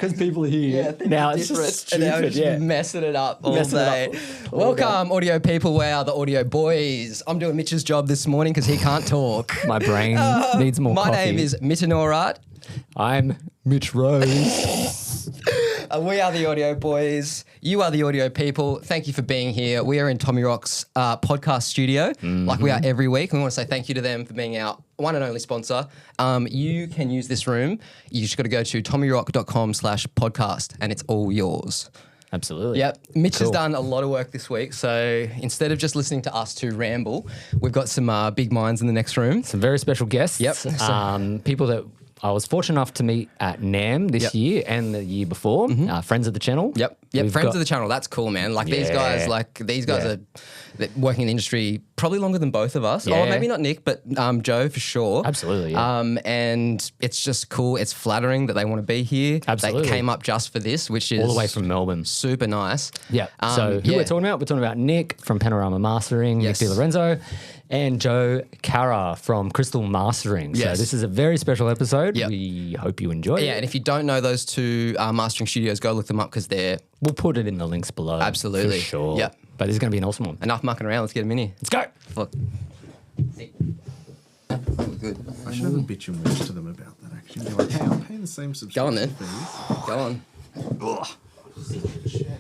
because people are here. Yeah, now it's just stupid. And now we're just messing it up all Messing it day. up all Welcome, audio people. We are the Audio Boys. I'm doing Mitch's job this morning because he can't talk. My brain needs more My coffee. name is Mitanorat. I'm Mitch Rose. We are the Audio Boys. You are the Audio people. Thank you for being here. We are in Tommirock's podcast studio, like we are every week. We want to say thank you to them for being our one and only sponsor. You can use this room. You just got to go to tommirock.com/podcast and it's all yours. Absolutely. Yep. Mitch has done a lot of work this week. So instead of just listening to us two ramble, we've got some big minds in the next room. Some very special guests. Yep. People that I was fortunate enough to meet at NAMM this year and the year before. Friends of the channel. Yep. Friends of the channel. That's cool, man. These guys are working in the industry probably longer than both of us. Yeah. Or maybe not Nick, but Joe for sure. Absolutely. Yeah. And it's just cool. It's flattering that they want to be here. Absolutely. They came up just for this, which is all the way from Melbourne. super nice. Yeah. So who we're talking about? We're talking about Nick from Panorama Mastering, Yes. Nick Lorenzo, and Joe Carra from Crystal Mastering. Yes. So this is a very special episode. Yep. We hope you enjoy it. Yeah, and if you don't know those two mastering studios, go look them up because they're We'll put it in the links below. Absolutely. For sure. Yep. But this is going to be an awesome one. enough mucking around. Let's get them in here. Let's go. Look. Good. I should have a bitch and witch to them about that, actually. Be like, hey, I'm paying the same Go on subscription then. fees. Go on.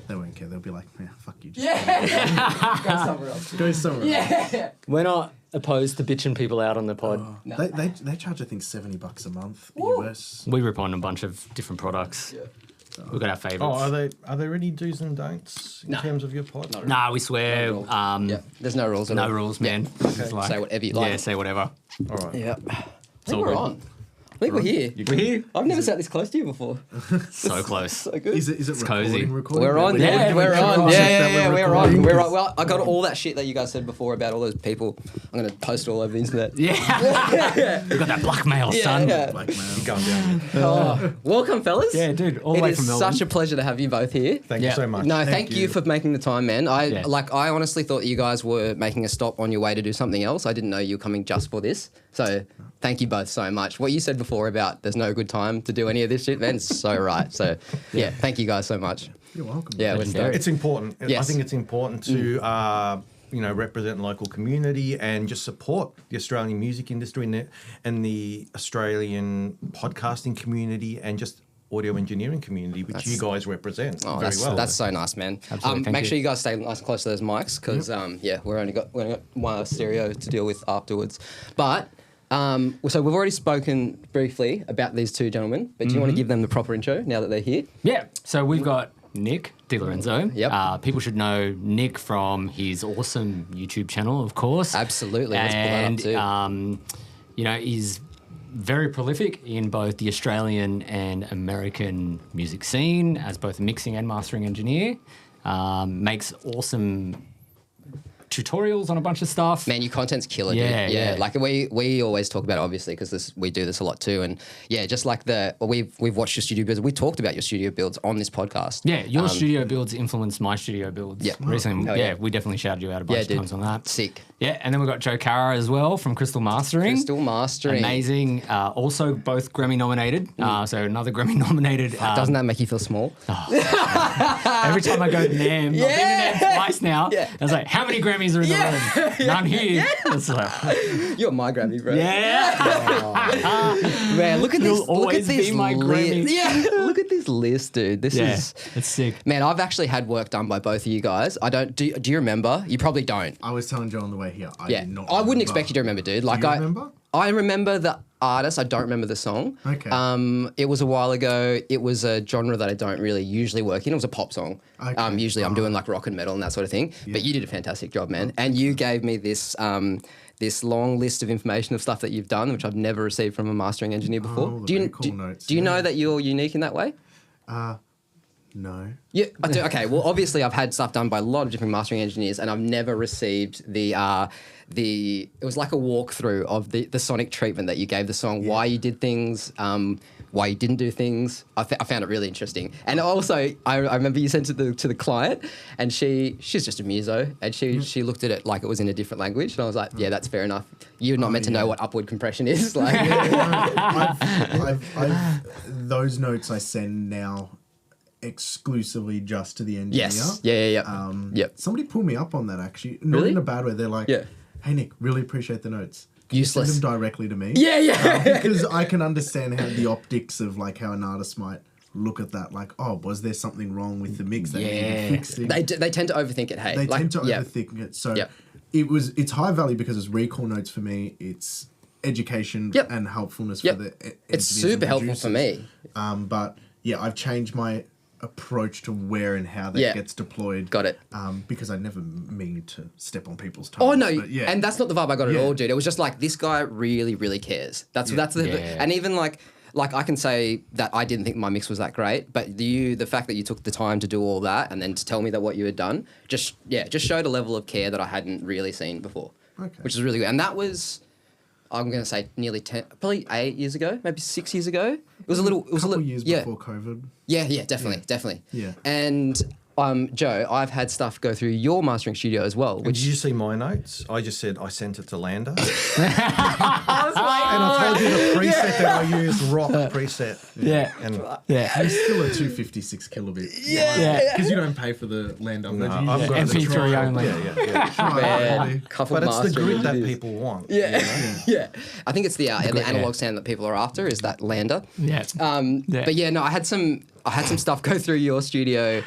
They won't care. They'll be like, yeah, fuck you. Just Go somewhere else. go somewhere else. We're not opposed to bitching people out on the pod. They charge, I think, $70 a month US. We rip on a bunch of different products. Yeah. We've got our favourites. Oh, are there any do's and don'ts in terms of your pod? Nah, we swear. There's no rules at all. No rules, man. It's like- Say whatever you like. Yeah, say whatever. All right. Yeah. I all think we're good. on. I think we're here. We're here. I've never sat this close to you before. So close. So good. Is it cozy. recording? We're on, Yeah, dude. We're we're on. on. Yeah, we're on. recording. We're on. Well, I got all that shit that you guys said before about all those people. I'm going to post it all over the internet. Yeah. We've got that blackmail, son. Yeah. Blackmail. Going down. Oh, welcome, fellas. Yeah, dude, all the It way is from Melbourne. such a pleasure to have you both here. Thank you Yeah. so much. No, thank you for making the time, man. Yeah. I honestly thought that you guys were making a stop on your way to do something else. I didn't know you were coming just for this. So thank you both so much. What you said before about there's no good time to do any of this shit, man, it's so right. So yeah, thank you guys so much. You're welcome. Yeah, we're Legendary. stoked. It's important. Yes. I think it's important to represent the local community and just support the Australian music industry and the Australian podcasting community and just audio engineering community, which you guys represent very well. That's so nice, man. Absolutely, thank make you. sure you guys stay nice and close to those mics because we're only got one stereo to deal with afterwards. But so we've already spoken briefly about these two gentlemen, but do you want to give them the proper intro now that they're here? Yeah. So we've got Nick Lorenzo. Yep. People should know Nick from his awesome YouTube channel, of course. Absolutely. Let's pull that up too. He's very prolific in both the Australian and American music scene as both a mixing and mastering engineer. Makes awesome tutorials on a bunch of stuff. Man, your content's killer, Yeah, dude. yeah. Like we always talk about it, obviously, because we do this a lot too. And yeah, just like we've watched your studio builds. We talked about your studio builds on this podcast. Yeah, your studio builds influenced my studio builds. Yeah. Recently, Hell yeah. we definitely shouted you out a bunch of dude. times on that. Sick. Yeah, and then we've got Joe Carra as well from Crystal Mastering. Crystal Mastering. Amazing. Also both Grammy nominated. So another Grammy nominated. Doesn't that make you feel small? Every time I go to NAMM, I've been to NAMM twice now. Yeah. I was like, how many Grammys are in the room? None here. It's like, You're my Grammy, bro. yeah. Man, look at You'll this. Look at always this be my list. Grammy. Yeah, look at this list, dude. This Yeah, is. it's sick. Man, I've actually had work done by both of you guys. I don't. Do you remember? You probably don't. I was telling Joe on the way here. I Yeah, did not I wouldn't remember. expect you to remember, dude. Do Like you remember? I remember the artist. I don't remember the song. Okay. It was a while ago. It was a genre that I don't really usually work in. It was a pop song. Okay. Usually I'm doing like rock and metal and that sort of thing. But you did a fantastic job, man. And you gave me this this long list of information of stuff that you've done, which I've never received from a mastering engineer before. Oh, the very cool notes, do you yeah. know that you're unique in that way? No. Yeah. I do. Okay. Well, obviously, I've had stuff done by a lot of different mastering engineers, and I've never received the. It was like a walkthrough of the sonic treatment that you gave the song, why you did things, why you didn't do things. I found it really interesting. And also, I remember you sent it to the client, and she's just a muso, and she looked at it like it was in a different language, and I was like, yeah, that's fair enough. You're not meant to know what upward compression is. Like, I've those notes I send now exclusively just to the engineer. yes. Yeah. Yep. Somebody pulled me up on that actually. Not Really? in a bad way. They're like, Yeah. hey Nick, really appreciate the notes. Can Useless. You send them directly to me. Yeah. Because I can understand how the optics of like how an artist might look at that. Like, oh, was there something wrong with the mix that needed fixing? They tend to overthink it. Hey, They like, tend to yeah. overthink it. So Yep. it's high value because it's recall notes for me. It's education Yep. and helpfulness Yep. for the It's engineers super and helpful for producers. me. But yeah, I've changed my approach to where and how that Yeah. gets deployed. Got it. Because I never mean to step on people's toes. Oh no, but yeah. and that's not the vibe I got at Yeah. all, dude. It was just like this guy really, really cares. That's the Yeah. and even like I can say that I didn't think my mix was that great, but the fact that you took the time to do all that and then to tell me that what you had done just showed a level of care that I hadn't really seen before, which is really good. And that was, I'm going to say nearly 10, probably 8 years ago, maybe 6 years ago. It was a little years before COVID. Yeah, definitely. Yeah. And Joe, I've had stuff go through your mastering studio as well, Did which you see my notes? I just said I sent it to Lander. And I was I told you the preset that I used, rock preset. Yeah. And It's still a 256 kilobit. Yeah. Because you don't pay for the land on I've got the MP3 trial. only. Man, couple But it's the mastering grid that engineers. people want. Yeah. you know? Yeah. I think it's the grid, analog yeah. sound that people are after is that lander. Yeah. Yeah. But yeah, no, I had some stuff go through your studio.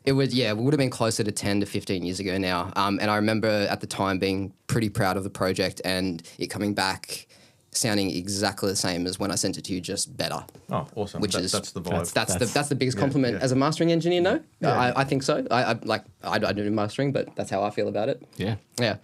It would have been closer to 10 to 15 years ago now. And I remember at the time being pretty proud of the project and it coming back sounding exactly the same as when I sent it to you, just better. Oh, awesome. Which That's the vibe. That's the biggest compliment yeah. as a mastering engineer. No, Yeah. I think so. I don't do mastering, but that's how I feel about it. Yeah. Yeah.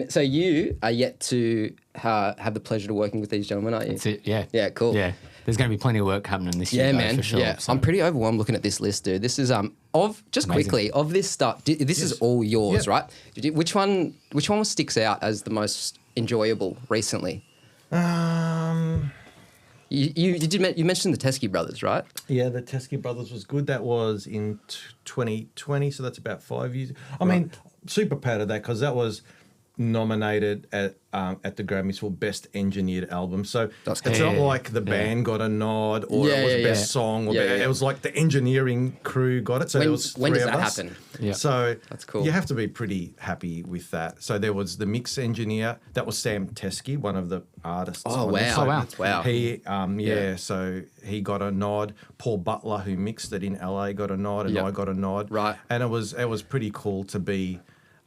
So you are yet to have the pleasure of working with these gentlemen, aren't you? That's it. Yeah. Yeah, cool. Yeah. There's going to be plenty of work happening this year. Yeah, though, man. For sure. Yeah, So- I'm pretty overwhelmed looking at this list, dude. This is Amazing. of this stuff. This is all yours, Yeah. right? Which one sticks out as the most enjoyable recently? You mentioned the Teskey brothers, right? Yeah, the Teskey Brothers was good. That was in 2020, so that's about 5 years. I mean, super proud of that because that was nominated at the Grammys for Best Engineered Album. So That's it's cool. not like the band got a nod or it was Best Song. Or Yeah. It was like the engineering crew got it. So there was when three does of that us. happen? Yeah. So That's cool. You have to be pretty happy with that. So there was the mix engineer. That was Sam Teskey, one of the artists. Oh, on it. wow. So Oh, wow. Wow. He, Yeah. so he got a nod. Paul Butler, who mixed it in LA, got a nod, and Yep. I got a nod. Right. And it was pretty cool to be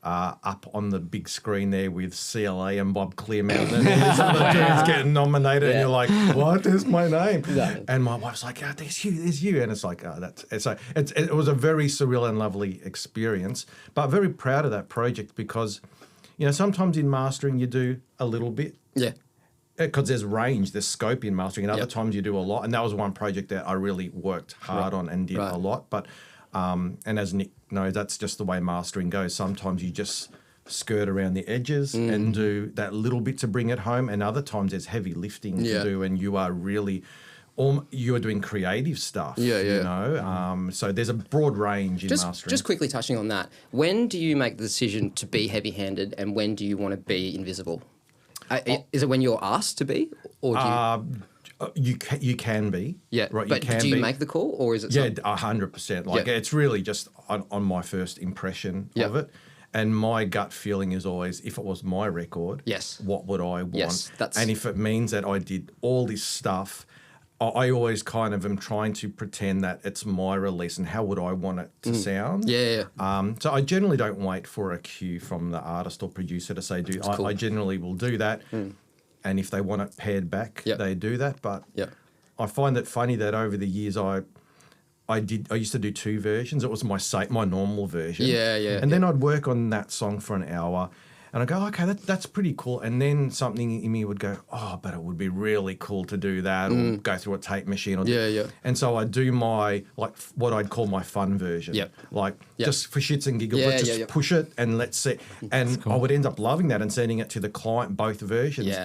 up on the big screen there with CLA and Bob Clearmountain and all these other dudes getting nominated, and Yeah. you're like, "What is my name?" Exactly. And my wife's like, "Oh, there's you," and it's like, "Oh, that's." So it was a very surreal and lovely experience, but very proud of that project because, sometimes in mastering you do a little bit. Yeah. Because there's range, there's scope in mastering, and other Yep. times you do a lot. And that was one project that I really worked hard on and did Right. a lot. But and as Nick knows, that's just the way mastering goes. Sometimes you just skirt around the edges and do that little bit to bring it home, and other times there's heavy lifting Yeah. to do, and you are really you're doing creative stuff. Yeah. So there's a broad range in mastering. Just quickly touching on that. When do you make the decision to be heavy-handed, and when do you want to be invisible? Is it when you're asked to be, or do you? You can be. Yeah, Right. but do you make the call, or is it? Yeah, 100%. Like Yeah. it's really just on my first impression Yeah. of it. And my gut feeling is always, if it was my record, Yes. what would I want? Yes, and if it means that I did all this stuff, I always kind of am trying to pretend that it's my release and how would I want it to sound. Yeah. So I generally don't wait for a cue from the artist or producer to say, cool. I generally will do that. And if they want it paired back, Yep. they do that. But Yep. I find it funny that over the years I used to do two versions. It was my normal version. Yeah, yeah, And then I'd work on that song for an hour, And I go, okay, that's pretty cool. And then something in me would go, oh, but it would be really cool to do that, or go through a tape machine. Or And so I do my, like, what I'd call my fun version. Just for shits and giggles, let's just push it and let's see. And I would end up loving that and sending it to the client, both versions.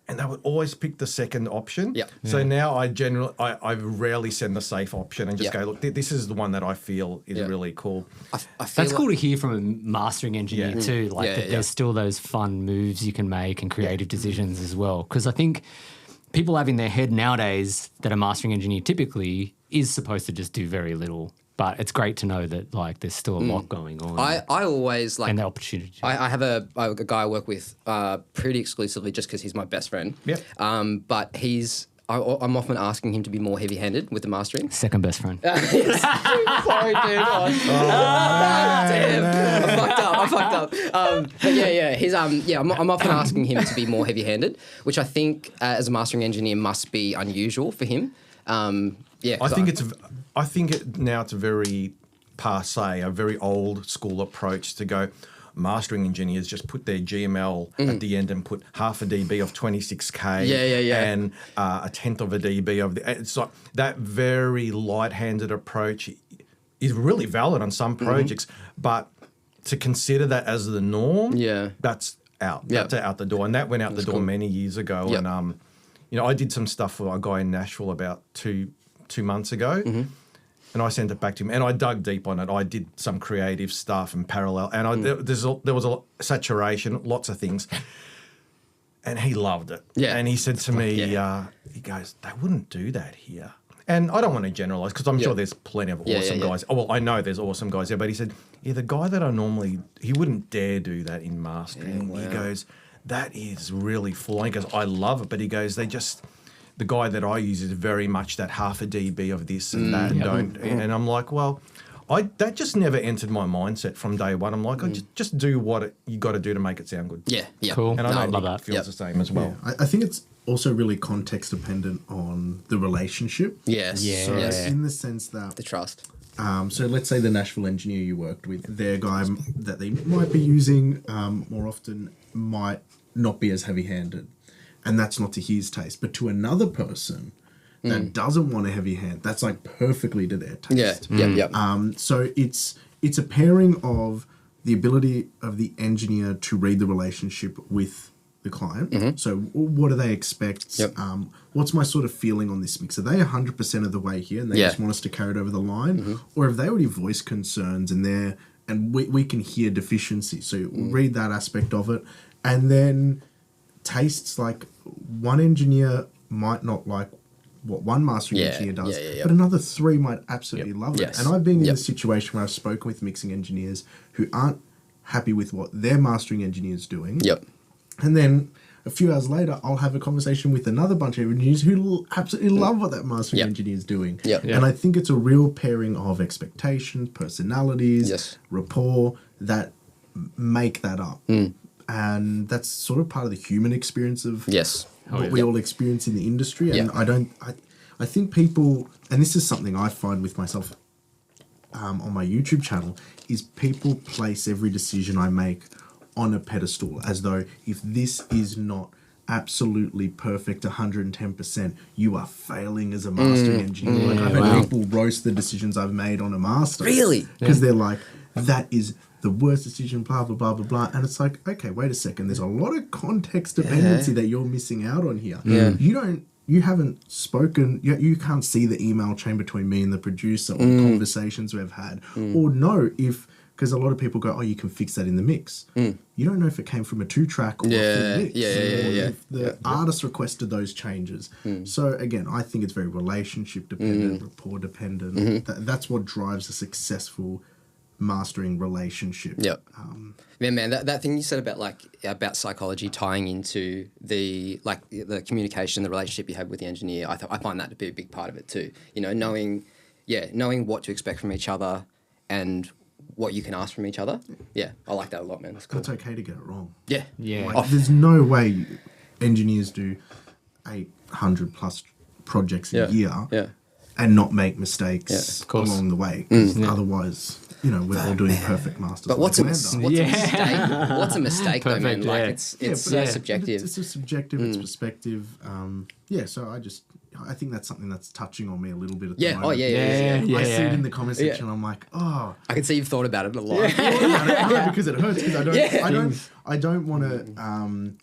And they would always pick the second option. So now I rarely send the safe option and just go, look, this is the one that I feel is really cool. I feel That's cool to hear from a mastering engineer too. Like that there's still those fun moves you can make and creative decisions as well. Because I think people have in their head nowadays that a mastering engineer typically is supposed to just do very little. But it's great to know that like there's still a lot going on. I always like and the opportunity. I have a guy I work with pretty exclusively just because he's my best friend. But I'm often asking him to be more heavy-handed with the mastering. Second best friend. Sorry, dude. Damn. I fucked up. But he's I'm often asking him to be more heavy-handed, which I think as a mastering engineer must be unusual for him. I think now it's a very passe, a very old school approach to go. Mastering engineers just put their GML at the end and put half a dB of 26K and a tenth of a dB of the. It's like that very light-handed approach is really valid on some projects, but to consider that as the norm, that's out. That's out the door, and that went out the door many years ago. And I did some stuff for a guy in Nashville about two months ago. And I sent it back to him, and I dug deep on it. I did some creative stuff and parallel, and there was a saturation, lots of things, and he loved it. And he said to me, he goes, "They wouldn't do that here." And I don't want to generalize because I'm sure there's plenty of awesome guys. Oh, well, I know there's awesome guys there, but he said, the guy that he wouldn't dare do that in mastering. He goes, that is really full. He goes, I love it, but he goes, the guy that I use is very much that half a dB of this and that, and I'm like, well, that just never entered my mindset from day one. I'm like, just do what you got to do to make it sound good. Cool. And I know love Nick that. feels the same as well. I think it's also really context dependent on the relationship. Yes. So in the sense that the trust. So let's say the Nashville engineer you worked with, their guy that they might be using more often might not be as heavy-handed. And that's not to his taste. But to another person that doesn't want a heavy hand, that's like perfectly to their taste. So it's a pairing of the ability of the engineer to read the relationship with the client. So what do they expect? What's my sort of feeling on this mix? Are they 100% of the way here and they just want us to carry it over the line? Or have they already voiced concerns and we can hear deficiencies? So read that aspect of it. And then tastes, like one engineer might not like what one mastering engineer does, but another three might absolutely love it. And I've been in a situation where I've spoken with mixing engineers who aren't happy with what their mastering engineer's doing. And then a few hours later, I'll have a conversation with another bunch of engineers who absolutely love what that mastering engineer is doing. And I think it's a real pairing of expectations, personalities, rapport that make that up. And that's sort of part of the human experience of what we all experience in the industry. And I think people, and this is something I find with myself on my YouTube channel, is people place every decision I make on a pedestal as though if this is not absolutely perfect 110%, you are failing as a mastering engineer. Like I've had people roast the decisions I've made on a master. Really? Because they're like, that is the worst decision, blah, blah, blah, blah, blah. And it's like, okay, wait a second. There's a lot of context dependency that you're missing out on here. You haven't spoken, you can't see the email chain between me and the producer or the conversations we've had. Or know if, because a lot of people go, oh, you can fix that in the mix. You don't know if it came from a 2-track or a full mix. Or if the artist requested those changes. So again, I think it's very relationship dependent, rapport dependent. That's what drives a successful mastering relationship. Man, that thing you said about psychology tying into the communication, the relationship you have with the engineer, I find that to be a big part of it too. You know, knowing what to expect from each other and what you can ask from each other. I like that a lot, man. It's cool. It's okay to get it wrong. Like, there's no way engineers do 800 plus projects a year and not make mistakes along the way. Otherwise, we're all doing perfect masters. But what's a like mistake? Amanda. What's a mistake though, man? Perfect, Like yeah. it's so subjective. It's subjective. It's perspective. So I think that's something that's touching on me a little bit at the moment. Oh yeah. I see it in the comment section. I'm like, oh, I can see you've thought about it a lot. because it hurts. Because I don't want to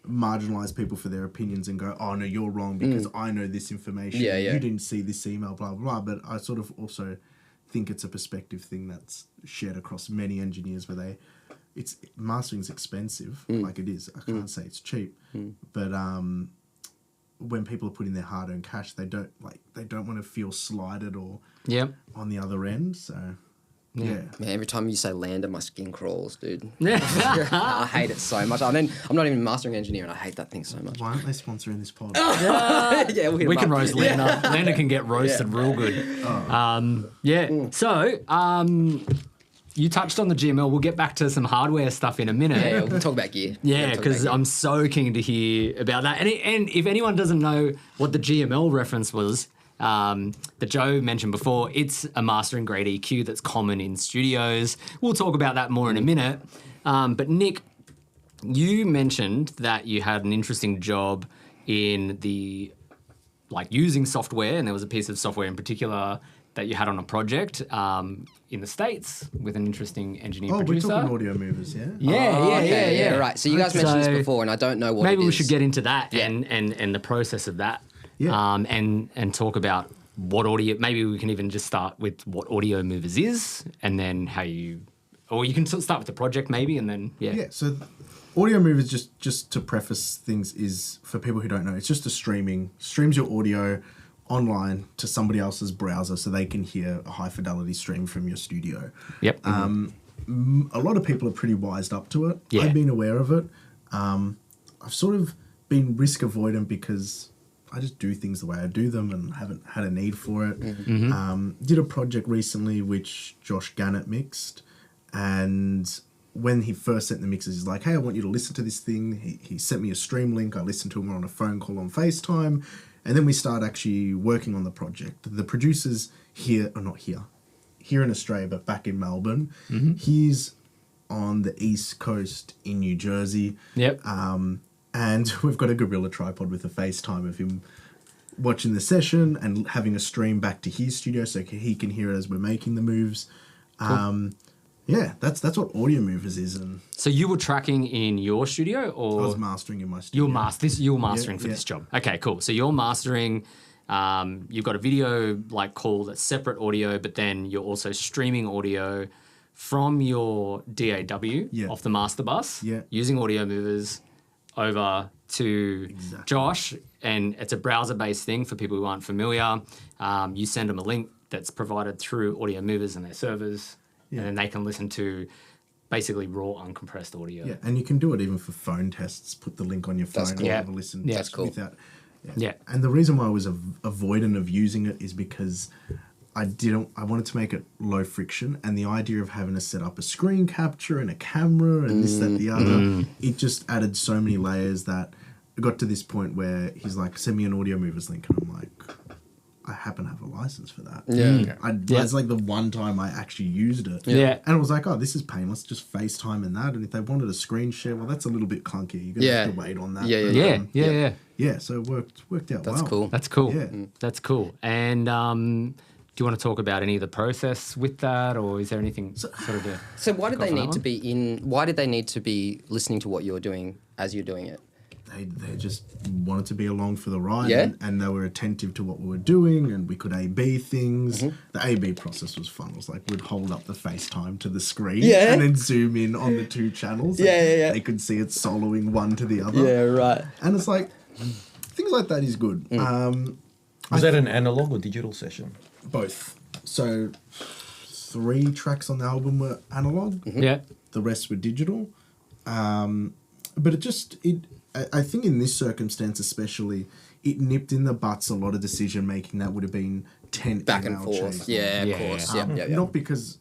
marginalize people for their opinions and go, oh no, you're wrong because I know this information. Yeah. You didn't see this email, blah blah blah. But I sort of also think it's a perspective thing that's shared across many engineers where mastering's expensive, like it is. I can't say it's cheap, but when people are putting their hard-earned cash, they don't want to feel slighted or on the other end. So yeah. Man, every time you say lander, my skin crawls, dude. I hate it so much. I'm not even a mastering engineer, and I hate that thing so much. Why aren't they sponsoring this pod? Yeah, We can roast Lander. Lander can get roasted real good. So, you touched on the GML. We'll get back to some hardware stuff in a minute. Yeah, we'll talk about gear. Yeah, because I'm so keen to hear about that. And if anyone doesn't know what the GML reference was, that Joe mentioned before, it's a mastering grade EQ that's common in studios. We'll talk about that more in a minute. But Nick, you mentioned that you had an interesting job in using software, and there was a piece of software in particular that you had on a project in the States with an interesting engineer producer. We're talking audio movers, yeah? Yeah. Right. So you guys mentioned this before, and I don't know what maybe it is. we should get into that and the process of that. Yeah. And talk about what audio. Maybe we can even just start with what Audio Movers is, and then or you can start with the project maybe, and then Yeah. So Audio Movers, just to preface things, is for people who don't know, it's just streams your audio online to somebody else's browser so they can hear a high fidelity stream from your studio. Yep. A lot of people are pretty wised up to it. Yeah. I've been aware of it. I've sort of been risk avoidant because I just do things the way I do them and haven't had a need for it. Did a project recently which Josh Gannett mixed, and when he first sent the mixes, he's like, hey, I want you to listen to this thing. He sent me a stream link. I listened to him on a phone call on FaceTime, and then we started actually working on the project. The producer's here in Australia, but back in Melbourne. He's on the East Coast in New Jersey. Yep. And we've got a Gorilla tripod with a FaceTime of him watching the session and having a stream back to his studio so he can hear it as we're making the moves. Cool. That's what Audio Movers is. And so you were tracking in your studio, or I was mastering in my studio. You were mastering for this job. Okay, cool. So you're mastering. You've got a video call that's separate audio, but then you're also streaming audio from your DAW off the master bus using Audio Movers over to Josh, and it's a browser-based thing for people who aren't familiar. You send them a link that's provided through Audio Movers and their servers, and then they can listen to basically raw, uncompressed audio. Yeah, and you can do it even for phone tests. Put the link on your phone and have a listen. That's cool. Without, Yeah. And the reason why I was avoidant of using it is because I wanted to make it low friction, and the idea of having to set up a screen capture and a camera and this, that, the other, it just added so many layers that it got to this point where he's like, send me an Audio Movers link, and I'm like, I happen to have a license for that. It's like the one time I actually used it. Yeah. And I was like, oh, this is painless, just FaceTime and that. And if they wanted a screen share, well, that's a little bit clunky. You're going to have to wait on that. Yeah, so it worked out well. That's cool. That's cool. Yeah. That's cool. And do you want to talk about any of the process with that, or is there anything So why did they need to be? be Why did they need to be listening to what you're doing as you're doing it? They just wanted to be along for the ride, and they were attentive to what we were doing, and we could A/B things. The A/B process was fun. It was like we'd hold up the FaceTime to the screen and then zoom in on the two channels. They could see it soloing one to the other. Yeah, right. And it's like, things like that is good. Was that an analog or digital session? Both. So 3 tracks on the album were analog. Yeah. The rest were digital. But I think in this circumstance especially, it nipped in the butts a lot of decision making that would have been 10 Back and email forth. chains. Of course. Not because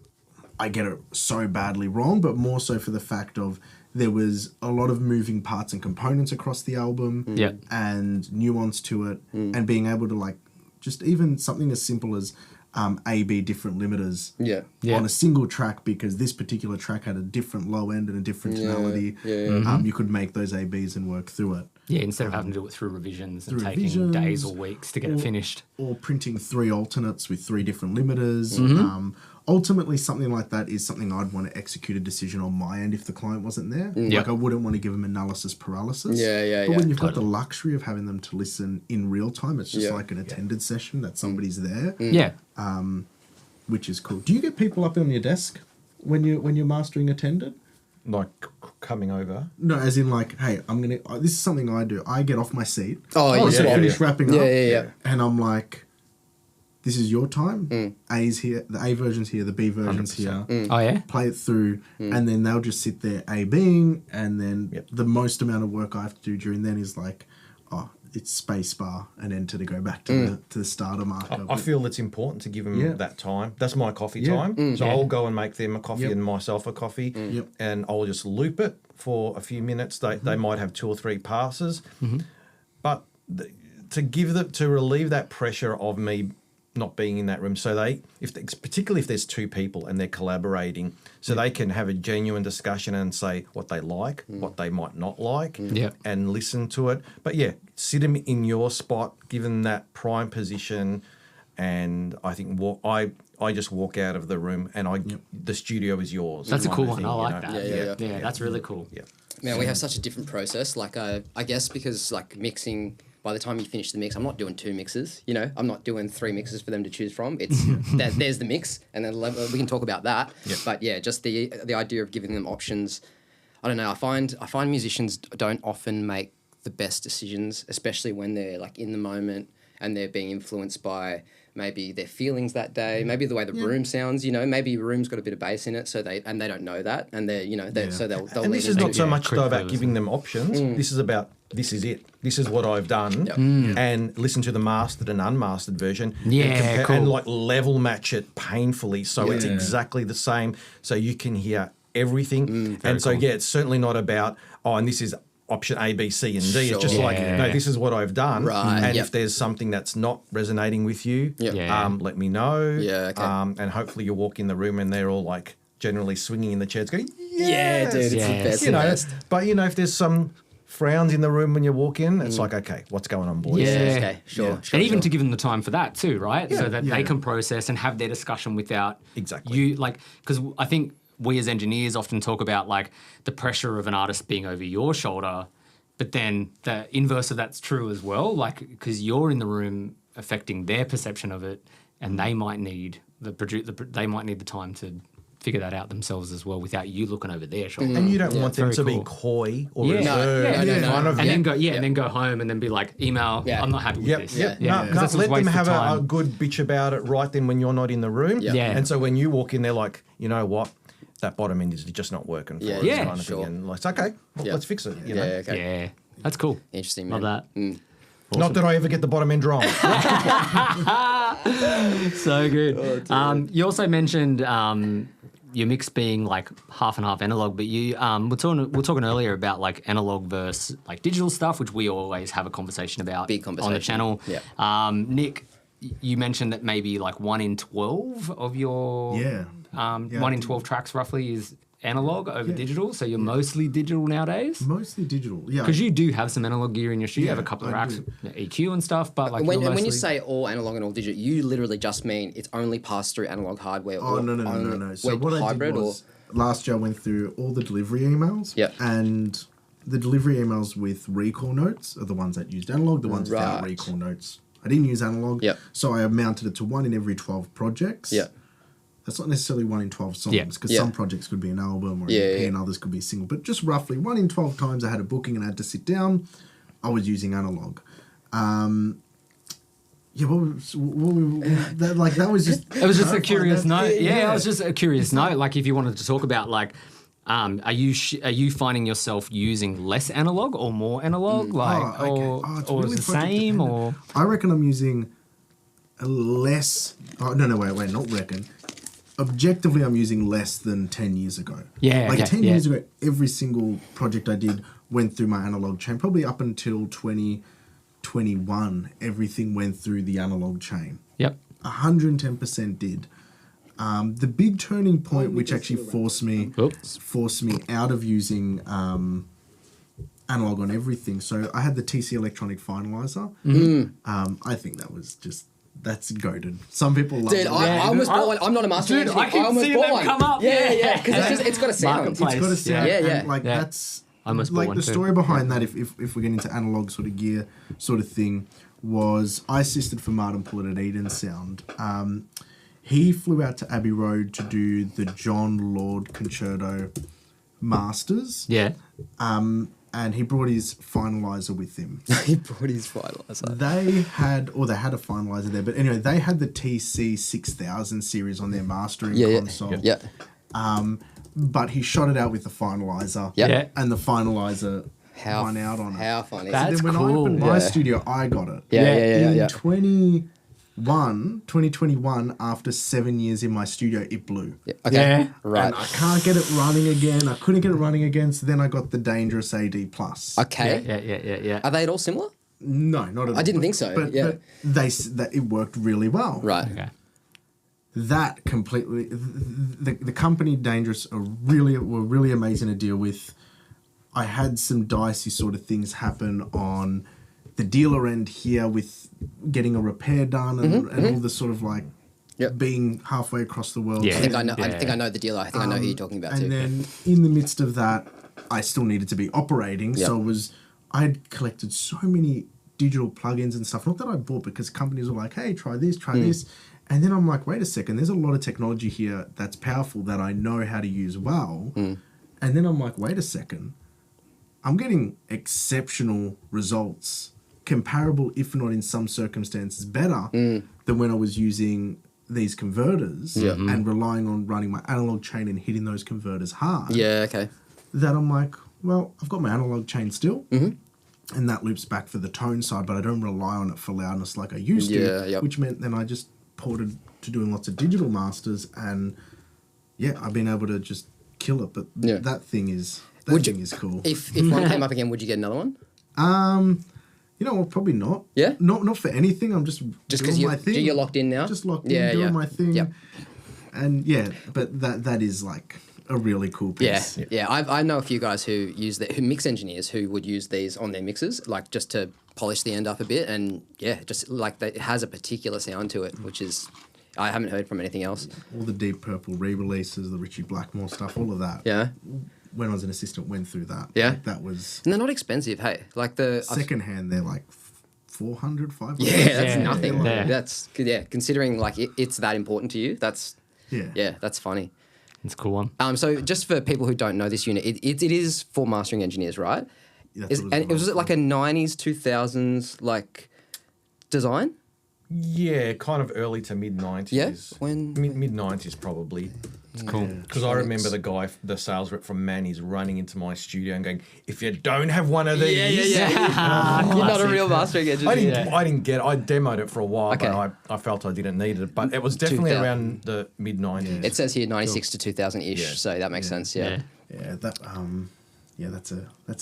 I get it so badly wrong, but more so for the fact of there was a lot of moving parts and components across the album and nuance to it, and being able to just even something as simple as A/B different limiters Yeah. on a single track because this particular track had a different low end and a different tonality. You could make those A/Bs and work through it. Yeah, instead of having to do it through revisions and taking revisions, days or weeks to get it finished. Or printing 3 alternates with 3 different limiters. Ultimately, something like that is something I'd want to execute a decision on my end if the client wasn't there. Like, I wouldn't want to give them analysis paralysis. But when you've got the luxury of having them to listen in real time, it's just like an attended session that somebody's there. Yeah. Which is cool. Do you get people up on your desk when you're mastering attended? Like coming over. No, as in like, hey, this is something I do. I get off my seat. Finish wrapping up. Yeah. And I'm like, this is your time. A's here, the A version's here, the B version's 100%. here. Oh, yeah? Play it through, and then they'll just sit there A-Bing, and then the most amount of work I have to do during then is like, it's space bar and enter to go back to the starter marker. I feel it's important to give them that time. That's my coffee time. So I'll go and make them a coffee and myself a coffee, and I'll just loop it for a few minutes. They might have 2 or 3 passes, but to relieve that pressure of me not being in that room, so particularly if there's 2 people and they're collaborating, so they can have a genuine discussion and say what they like, what they might not like, and listen to it. But sit them in your spot, give them that prime position, and I think I just walk out of the room and the studio is yours. That's a cool kind one. of I thing, like that. Yeah, that's really cool. Yeah. Man, we have such a different process. Like, I guess because like mixing, by the time you finish the mix, I'm not doing 2 mixes. You know, I'm not doing 3 mixes for them to choose from. It's there's the mix, and then we can talk about that. Yep. But yeah, just the idea of giving them options. I don't know. I find musicians don't often make the best decisions, especially when they're like in the moment and they're being influenced by maybe their feelings that day, maybe the way the room sounds. You know, maybe the room's got a bit of bass in it, so they don't know that, and so they'll. And this is not so much though about giving them options. This is about this is it. This is what I've done, and listen to the mastered and unmastered version. Yeah, cool. And like level match it painfully, so it's exactly the same, so you can hear everything. And so it's certainly not about and this is option A, B, C, and D. It's just like, no, this is what I've done. Right. And if there's something that's not resonating with you, let me know. Yeah, okay. And hopefully you walk in the room and they're all like generally swinging in the chairs going, Yeah, dude, it's the best. you know, but if there's some frowns in the room when you walk in, it's like, okay, what's going on, boys? Yeah. Okay, sure. And even to give them the time for that too, right? So that they can process and have their discussion without you, like, because I think we as engineers often talk about like the pressure of an artist being over your shoulder, but then the inverse of that's true as well, like because you're in the room affecting their perception of it, and they might need they might need the time to figure that out themselves as well without you looking over their shoulder. And you don't want them to be coy or reserved in front of you. And then go home and then be like, email, I'm not happy with this. Let them have a good bitch about it right then when you're not in the room. And so when you walk in, they're like, you know what? That bottom end is just not working for us. Kind of thing. And like, okay, let's fix it. You know? Yeah, that's cool. Interesting, man. Love that. Awesome. Not that I ever get the bottom end wrong. So good. You also mentioned your mix being like half and half analog, but you we're talking earlier about like analog versus like digital stuff, which we always have a conversation about on the channel. Nick, you mentioned that maybe like 1 in 12 of your 1 in 12 tracks roughly is analog over digital, so you're mostly digital nowadays? Mostly digital, yeah. Because you do have some analog gear in your studio. You have a couple of racks, EQ and stuff, but like when you say all analog and all digital, you literally just mean it's only passed through analog hardware. No. So what I did was last year I went through all the delivery emails, and the delivery emails with recall notes are the ones that used analog. The ones without recall notes, I didn't use analog. So I mounted it to 1 in every 12 projects. That's not necessarily 1 in 12 songs, because some projects could be an album or an EP and others could be a single. But just roughly 1 in 12 times I had a booking and I had to sit down, I was using analog. That was just... It was just a curious note. It was just a curious note. Like if you wanted to talk about like, are you finding yourself using less analog or more analog? Or really the same? Dependent. Or I reckon I'm using less... Oh, no, wait, not reckon. Objectively, I'm using less than 10 years ago. 10 years ago, every single project I did went through my analog chain. Probably up until 2021, everything went through the analog chain. 110% did. The big turning point, which actually forced me out of using analog on everything. So I had the TC Electronic Finalizer. I think that's goated. Some people love Dude, it. I almost bought one. I'm not a master engineer. I can almost see bought them one. come up. Yeah, because it's got a sound. Marketplace. It's got a sound. Yeah, yeah. And like Yeah. that's I almost bought like one the too. story behind that. If we get into analog sort of gear sort of thing, was I assisted for Martin Pullet at Eden Sound. He flew out to Abbey Road to do the John Lord Concerto Masters. Yeah. And he brought his finalizer with him. He brought his finalizer. They had a finalizer there, but anyway, they had the TC 6000 series on their mastering console. Yeah. But he shot it out with the finalizer. Yeah. Yeah. And the finalizer won out on it. How funny. That- And That's then when I cool. opened my Yeah. studio, I got it. Yeah. In 2021, after 7 years in my studio, it blew. Okay. Yeah. Right. And I can't get it running again. I couldn't get it running again, so then I got the Dangerous AD Plus. Okay. Yeah. Are they at all similar? No, not at all. I didn't think so, But, yeah. but that it worked really well. Right. Okay. That completely, the company Dangerous were really amazing to deal with. I had some dicey sort of things happen on the dealer end here with getting a repair done and all the sort of like Yep. being halfway across the world. Yeah. I think I know. I Yeah. think I know the dealer. I think I know who you're talking about And too. then in the midst of that, I still needed to be operating. Yep. So I had collected so many digital plugins and stuff. Not that I bought, because companies were like, hey, try this, try this. And then I'm like, wait a second, there's a lot of technology here that's powerful that I know how to use well. And then I'm like, wait a second, I'm getting exceptional results, comparable, if not in some circumstances better, than when I was using these converters and relying on running my analog chain and hitting those converters hard. Yeah. Okay. That I'm like, well, I've got my analog chain still. And that loops back for the tone side, but I don't rely on it for loudness like I used Yeah, to, yep. which meant then I just ported to doing lots of digital masters, and I've been able to just kill it. But Yeah. that thing is cool. If one came up again, would you get another one? You know what? Probably not. Yeah? Not for anything. I'm just Just doing because my thing. you're locked in now. Just locked in, doing my thing. Yep. And but that is like a really cool Yeah, piece. yeah. I know a few guys who mix engineers who would use these on their mixes, like just to polish the end up a bit, and just like it has a particular sound to it, which is I haven't heard from anything else. All the Deep Purple re-releases, the Richie Blackmore stuff, all of that. Yeah, When I was an assistant, went through that. Yeah. Like, that was and they're not expensive. Hey, like secondhand. They're like 400, 500. Yeah, that's Yeah, nothing. yeah. That's considering like it's that important to you. That's Yeah. that's funny. It's a cool one. So just for people who don't know this unit, it is for mastering engineers, right? That's what Was it like a 90s, 2000s like design? Yeah, kind of early to mid 90s. Yeah? When- mid 90s probably. It's cool. Because I remember the sales rep from Manny's running into my studio and going, "If you don't have one of these, You're not a real mastering engineer. I didn't get it. I demoed it for a while, Okay. but I felt I didn't need it. But it was definitely 2000. around the mid 90s. It says here 96 to 2000 ish, Yeah. so that makes sense. Yeah. Yeah, that's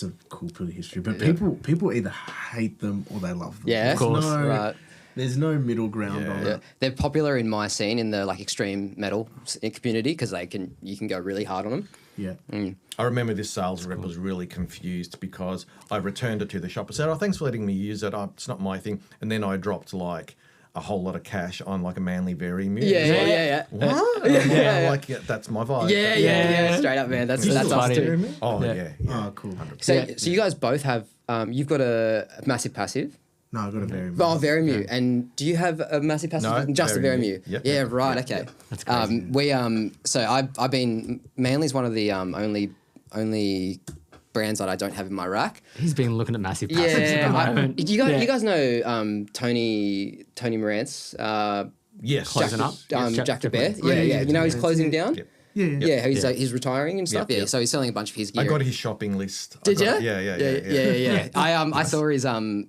a cool bit of history. But people either hate them or they love them. Yeah, There's course. Right. There's no middle ground on Yeah. it. They're popular in my scene in the like extreme metal community because you can go really hard on them. Yeah. I remember this sales rep was really confused because I returned it to the shop and said, "Oh, thanks for letting me use it. It's not my thing." And then I dropped like a whole lot of cash on like a Manly Very Mute. Yeah. What? Like, that's my vibe. Yeah. Straight up, man. That's us funny. too. Oh, yeah. Oh, cool. So you guys both have you've got a massive passive. No, I got a very Oh, very mute. And do you have a massive passive? No, Just a very very mute. mute. Yep. Yeah, right. Yep. Okay. That's crazy. So I've been Manly's one of the only brands that I don't have in my rack. He's been looking at massive passives at the moment. You guys know Tony Morantz, Yes. Closing up. Jack the Bear. Yeah, Yeah. You know he's closing down. Yep. Yeah. Yeah, he's retiring and stuff. Yep. Yeah, so he's selling a bunch of his gear. I got his shopping list. Did you? Yeah. I saw his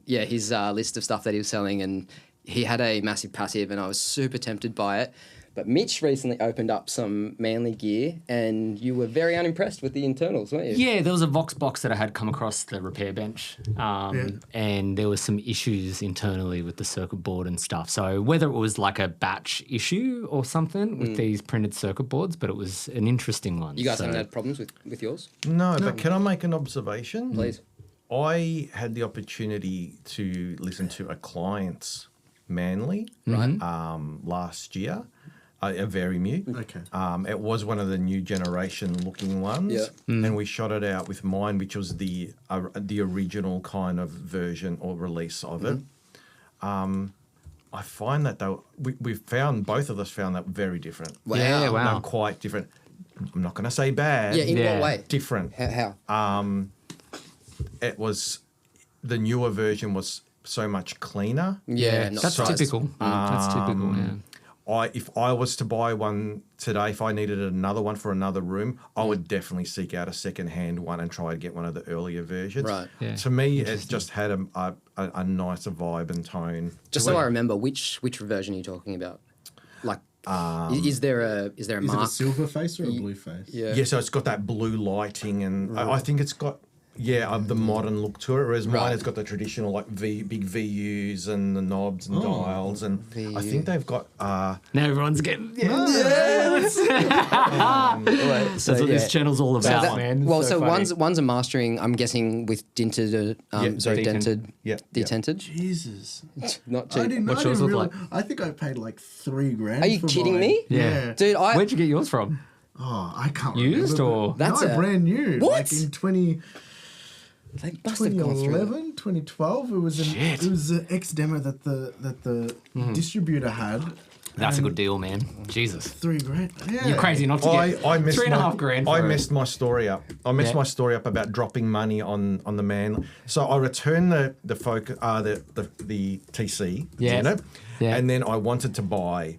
his list of stuff that he was selling, and he had a massive passive, and I was super tempted by it. But Mitch recently opened up some Manly gear, and you were very unimpressed with the internals, weren't you? Yeah, there was a Vox box that I had come across the repair bench, and there was some issues internally with the circuit board and stuff. So whether it was like a batch issue or something with these printed circuit boards, but it was an interesting one. You guys haven't had problems with yours? No, but can I make an observation? Please. I had the opportunity to listen to a client's Manly last year, a very mute. Okay. It was one of the new generation looking ones, Yeah. and we shot it out with mine, which was the original kind of version or release of it. I find that we found, both of us found that very different. Wow. Yeah, wow. They're quite different. I'm not going to say bad. Yeah, in what way? Different. How? It was, the newer version was so much cleaner. Yeah, not That's surprised. typical. That's typical, yeah. If I was to buy one today, if I needed another one for another room, I would definitely seek out a second-hand one and try to get one of the earlier versions. Right. Yeah. To me, it's just had a nicer vibe and tone. Just so I remember, which version are you talking about? Like, is there a Is it mark? a silver face or a blue face? Yeah. Yeah, so it's got that blue lighting, and I think it's got the modern look to it. Whereas mine Right. has got the traditional like big VUs and the knobs and dials, and I think they've got. Now everyone's getting So, that's what this channel's all about, man. Well, It's so funny. one's a mastering. I'm guessing with dented. Dented. Yeah, Detented. Jesus. Not I cheap. didn't, What's I yours didn't look really, I think I paid like $3,000. Are you for kidding mine. me? Yeah. Dude, Where'd you get yours from? Oh, I can't Used remember. or- That's no, a- brand new. What? Like in They must have gone through. 2011, 2012. It was an X demo that the distributor had. That's a good deal, man. Jesus. $3,000. Yeah. You're crazy not to get I messed $3,500 I for it. messed my story up. I messed Yeah. my story up about dropping money on the man. So I returned the TC Yeah. unit, Yeah. and then I wanted to buy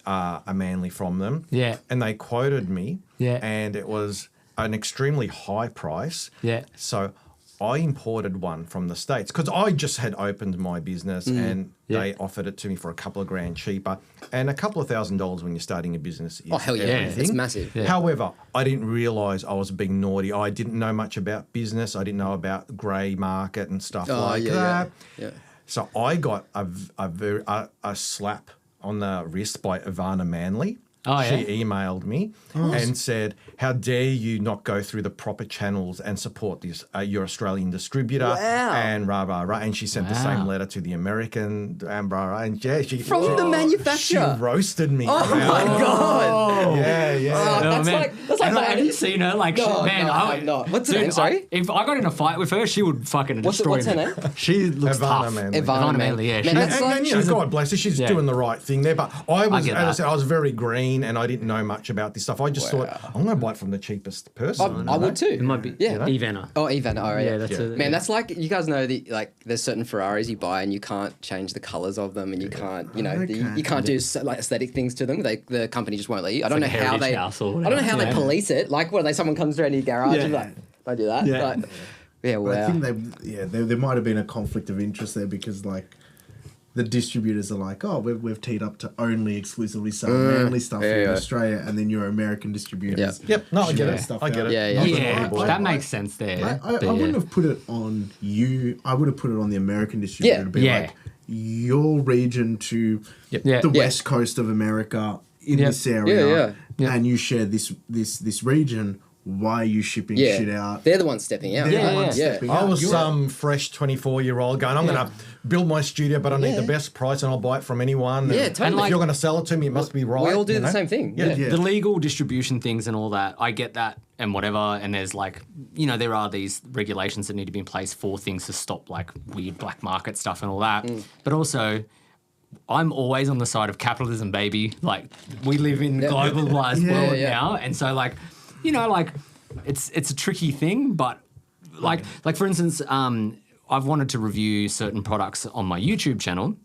a Manly from them. Yeah. And they quoted me. Yeah. And it was an extremely high price. Yeah. So I imported one from the States because I just had opened my business and Yeah. they offered it to me for a couple of grand cheaper. And a couple of $1,000s when you're starting a business is Oh hell yeah, everything. it's massive. Yeah. However, I didn't realise I was being naughty. I didn't know much about business. I didn't know about grey market and stuff like that. Yeah. So I got a slap on the wrist by Ivana Manley. Oh, yeah? She emailed me and said, "How dare you not go through the proper channels and support this your Australian distributor?" Wow. And rah rah rah. And she sent the same letter to the American and rah rah. And yeah, she From the manufacturer? She roasted me. Oh my god. Yeah, yeah. Oh, that's man. like And have you seen her? Like, No, man, no, I'm not. What's her name, sorry? If I got in a fight with her, she would fucking What's destroy her me. name? She looks Ivana tough. Manley. Ivana Manley, yeah. Man, She- that's like, And you know, God bless her, she's Yeah. doing the right thing there. But I was, get as I that. said, I was very green and I didn't know much about this stuff. I just thought, I'm going to buy it from the cheapest person. I would too. It might be Yeah. Ivana. Oh, Ivan. All right. Yeah, that's it. Man, that's like, you guys know there's certain Ferraris you buy and you can't change the colours of them and you can't, you can't do like aesthetic things to them. The company just won't let you. I don't know like a how heritage they. house or I don't know whatever, how they yeah. police it. Like, what? Someone comes around your garage and Yeah. like, don't do that. Yeah. But, yeah. Wow. I think there might have been a conflict of interest there because like the distributors are like, oh, we've teed up to only exclusively sell Manly stuff in Australia, and then your American distributors. Yeah. Yep, no, I ship get that it. stuff I get out. it. Yeah, yeah. Yeah, that makes sense there. I But wouldn't yeah. have put it on you. I would have put it on the American distributor Yeah. to be Yeah. like your region to Yeah. the Yeah. west coast of America in Yep. this area, Yeah, yeah. and you share this region. Why are you shipping Yeah. shit out? They're the ones stepping out. They're the Yeah, ones yeah. stepping I out. was You're- some fresh 24-year-old going, I'm going to build my studio, but I need the best price and I'll buy it from anyone. Yeah, And totally. if you're going to sell it to me, it must be right. We all do you the know? same thing. Yeah. Yeah. The legal distribution things and all that, I get that and whatever. And there's like, there are these regulations that need to be in place for things to stop like weird black market stuff and all that. But also, I'm always on the side of capitalism, baby. Like, we live in a globalized Yeah, world yeah. now. And so, like, it's a tricky thing. But, like for instance, I've wanted to review certain products on my YouTube channel.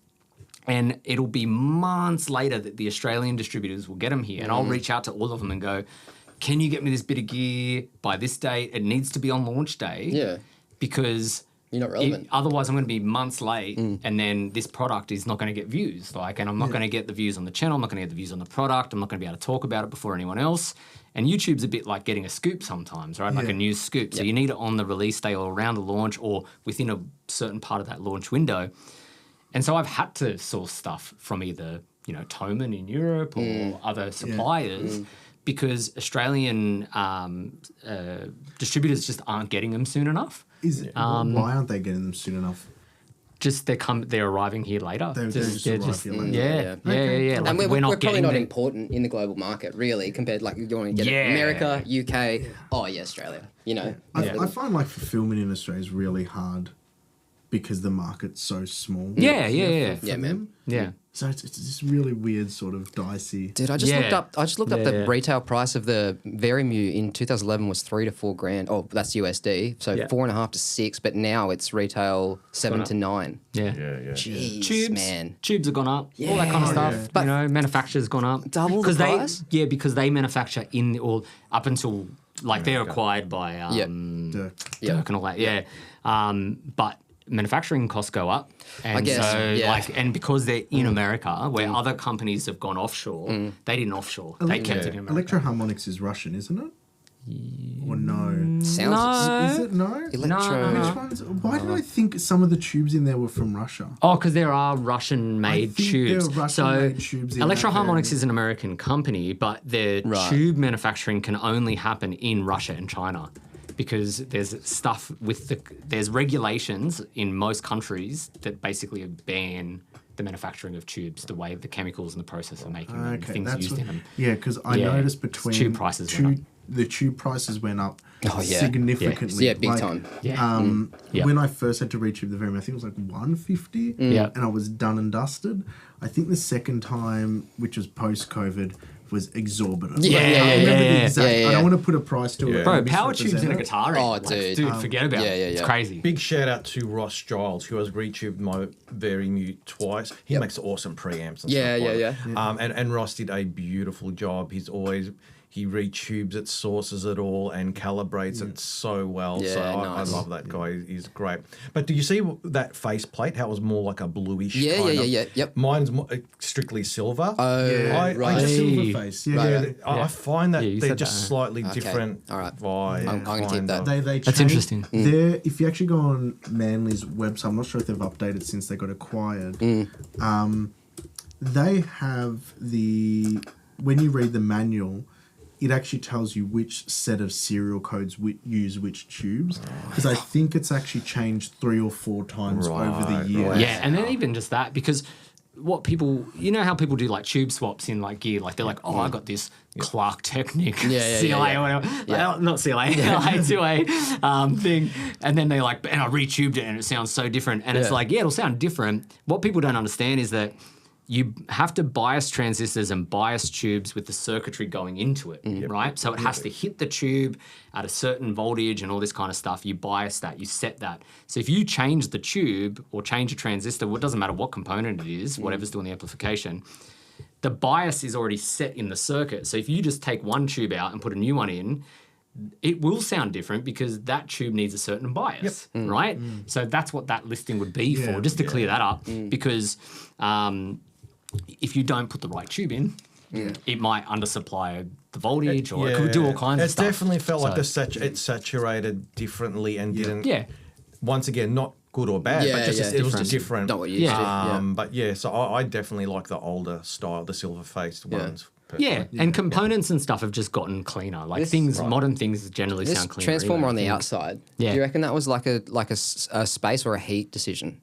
And it'll be months later that the Australian distributors will get them here. And I'll reach out to all of them and go, can you get me this bit of gear by this date? It needs to be on launch day. Yeah. Because You're not relevant. Otherwise, I'm going to be months late, and then this product is not going to get views. And I'm not going to get the views on the channel. I'm not going to get the views on the product. I'm not going to be able to talk about it before anyone else. And YouTube's a bit like getting a scoop sometimes, right? Like a news scoop. So you need it on the release day or around the launch or within a certain part of that launch window. And so I've had to source stuff from either, Thomann in Europe or other suppliers. Because Australian distributors just aren't getting them soon enough. Why aren't they getting them soon enough? Just they're arriving here later. They're just arriving here later. Yeah. And Like, we're not probably not them. important in the global market, really, compared like you want to get it America, UK. Oh yeah, Australia. I find like fulfillment in Australia is really hard because the market's so small. Yeah, Yeah, man. Yeah. So it's this really weird sort of dicey. Dude, I just looked up the Yeah. retail price of the Verimue in 2011 was $3 to $4 grand. Oh, that's USD. So 4.5 to 6, but now it's retail 7 to 9. Yeah. Jeez, Tubes, man. tubes have gone up, all that kind of stuff. Yeah. But- Manufacturers gone up. Double the price? Because they manufacture up until they're acquired by Dirk. Dirk and all that. Yeah. But manufacturing costs go up. And I guess, so, yeah. And because they're in America, where other companies have gone offshore, they didn't offshore. They kept it in America. Electro Harmonics is Russian, isn't it? Or no? Sounds Is it no? Electro. Which ones? Why did I think some of the tubes in there were from Russia? Oh, because there are Russian-made I think tubes. there are Russian-made tubes in Electro that Harmonics area. is an American company, but their Right. tube manufacturing can only happen in Russia and China because there's stuff there's regulations in most countries that basically ban the manufacturing of tubes, the way the chemicals and the process of making them, Okay, things used in them. Yeah, because I Yeah. noticed between Tube prices went up. the tube prices went up Oh, yeah. significantly. Yeah, big time. Yeah. Yeah. When I first had to retube the Verimue, I think it was like 150, Yeah. and I was done and dusted. I think the second time, which was post-COVID, was exorbitant. Yeah, I yeah, remember the yeah. exact- Yeah, yeah. I don't want to put a price to Yeah. it. Bro, and power tubes in a misrepresent it. guitar. Oh, dude. Forget about yeah, it. yeah, It's yeah. crazy. Big shout out to Ross Giles, who has retubed my Verimue twice. He makes awesome preamps and Yeah, stuff. yeah, like and Ross did a beautiful job. He retubes it, sources it all, and calibrates it so well. Yeah, so I nice. love that guy. He's great. But do you see that face plate? How it was more like a bluish Yeah, kind yeah, of- yeah, yep. Mine's strictly silver. Yeah, I right. just silver face. Yeah, Right, yeah. right. I find that Yeah, you they're said just that. slightly Okay. different All right. vibe. I'm gonna keep kind that. of. They That's changed- interesting. They're, if you actually go on Manly's website, I'm not sure if they've updated since they got acquired. They have when you read the manual, it actually tells you which set of serial codes use which tubes. Because I think it's actually changed 3 or 4 times over the Right, years. right. Yeah, and then even just that, because how people do like tube swaps in like gear, like they're like, oh, I got this Clark Technic yeah, CLA yeah. or whatever, Well, not CLA, LA2A thing, and then they like, and I retubed it and it sounds so different, and it's Yeah. like, yeah, it'll sound different. What people don't understand is that you have to bias transistors and bias tubes with the circuitry going into it, right? So it has to hit the tube at a certain voltage and all this kind of stuff. You bias that, you set that. So if you change the tube or change a transistor, it doesn't matter what component it is, whatever's doing the amplification, the bias is already set in the circuit. So if you just take one tube out and put a new one in, it will sound different because that tube needs a certain bias, right? So that's what that listing would be for, just to clear that up, because if you don't put the right tube in, it might undersupply the voltage, or it could do all kinds of stuff. It definitely felt like So- it saturated differently and didn't. Yeah. Once again, not good or bad, Yeah, but just yeah. it was just different. Not what you used to, yeah. But yeah, so I definitely like the older style, the silver faced ones. Yeah, personally. and components and stuff have just gotten cleaner. Like modern things generally This sound cleaner. transformer anyway, on I the think. outside. Yeah. Do you reckon that was like a space or a heat decision?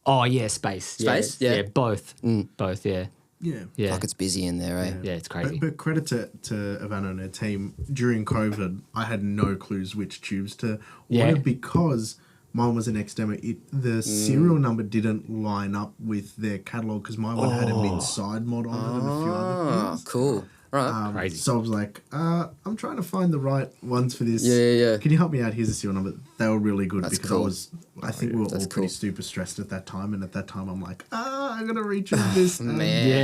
Oh yeah, space. Space? Yeah. Yeah, both. Both, yeah. Yeah. Yeah. Like it's busy in there, eh? Yeah, it's crazy. But credit to Ivana and her team. During COVID, I had no clues which tubes to Yeah. order because mine was an ex-demo. The serial number didn't line up with their catalogue because my one had a mid-side mod on it and a few other Oh, things. cool. Right. Crazy. So I was like, I'm trying to find the right ones for this. Yeah, yeah, yeah. Can you help me out? Here's the serial number. They were really good That's because cool. I think we were all That's pretty cool. super stressed at that time. And at that time, I'm like, I'm going to reach into this. Man. Yeah.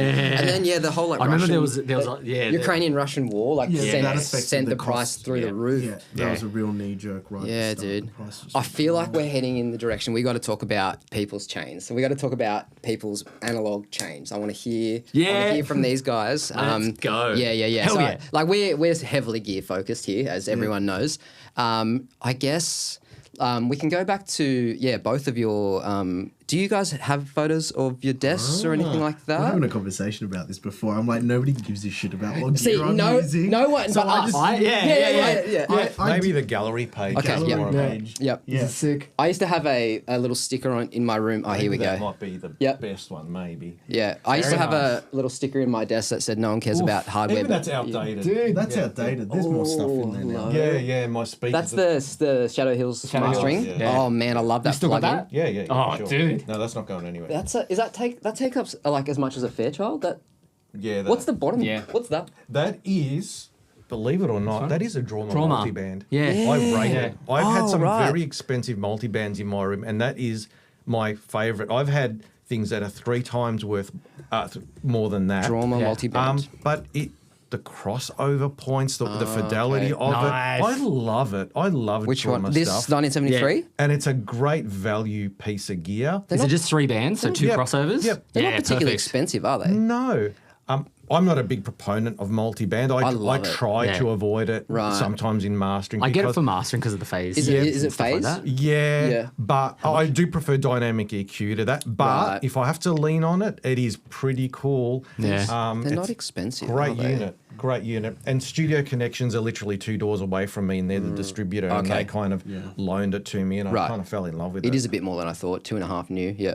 And then the whole like I remember Russian, there was the Ukrainian-Russian war like that affected sent the price cost. through the roof. Yeah, that was a real knee jerk, right? Yeah, at the start. dude. The price was I feel like phenomenal. we're heading in the direction. We got to talk about people's chains. So we got to talk about people's analog chains. I want to hear. I Yeah. want to hear from these guys. Let's go. Yeah. Hell so yeah. like we're heavily gear focused here, as everyone knows. I guess we can go back to both of your. Do you guys have photos of your desks or anything like We're that? having a conversation about this before. I'm like, nobody gives a shit about what See, gear I'm no using. one So but I us. just- Yeah. Maybe the gallery page. Okay, is yeah. more Gallery of a- page. Yep. Yeah. Sick. I used to have a little sticker on in my room. Oh, here we That go. might be the Yep. best one, maybe. Yeah, I used to Very have a little sticker in my desk that said "No one cares about hardware." Even but- that's outdated. Dude. That's outdated. There's more stuff in there now. Yeah, my speakers. That's the Shadow Hills Shadow Hills, mastering. yeah. Oh man, I love that still got plugin. that? Yeah, Oh, sure. dude. No, that's not going anywhere. Is that take up like as much as a Fairchild? yeah. What's the bottom? Yeah. What's that? That is, believe it or not, that is a Drama Drama. multiband. Yeah. I rate Yeah. it. I've had Oh, some right. very expensive multibands in my room, and that is my favourite. I've had things that are 3 times worth more than that. Drama Yeah. multi-band. But the crossover points, the fidelity okay. of Nice. it, I love it. I love Which Drama one? This stuff. 1973. And it's a great value piece of gear. Is it just 3 bands, so 2 Yep. crossovers? Yep. They're Yeah, not particularly perfect. expensive, are they? No. I'm not a big proponent of multi-band. I love it. try Yeah. to avoid it Right. sometimes in mastering. I get it because- for mastering because of the phase. Is it and stuff like phase? that. Yeah, Yeah. but I do prefer dynamic EQ to that. But Right. if I have to lean on it, it is pretty cool. Yeah. They're not it's expensive. Great are they? unit, great unit. And Studio Connections are literally 2 doors away from me, and they're the distributor, and Okay. they kind of loaned it to me, and I Right. kind of fell in love with it. It is a bit more than I thought. 2.5 new. Yeah,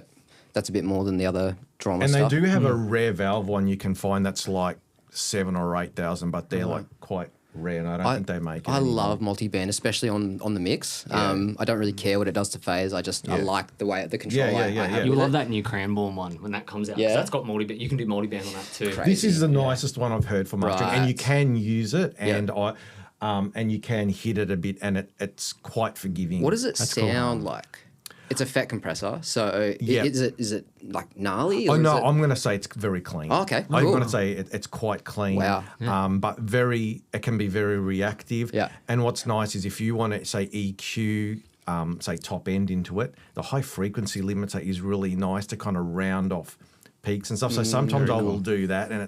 that's a bit more than the other drama And they stuff. do have a rare valve one you can find that's like 7,000 or 8,000, but they're like quite rare, and I don't think they make it. I anymore. love multi-band, especially on the mix. I don't really care what it does to phase. I like the way the control. Yeah, I yeah, have yeah. with You'll it. love that new Cranbourne one when that comes out. 'cause Yeah? That's got multi-band. You can do multi-band on that too. Crazy. This is the nicest one I've heard for mastering, and you Right. can use it, and and you can hit it a bit, and it's quite forgiving. What does it That's cool. sound like? It's a FET compressor, so Yeah. is it like gnarly? Oh or no, is it... I'm going to say it's very clean. Oh, okay, I'm cool. going to say it's quite clean. Wow. But it can be very reactive. Yeah. And what's nice is if you want to say EQ, say top end into it, the high frequency limiter is really nice to kind of round off peaks and stuff. So sometimes I will do that, and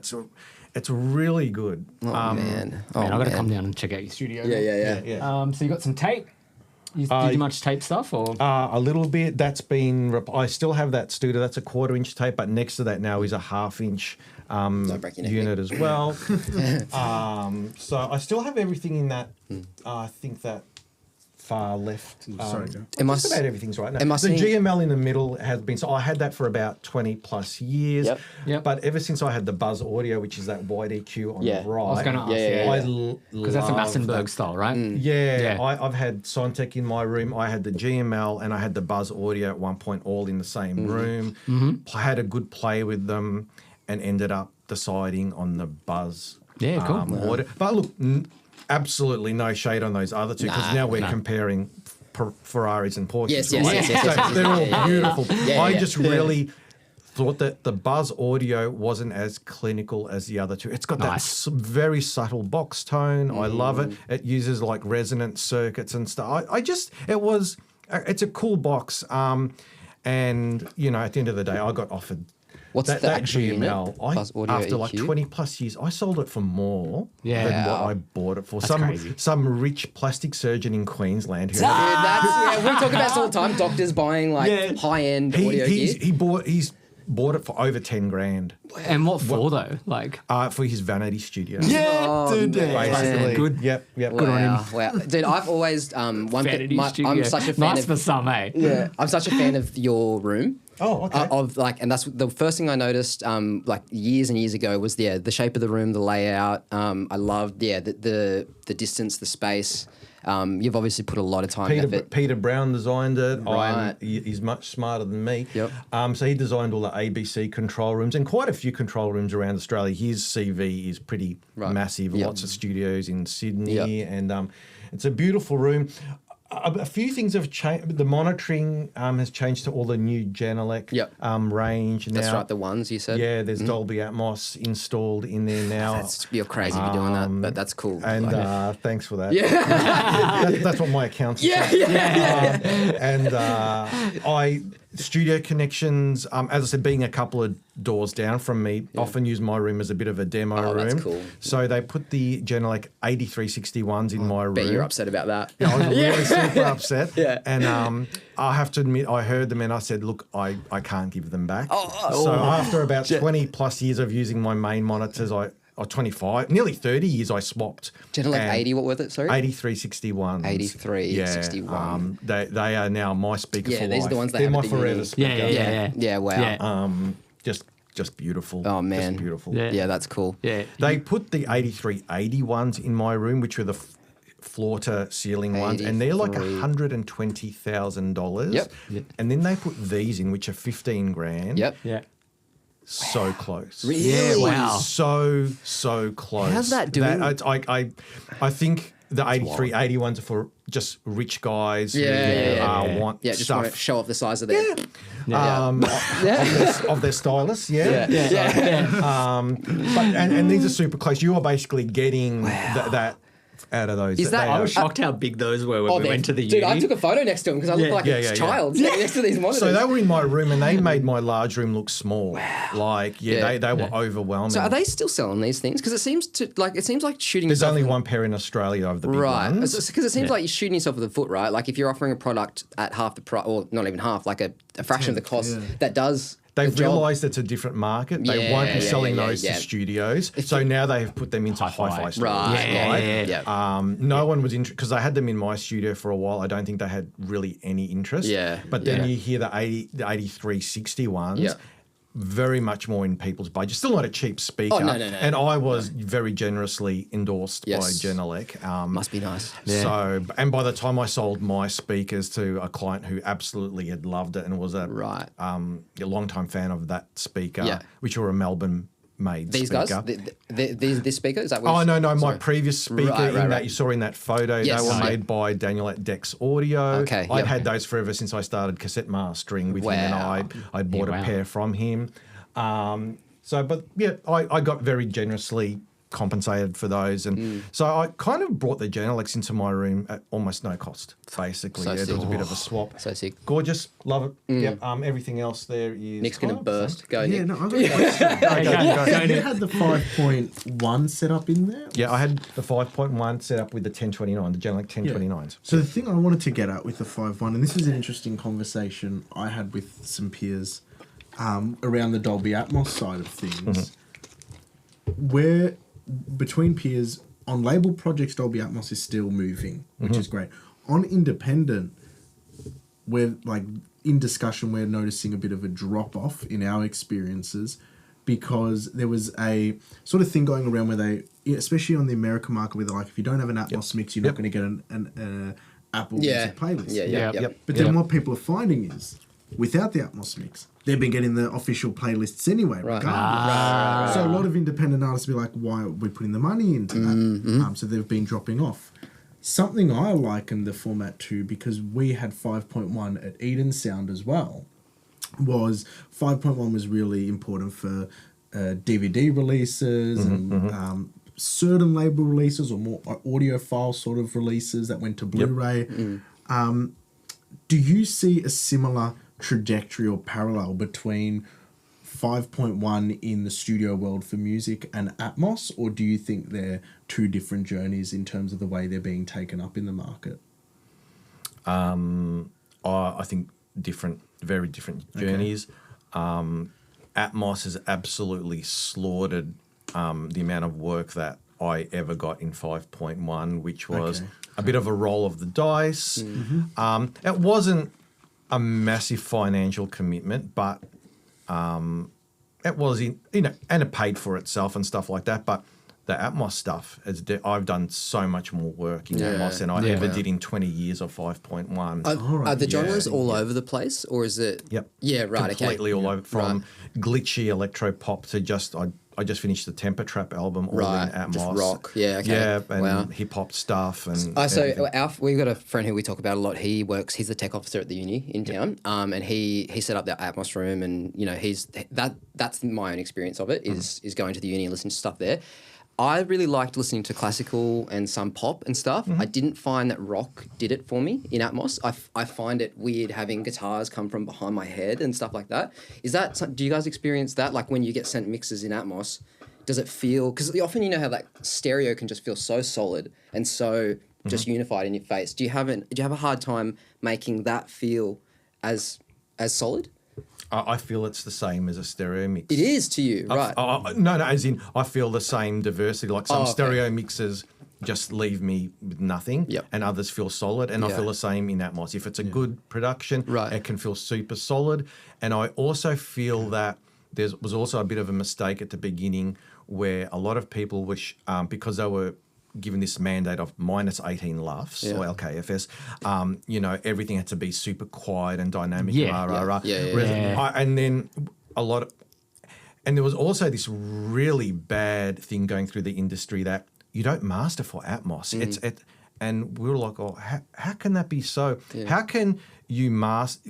it's really good. Oh man, oh Man, I got to man. come down and check out your studio. Yeah. So you got some tape. You do much tape stuff or? A little bit. That's been. I still have that studio. That's a 1/4 inch tape, but next to that now is a 1/2 inch break your neck, unit as well. So I still have everything in that. I think that far left. Sorry, Joe. Am I Just s- about everything's right now. am I The seeing- GML in the middle has been. So I had that for about 20 plus years. Yep. But ever since I had the Buzz Audio, which is that wide EQ on Yeah. the right, I was going to ask. Yeah. Because that's a love Massenburg that. style, right? Yeah, Yeah. I've had Sontec in my room. I had the GML and I had the Buzz Audio at one point, all in the same room. I had a good play with them, and ended up deciding on the Buzz. Yeah, cool. Audio. But look, absolutely no shade on those other two, because now we're comparing Ferraris and Porsches. Yes, right? yes. They're all beautiful. Yeah, I yeah. just really thought that the Buzz Audio wasn't as clinical as the other two. It's got that Nice. very subtle box tone. I love it. It uses like resonance circuits and stuff. It's a cool box. And, at the end of the day, I got offered What's the actual unit? GML. Buzz Audio After like EQ? 20 plus years, I sold it for more Yeah. than what Wow. I bought it for. That's crazy. Some rich plastic surgeon in Queensland who Dude, we talk about this all the time. Doctors buying like high-end audio gear. he's bought it for over 10 grand And what for though? Like, for his vanity studio. dude. Basically. Good. Yep. Wow. Dude, I've always Vanity I'm studio. such a fan nice of for some, eh? yeah, I'm such a fan of your room. Oh, okay. And that's the first thing I noticed, like years and years ago, was the shape of the room, the layout. I loved the distance, the space. You've obviously put a lot of time and effort. Peter Brown designed it. Right. He's much smarter than me. Yep. So he designed all the ABC control rooms and quite a few control rooms around Australia. His CV is pretty massive. Yep. Lots of studios in Sydney, Yep. and it's a beautiful room. A few things have changed. The monitoring has changed to all the new Genelec Yep. range now. That's right, the ones you said. Yeah, there's Dolby Atmos installed in there now. You're crazy for doing that, but that's cool. And thanks for that. Yeah. That's what my accountant Yeah, said. yeah. Studio connections, as I said, being a couple of doors down from me, often use my room as a bit of a demo room. That's cool. So they put the Genelec 8361s in my room. Bet you're upset about that. I was really super upset. Yeah. And I have to admit, I heard them and I said, look, I can't give them back. Oh. So after about 20 plus years of using my main monitors, or 25, nearly 30 years, I swapped. Genelec And 80, what was it? Sorry? 8361s. 8361. Yeah, they are now my speaker for life. these are the ones that They're have my at the uni. forever speaker. Yeah, wow. Yeah. Just beautiful. Oh, man. Just beautiful. Yeah, that's cool. Yeah. They put the 8381s in my room, which were the floor to ceiling ones, and they're like $120,000. Yep. And then they put these in, which are 15 grand. Yep. Yeah. So close. Really? Yeah, wow. So close. How's that doing? I think the 8381s are for just rich guys who want just stuff. want to show off the size of their... Of their stylists, Yeah. But and these are super close. You are basically getting that out of those. Is that- I was shocked how big those were when we went to the Dude, uni. I took a photo next to him because I look like a child sitting next to these monitors. So they were in my room and they made my large room look small. Like, they were overwhelming. So are they still selling these things? Because it seems like shooting There's yourself... only one pair in Australia of the big Right, ones. because it seems like you're shooting yourself with the foot, right? Like if you're offering a product at half the price, or not even half, like a fraction of the cost, that does. They've realised it's a different market. They won't be selling those to studios. So now they have put them into hi-fi stores. Right. No one was interested because I had them in my studio for a while. I don't think they had really any interest. Yeah. But then you hear the 8360 ones. Very much more in people's budget. Still not a cheap speaker. Oh, no. And I was very generously endorsed by Genelec. Must be nice. So, and by the time I sold my speakers to a client who absolutely had loved it and was a long-time fan of that speaker, which were a Melbourne-made These speaker. guys, this speaker, is that what? Oh, no, my previous speaker that you saw in that photo, Yes. they were made by Daniel at Dex Audio. Okay, I'd had those forever since I started cassette mastering with him, and I bought a pair from him. I got very generously compensated for those, and so I kind of brought the Genelecs into my room at almost no cost, basically. So There sick. was a bit of a swap. So sick. Gorgeous, love it. Yep. Everything else there is... Nick's going to burst. Go, Yeah, Nick. no, I got a question. You had the 5.1 set up in there? Yeah, I had the 5.1 set up with the 1029, the Genelec 1029s. So the thing I wanted to get at with the 5.1, and this is an interesting conversation I had with some peers around the Dolby Atmos side of things, where between peers on label projects, Dolby Atmos is still moving, which is great. On independent, we're like in discussion, we're noticing a bit of a drop off in our experiences because there was a sort of thing going around where they, especially on the American market, where they're like, if you don't have an Atmos mix, you're not going to get an Apple Music playlist. But then what people are finding is, without the Atmos mix, they've been getting the official playlists anyway, regardless. So a lot of independent artists be like, why are we putting the money into that? So they've been dropping off. Something I liken the format to, because we had 5.1 at Eden Sound as well, was 5.1 was really important for DVD releases and certain label releases or more audiophile sort of releases that went to Blu-ray. Do you see a similar trajectory or parallel between 5.1 in the studio world for music and Atmos, or do you think they're two different journeys in terms of the way they're being taken up in the market? I think very different journeys. Atmos has absolutely slaughtered the amount of work that I ever got in 5.1, which was a bit of a roll of the dice. It wasn't a massive financial commitment, but it was and it paid for itself and stuff like that. But the Atmos stuff, I've done so much more work in Atmos than I ever did in 20 years of 5.1. Are the genres all over the place, or is it? Yep. Yeah, right. Completely all over, from glitchy electro pop to just I I just finished the Temper Trap album, all in Atmos. Just rock. Yeah, okay. Yeah, and Wow. hip hop stuff and. So everything. we've got a friend who we talk about a lot. He's the tech officer at the uni in town, and he set up that Atmos room, and that's my own experience of it is going to the uni and listening to stuff there. I really liked listening to classical and some pop and stuff. I didn't find that rock did it for me in Atmos. I find it weird having guitars come from behind my head and stuff like that. Do you guys experience that? Like when you get sent mixes in Atmos, does it feel, because often you know how like stereo can just feel so solid and so just unified in your face. Do you have a hard time making that feel as solid? I feel it's the same as a stereo mix. It is to you, right? No, as in I feel the same diversity. Like some stereo mixes just leave me with nothing, and others feel solid. And I feel the same in Atmos. If it's a good production, it can feel super solid. And I also feel that there was also a bit of a mistake at the beginning where a lot of people wish, because they were given this mandate of minus 18 LUFS or LKFS, everything had to be super quiet and dynamic. And then and there was also this really bad thing going through the industry that you don't master for Atmos. And we were like, how can that be so? Yeah. How can you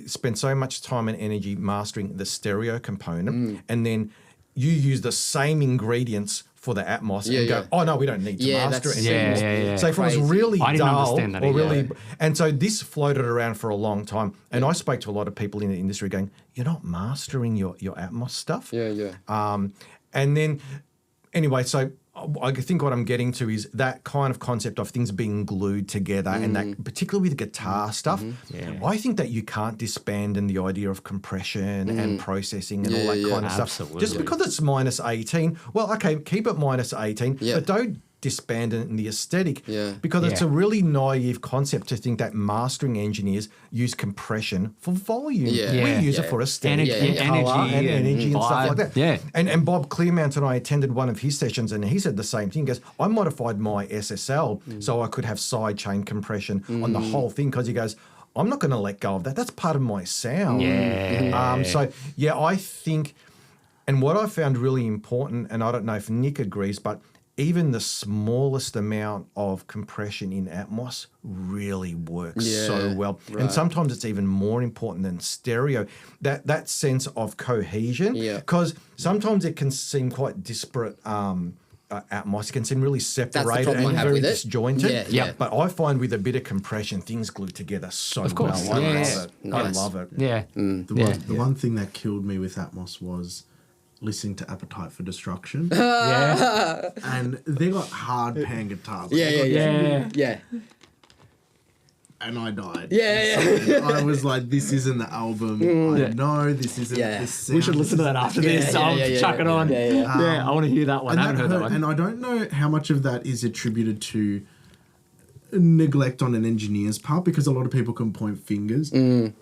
spend so much time and energy mastering the stereo component and then you use the same ingredients for the Atmos and go, oh no, we don't need to master it anymore. So if it was really dull or really, and so this floated around for a long time, and I spoke to a lot of people in the industry going, you're not mastering your Atmos stuff. And then anyway, so I think what I'm getting to is that kind of concept of things being glued together, and that particularly with guitar stuff, I think that you can't disband in the idea of compression and processing and all that kind of stuff. Just because it's minus 18, well, okay, keep it minus 18, but don't disband it in the aesthetic because it's a really naive concept to think that mastering engineers use compression for volume. We use it for aesthetic and colour and energy and stuff like that. And Bob Clearmount and I attended one of his sessions and he said the same thing. He goes, I modified my SSL so I could have sidechain compression on the whole thing, because he goes, I'm not going to let go of that. That's part of my sound. I think, and what I found really important, and I don't know if Nick agrees, but even the smallest amount of compression in Atmos really works so well. And sometimes it's even more important than stereo, that sense of cohesion, because sometimes it can seem quite disparate. Atmos can seem really separated and very disjointed. But I find with a bit of compression, things glue together so well. I love it. The one thing that killed me with Atmos was listening to Appetite for Destruction. And they got hard pan guitars. And I died. I was like, this isn't the album. I know this isn't the sound. We should listen to that after this. I'll chuck it on. I want to hear that one. I haven't heard that one. And I don't know how much of that is attributed to neglect on an engineer's part, because a lot of people can point fingers,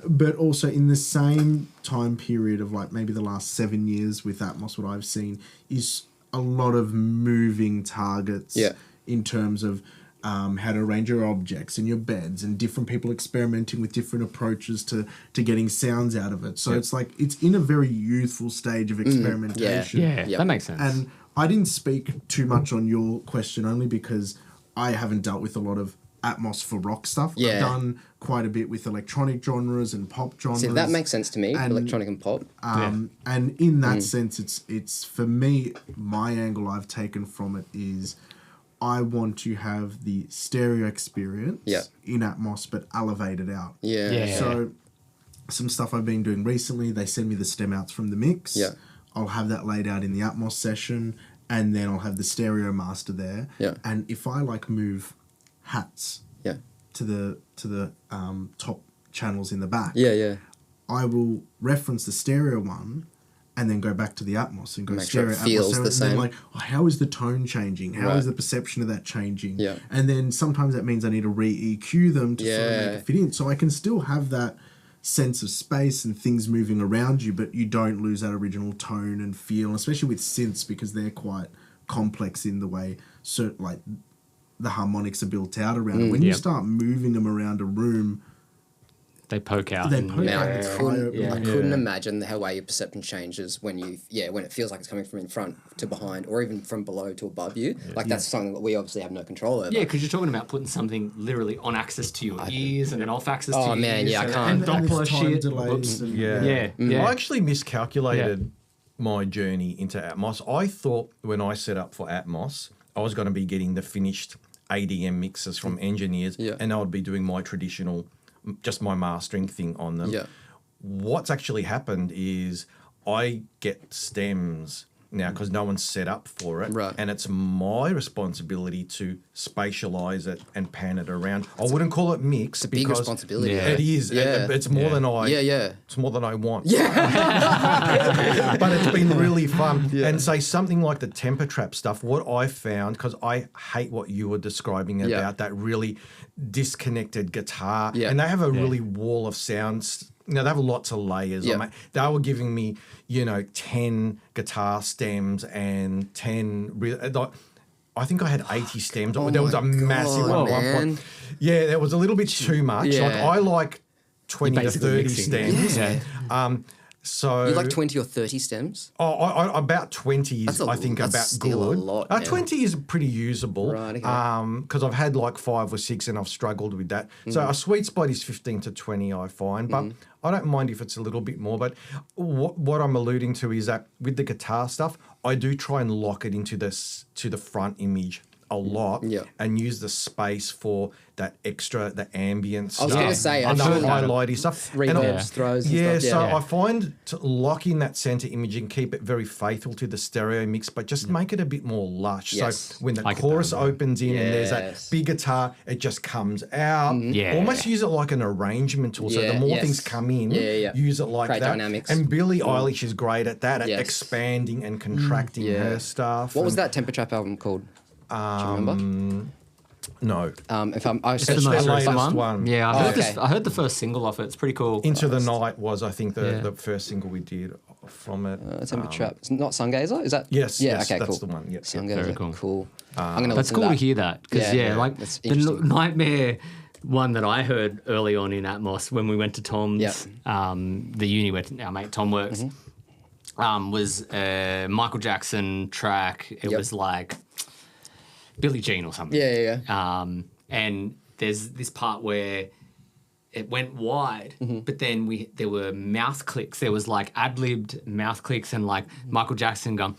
but also in the same time period of like maybe the last 7 years with Atmos, what I've seen is a lot of moving targets in terms of how to arrange your objects and your beds, and different people experimenting with different approaches to getting sounds out of it. So it's like it's in a very youthful stage of experimentation. That makes sense. And I didn't speak too much on your question only because I haven't dealt with a lot of Atmos for rock stuff. I've done quite a bit with electronic genres and pop genres. See, that makes sense to me, electronic and pop. And in that sense, it's for me, my angle I've taken from it is I want to have the stereo experience in Atmos, but elevated out. So some stuff I've been doing recently, they send me the stem outs from the mix. I'll have that laid out in the Atmos session, and then I'll have the stereo master there. And if I like move hats to the top channels in the back, I will reference the stereo one and then go back to the Atmos and go make stereo sure it feels Atmos, the same. And then like, how is the tone changing? How is the perception of that changing? And then sometimes that means I need to re-EQ them to sort of make it fit in. So I can still have that sense of space and things moving around you, but you don't lose that original tone and feel, especially with synths, because they're quite complex in the way like the harmonics are built out around it. When you start moving them around a room, They poke out. They and- poke Man, out. I couldn't imagine how way your perception changes when when it feels like it's coming from in front to behind, or even from below to above you. Like that's something that we obviously have no control over. Yeah, because you're talking about putting something literally on axis to your ears and then off axis to Oh, your man, ears. yeah, I and- can't. And And Doppler there's time shit. delays Whoops. and- Yeah. I actually miscalculated my journey into Atmos. I thought when I set up for Atmos, I was going to be getting the finished ADM mixes from engineers, and I would be doing my traditional, just my mastering thing on them. Yeah. What's actually happened is I get stems now because no one's set up for it, Right. and it's my responsibility to spatialize it and pan it around. I wouldn't call it mix. It's a big because responsibility. Yeah. It is. Yeah. It's more than I. Yeah. It's more than I want. Yeah. But it's been really fun. And say something like the temper trap stuff. What I found, because I hate what you were describing about that really disconnected guitar, Yeah. and they have a really wall of sounds. They have lots of layers. Yeah. They were giving me, 10 guitar stems and 10. I think I had 80 stems. There was a massive one at one man. point. Yeah, that was a little bit too much. Yeah. Like I like 20 to basically 30 mixing. stems. Yeah. So You like 20 or 30 stems? I about 20 is, I think, that's about still good. a lot, man. 20 is pretty usable. Right, okay. Because I've had like 5 or 6 and I've struggled with that. So a sweet spot is 15 to 20, I find. But I don't mind if it's a little bit more. But what I'm alluding to is that with the guitar stuff, I do try and lock it into the front image a lot and use the space for that extra, the ambient stuff. I was going to say, and the I've heard that. highlighty stuff. And Reverbs, throws and yeah, stuff. so Yeah. I find to lock in that center image and keep it very faithful to the stereo mix, but just make it a bit more lush. Yes. So when the I get chorus that. opens in and there's Yes. that big guitar, it just comes out. Yeah. Almost use it like an arrangement tool. So Yeah, the more yes. things come in, Yeah. use it like Create that. dynamics. And Billie Eilish is great at that, at Yes. expanding and contracting Yeah. her stuff. What was and- that Temper Trap album called? Do you remember? No. If I'm, I It's searched the most the recent latest one. one. Yeah, okay. I heard the first single off it. It's pretty cool. Into the Night was, I think, Yeah. the first single we did from it. Temper Trap. It's not Sungazer? Is that? Yes, Yeah, yes, okay, that's cool. the one. Yep, yep. Sungazer. Very cool. Cool. I'm going to That's cool to hear that because Yeah, like that's the interesting. Nightmare one that I heard early on in Atmos when we went to Tom's, Yep. the uni where our mate Tom works, was a Michael Jackson track. It Yep. was like Billie Jean or something. Yeah. And there's this part where it went wide, but then there were mouth clicks. There was like ad-libbed mouth clicks and like Michael Jackson going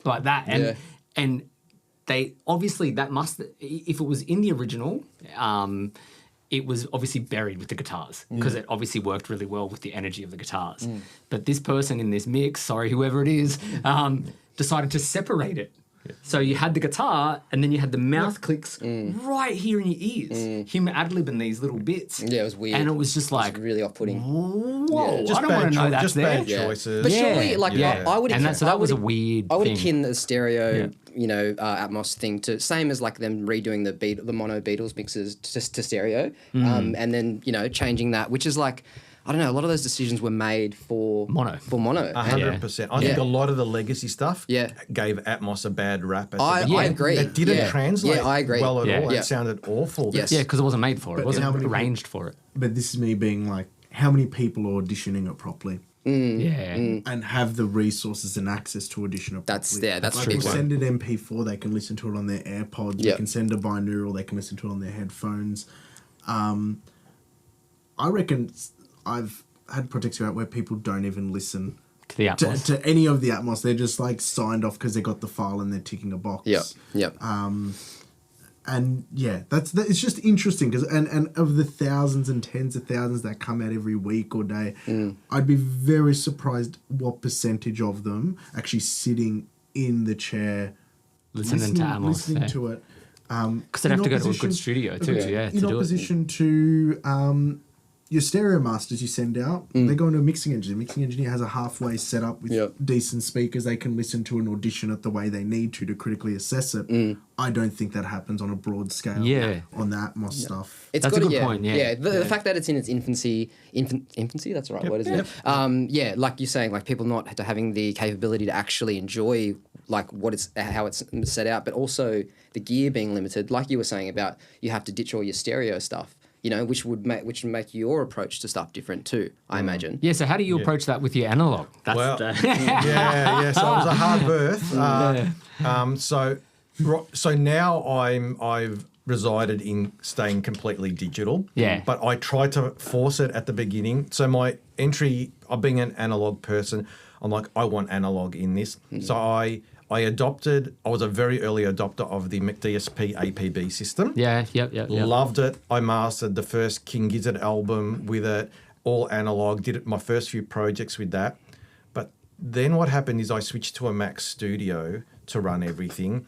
like that. And and they obviously if it was in the original, it was obviously buried with the guitars because it obviously worked really well with the energy of the guitars. But this person in this mix, sorry, whoever it is, decided to separate it. So you had the guitar and then you had the mouth clicks right here in your ears. Him ad-libbing these little bits. Yeah, it was weird. And it was just like, It's really off-putting. whoa, Just I don't want to know that's just there. bad choices. But Yeah. surely, like, Yeah. I would. And so that was a weird I would thing. akin the stereo, Yeah. Atmos thing to same as like them redoing the mono Beatles mixes to stereo, and then changing that, which is like, I don't know, a lot of those decisions were made for Mono. 100%. I think Yeah. a lot of the legacy stuff Yeah. gave Atmos a bad rap. At I the beginning. agree. It didn't Yeah. translate Yeah, I agree. well at Yeah. all. Yeah. It sounded awful. Yes. Yeah, because it wasn't made for it. But It wasn't how many arranged for it. But this is me being like, how many people are auditioning it properly? Yeah. And have the resources and access to audition it That's- properly. yeah, that's like true. They send it MP4, they can listen to it on their AirPods, they Yep. can send a binaural, they can listen to it on their headphones. I reckon I've had projects out where people don't even listen To the Atmos. to any of the Atmos. They're just like signed off because they got the file and they're ticking a box. Yep. And yeah, it's just interesting because and of the thousands and tens of thousands that come out every week or day, I'd be very surprised what percentage of them actually sitting in the chair Listening to Atmos. listening to it. Because they'd have to go to a good studio too, to in do it. opposition to your stereo masters you send out, they go into a mixing engineer. Mixing engineer has a halfway setup with Yep. decent speakers. They can listen to and audition it the way they need to critically assess it. I don't think that happens on a broad scale Yeah. on the Atmos stuff. It's That's got a good point, yeah. The fact that it's in its infancy, that's the right word, isn't it? Yeah, like you're saying, like people not having the capability to actually enjoy like what it's how it's set out, but also the gear being limited, like you were saying about you have to ditch all your stereo stuff, you know, which would make your approach to stuff different too, I imagine. Yeah, so how do you approach that with your analog? That's Well, yeah. So it was a hard birth. So now I've resided in staying completely digital. Yeah. But I tried to force it at the beginning. So my entry, of being an analog person, I'm like, I want analog in this. So I was a very early adopter of the McDSP APB system. Yeah, yep. Loved it. I mastered the first King Gizzard album with it, all analog. Did it my first few projects with that. But then what happened is I switched to a Mac Studio to run everything,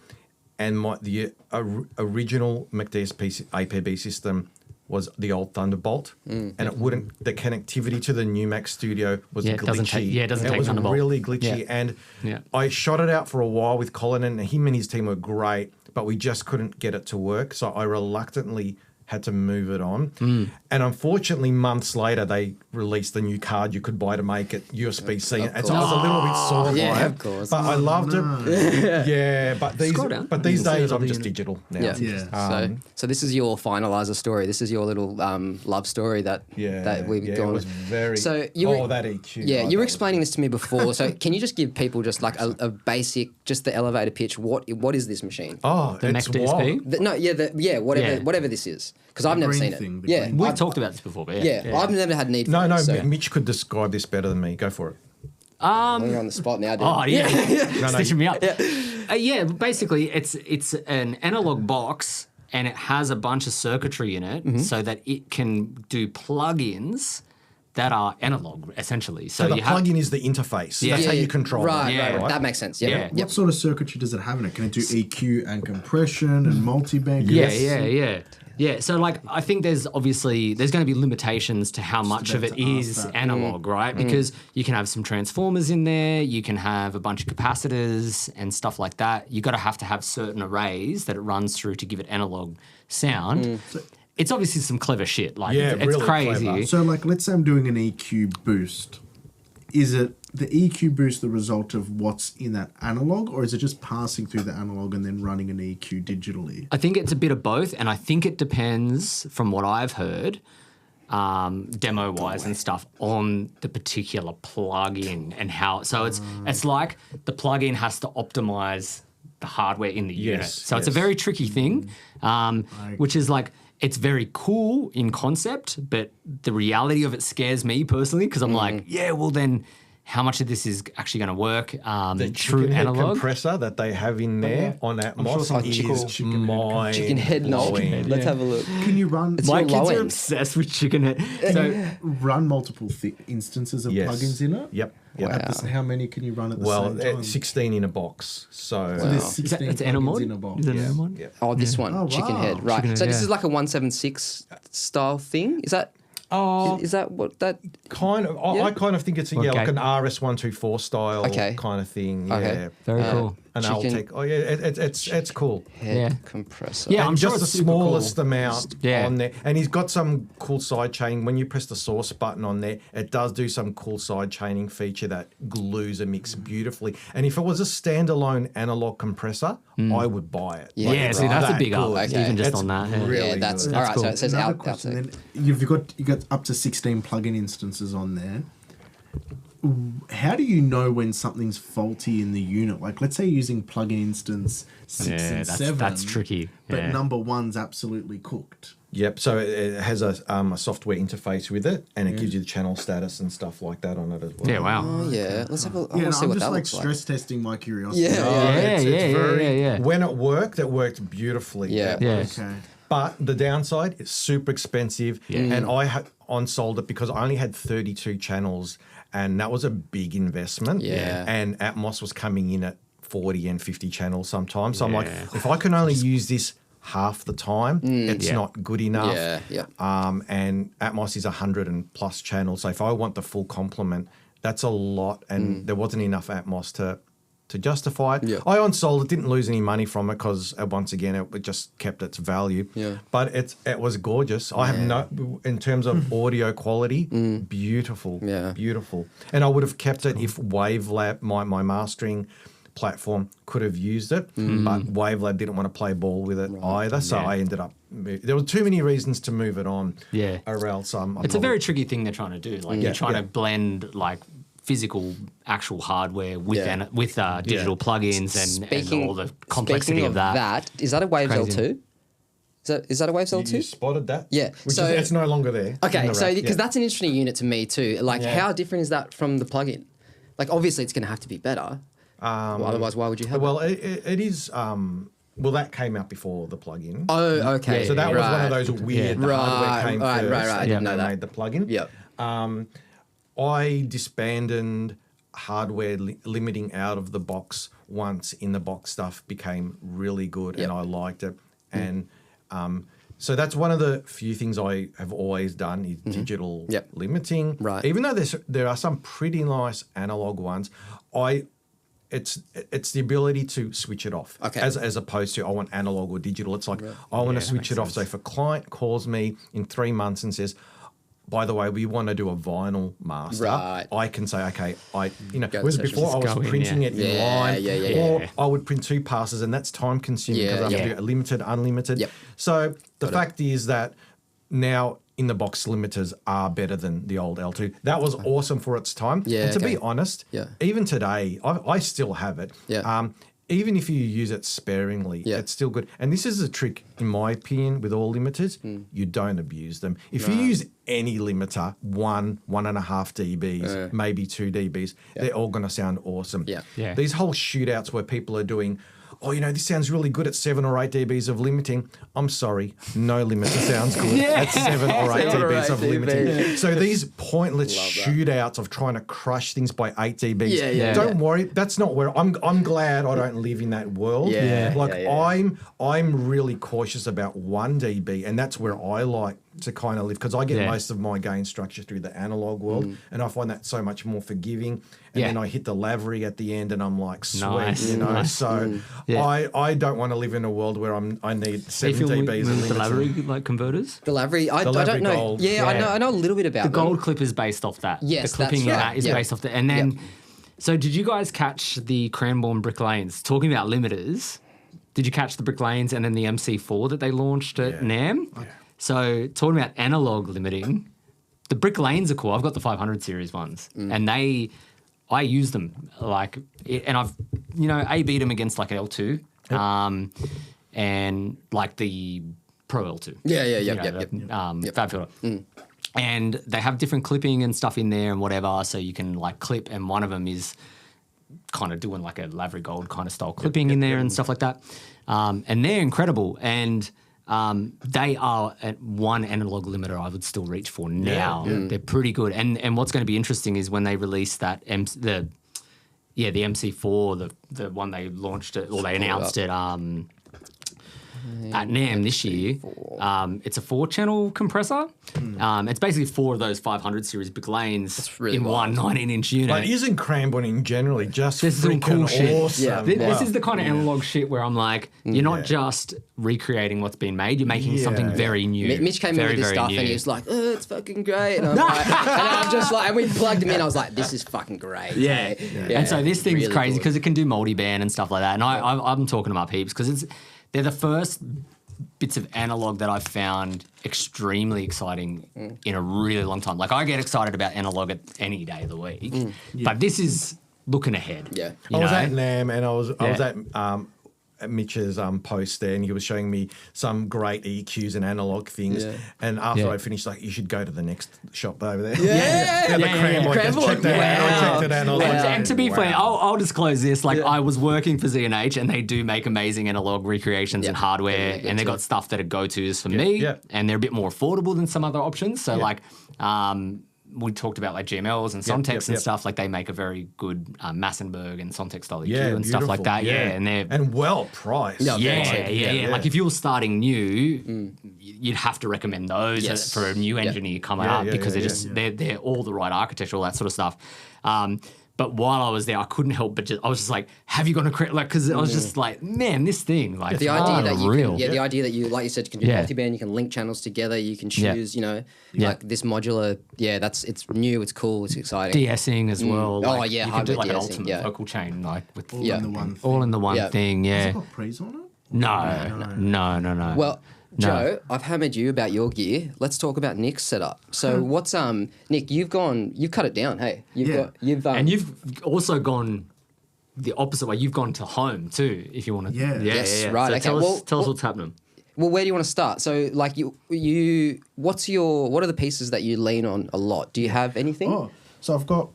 and the original McDSP APB system was the old Thunderbolt, and it wouldn't. The connectivity to the new Mac Studio was glitchy. It doesn't take was Thunderbolt. really glitchy, and I shot it out for a while with Colin, and him and his team were great, but we just couldn't get it to work. So I reluctantly had to move it on. And unfortunately, months later, they released a new card you could buy to make it USB-C. And so I was a little bit sore by it. Of course. But I loved it. Yeah, but these days I'm just digital now. So this is your finalizer story. This is your little love story that we've gone. It was very. So that EQ. Yeah, you were explaining this to me before. So can you just give people just like a basic, just the elevator pitch? What is this machine? Oh, The it's McDSP? wild. Whatever this is, because I've never green seen thing, it. the Yeah, green We've talked about this before, but I've never had need for No, it. So Mitch could describe this better than me. Go for it. you're on the spot now, dude. Oh yeah, No, stitching me up. Basically, it's an analog box, and it has a bunch of circuitry in it, so that it can do plugins that are analog, essentially. So the plug-in is the interface. That's how you control it. Right. That makes sense. Yeah. What sort of circuitry does it have in it? Can it do EQ and compression and multi-bank? Yeah. So like, I think there's going to be limitations to how much of about it to is ask that. analog, right? Because you can have some transformers in there, you can have a bunch of capacitors and stuff like that. You got to have certain arrays that it runs through to give it analog sound. It's obviously some clever shit. Like, it's really crazy. clever. So, like, let's say I'm doing an EQ boost. Is it the EQ boost the result of what's in that analog, or is it just passing through the analog and then running an EQ digitally? I think it's a bit of both, and I think it depends, from what I've heard, demo-wise and stuff, on the particular plug-in and how. So it's like the plug-in has to optimize the hardware in the unit. So it's a very tricky thing, which is like, it's very cool in concept, but the reality of it scares me personally, because I'm like, well then, how much of this is actually going to work The through chicken head analog? compressor that they have in there on Atmos is mind Chicken head knob. blowing. Let's have a look. Can you run My your kids low are end. obsessed with chicken head. So run multiple instances of Yes. plugins in it? Yep. How many can you run at the Well, same time? 16 in a box. So There's is 16 that, it's plugins analog? in a box. Is it analog? yeah. Oh, this one, Oh, chicken wow. head. Right. Chicken head, So this yeah. is like a 176 style thing. Is that? Is that what that? Kind of. I kind of think it's like Okay. an RS-124 style kind of thing. Yeah. Okay. Very cool. An Chicken- Altec. Oh yeah, it's cool. Head Yeah. compressor. Yeah, And I'm sure just it's the super cool. smallest amount Yeah. on there. And he's got some cool side chain. When you press the source button on there, it does do some cool side chaining feature that glues a mix beautifully. And if it was a standalone analog compressor, I would buy it. Yeah. Like, Yeah, it's see, that's a that big up, good. even just It's on that. Yeah. really Yeah, that's good. all right. cool. So it says Another out. question. Then you've got up to 16 plugin instances on there. How do you know when something's faulty in the unit? Like, let's say you're using plugin instance 6 and 7. That's tricky. But Yeah. number 1's absolutely cooked. Yep. So it has a software interface with it, and it gives you the channel status and stuff like that on it as well. Yeah, wow. Oh yeah. Let's have a. I Yeah, want to no, see I'm what just that like looks stress testing my curiosity. Yeah. Yeah, very, yeah. When it worked beautifully. Yeah. Yeah. Okay. But the downside, it's super expensive. And I on-sold it because I only had 32 channels, and that was a big investment. Yeah. And Atmos was coming in at 40 and 50 channels sometimes. So I'm like, Yeah. if I can only use this half the time, it's Yeah. not good enough. Yeah. And Atmos is 100 and plus channels. So if I want the full complement, that's a lot. And there wasn't enough Atmos to justify it. Yeah. I on-sold it, didn't lose any money from it because once again, it just kept its value. Yeah. But it was gorgeous. I have no, in terms of audio quality, beautiful. Yeah. Beautiful. And I would have kept it if Wavelab, my mastering platform could have used it, but Wavelab didn't want to play ball with it either. So I ended up. There were too many reasons to move it on. Yeah. Or else It's a very tricky thing they're trying to do. Like you're trying to blend like physical, actual hardware with digital plugins and all the complexity of that. Is that a Waves Crazy. L2? Is that a Waves L2? You spotted that? Yeah. Which So- it's no longer there. Okay, so because that's an interesting unit to me too. Like, how different is that from the plugin? Like, obviously, it's going to have to be better. Well, otherwise, why would you have? Well, it is. Well, that came out before the plugin. Oh, okay. So that was one of those weird. The hardware came first. Right. I didn't know that. Made the plugin. Yep. I disbanded hardware limiting out of the box once in the box stuff became really good and I liked it. And so that's one of the few things I have always done is digital limiting. Right. Even though there are some pretty nice analog ones, it's the ability to switch it off. Okay. As opposed to I want analog or digital. It's like I want to switch it off. So if a client calls me in 3 months and says, by the way, we want to do a vinyl master. Right. I can say, okay, Go whereas to before I was go in, printing it in line, or I would print 2 passes, and that's time consuming because I have to do limited, unlimited. Yep. So the fact is that now in the box limiters are better than the old L2. That was awesome for its time. Yeah, and to be honest, even today, I still have it. Yeah. Even if you use it sparingly, it's still good. And this is a trick, in my opinion, with all limiters. You don't abuse them. If you use any limiter, 1.5 dBs, maybe 2 dBs, they're all going to sound awesome. Yeah. These whole shootouts where people are doing, this sounds really good at 7 or 8 dBs of limiting. I'm sorry, no limiter sounds good at 7 or 8 dBs of limiting. So these pointless shootouts of trying to crush things by 8 dBs, don't worry, that's not where I'm glad I don't live in that world. I'm really cautious about 1 dB, and that's where I like to kind of live because I get most of my gain structure through the analog world, and I find that so much more forgiving. And then I hit the Lavery at the end, and I'm like, sweet, Nice. So I don't want to live in a world where I need 7 dBs of the limiter. Lavery converters. The Lavery, I Lavery don't know. Gold. I know a little bit about The them. gold clip is based off that. Yes, the clipping that's in right. that is based off that. And then, so did you guys catch the Cranbourne Brick Lanes? Talking about limiters, did you catch the Brick Lanes and then the MC4 that they launched at NAMM? Yeah. So talking about analog limiting, the Brick Lanes are cool. I've got the 500 series ones, and I use them and I've A/B'd them against like L2, and like the Pro L2. Fab Filter. And they have different clipping and stuff in there and whatever, so you can like clip, and one of them is kind of doing like a Lavery Gold kind of style clipping in there and stuff like that. And they're incredible. And they are at one analog limiter I would still reach for now. They're pretty good. And what's going to be interesting is when they release that the MC4, the one they launched it or they announced it at NAMM this year. It's a 4-channel compressor. It's basically 4 of those 500 series big lanes in one 19-inch unit. But isn't Cranbourne in generally just This is some cool shit. awesome? Yeah. This is the kind of analog shit where I'm like, you're not just recreating what's been made, you're making something very new. Mitch came in with his very stuff new. and he was like, oh, it's fucking great. And I'm just like, and we plugged him in. I was like, this is fucking great. Yeah. And so this thing's really crazy good. because it can do multi-band and stuff like that. And I'm talking about heaps because they're the first bits of analog that I've found extremely exciting in a really long time. Like I get excited about analog at any day of the week, but this is looking ahead. Yeah. I was at NAMM and I was at Mitch's post there, and he was showing me some great EQs and analog things. Yeah. And after I finished, like, you should go to the next shop over there. Yeah. The Cranbourne. Cranbourne. Check that out. I checked it out. And I was like, And to be fair, I'll disclose this. Like, I was working for Z&H, and they do make amazing analog recreations and hardware, and they've got stuff that are go-tos for me, and they're a bit more affordable than some other options. So, like, we talked about like GMLs and Sontex and stuff. Like, they make a very good Massenburg and Sontex style EQ and stuff like that. Yeah, and they're well priced. Yeah. Like, if you're starting new, you'd have to recommend those for a new engineer coming up because they're all the right architecture, all that sort of stuff. But while I was there, I couldn't help but I was just like, have you gone to create, like, because I was just like, man, this thing, like, The it's idea that you unreal. can, the idea that you, like you said, you can do Yeah. multi-band, you can link channels together, you can Yeah. choose, Yeah. like this modular. Yeah, it's new, it's cool, it's exciting. De-essing as well. Oh, like, yeah, you can do hardware like an de-essing, ultimate yeah. vocal chain, like with All Yeah. in the one thing. all in the one Yeah. thing. Has Yeah. it got pre's on it? No. Well, No. Joe, I've hammered you about your gear. Let's talk about Nick's setup. So what's Nick? You've cut it down. Hey, Yeah. And you've also gone the opposite way. You've gone to home too, if you want to. Yeah. Yes, right, So okay. tell us, Well, tell us what's happening. Well, where do you want to start? So, like what are the pieces that you lean on a lot? Do you have anything? Oh, so I've got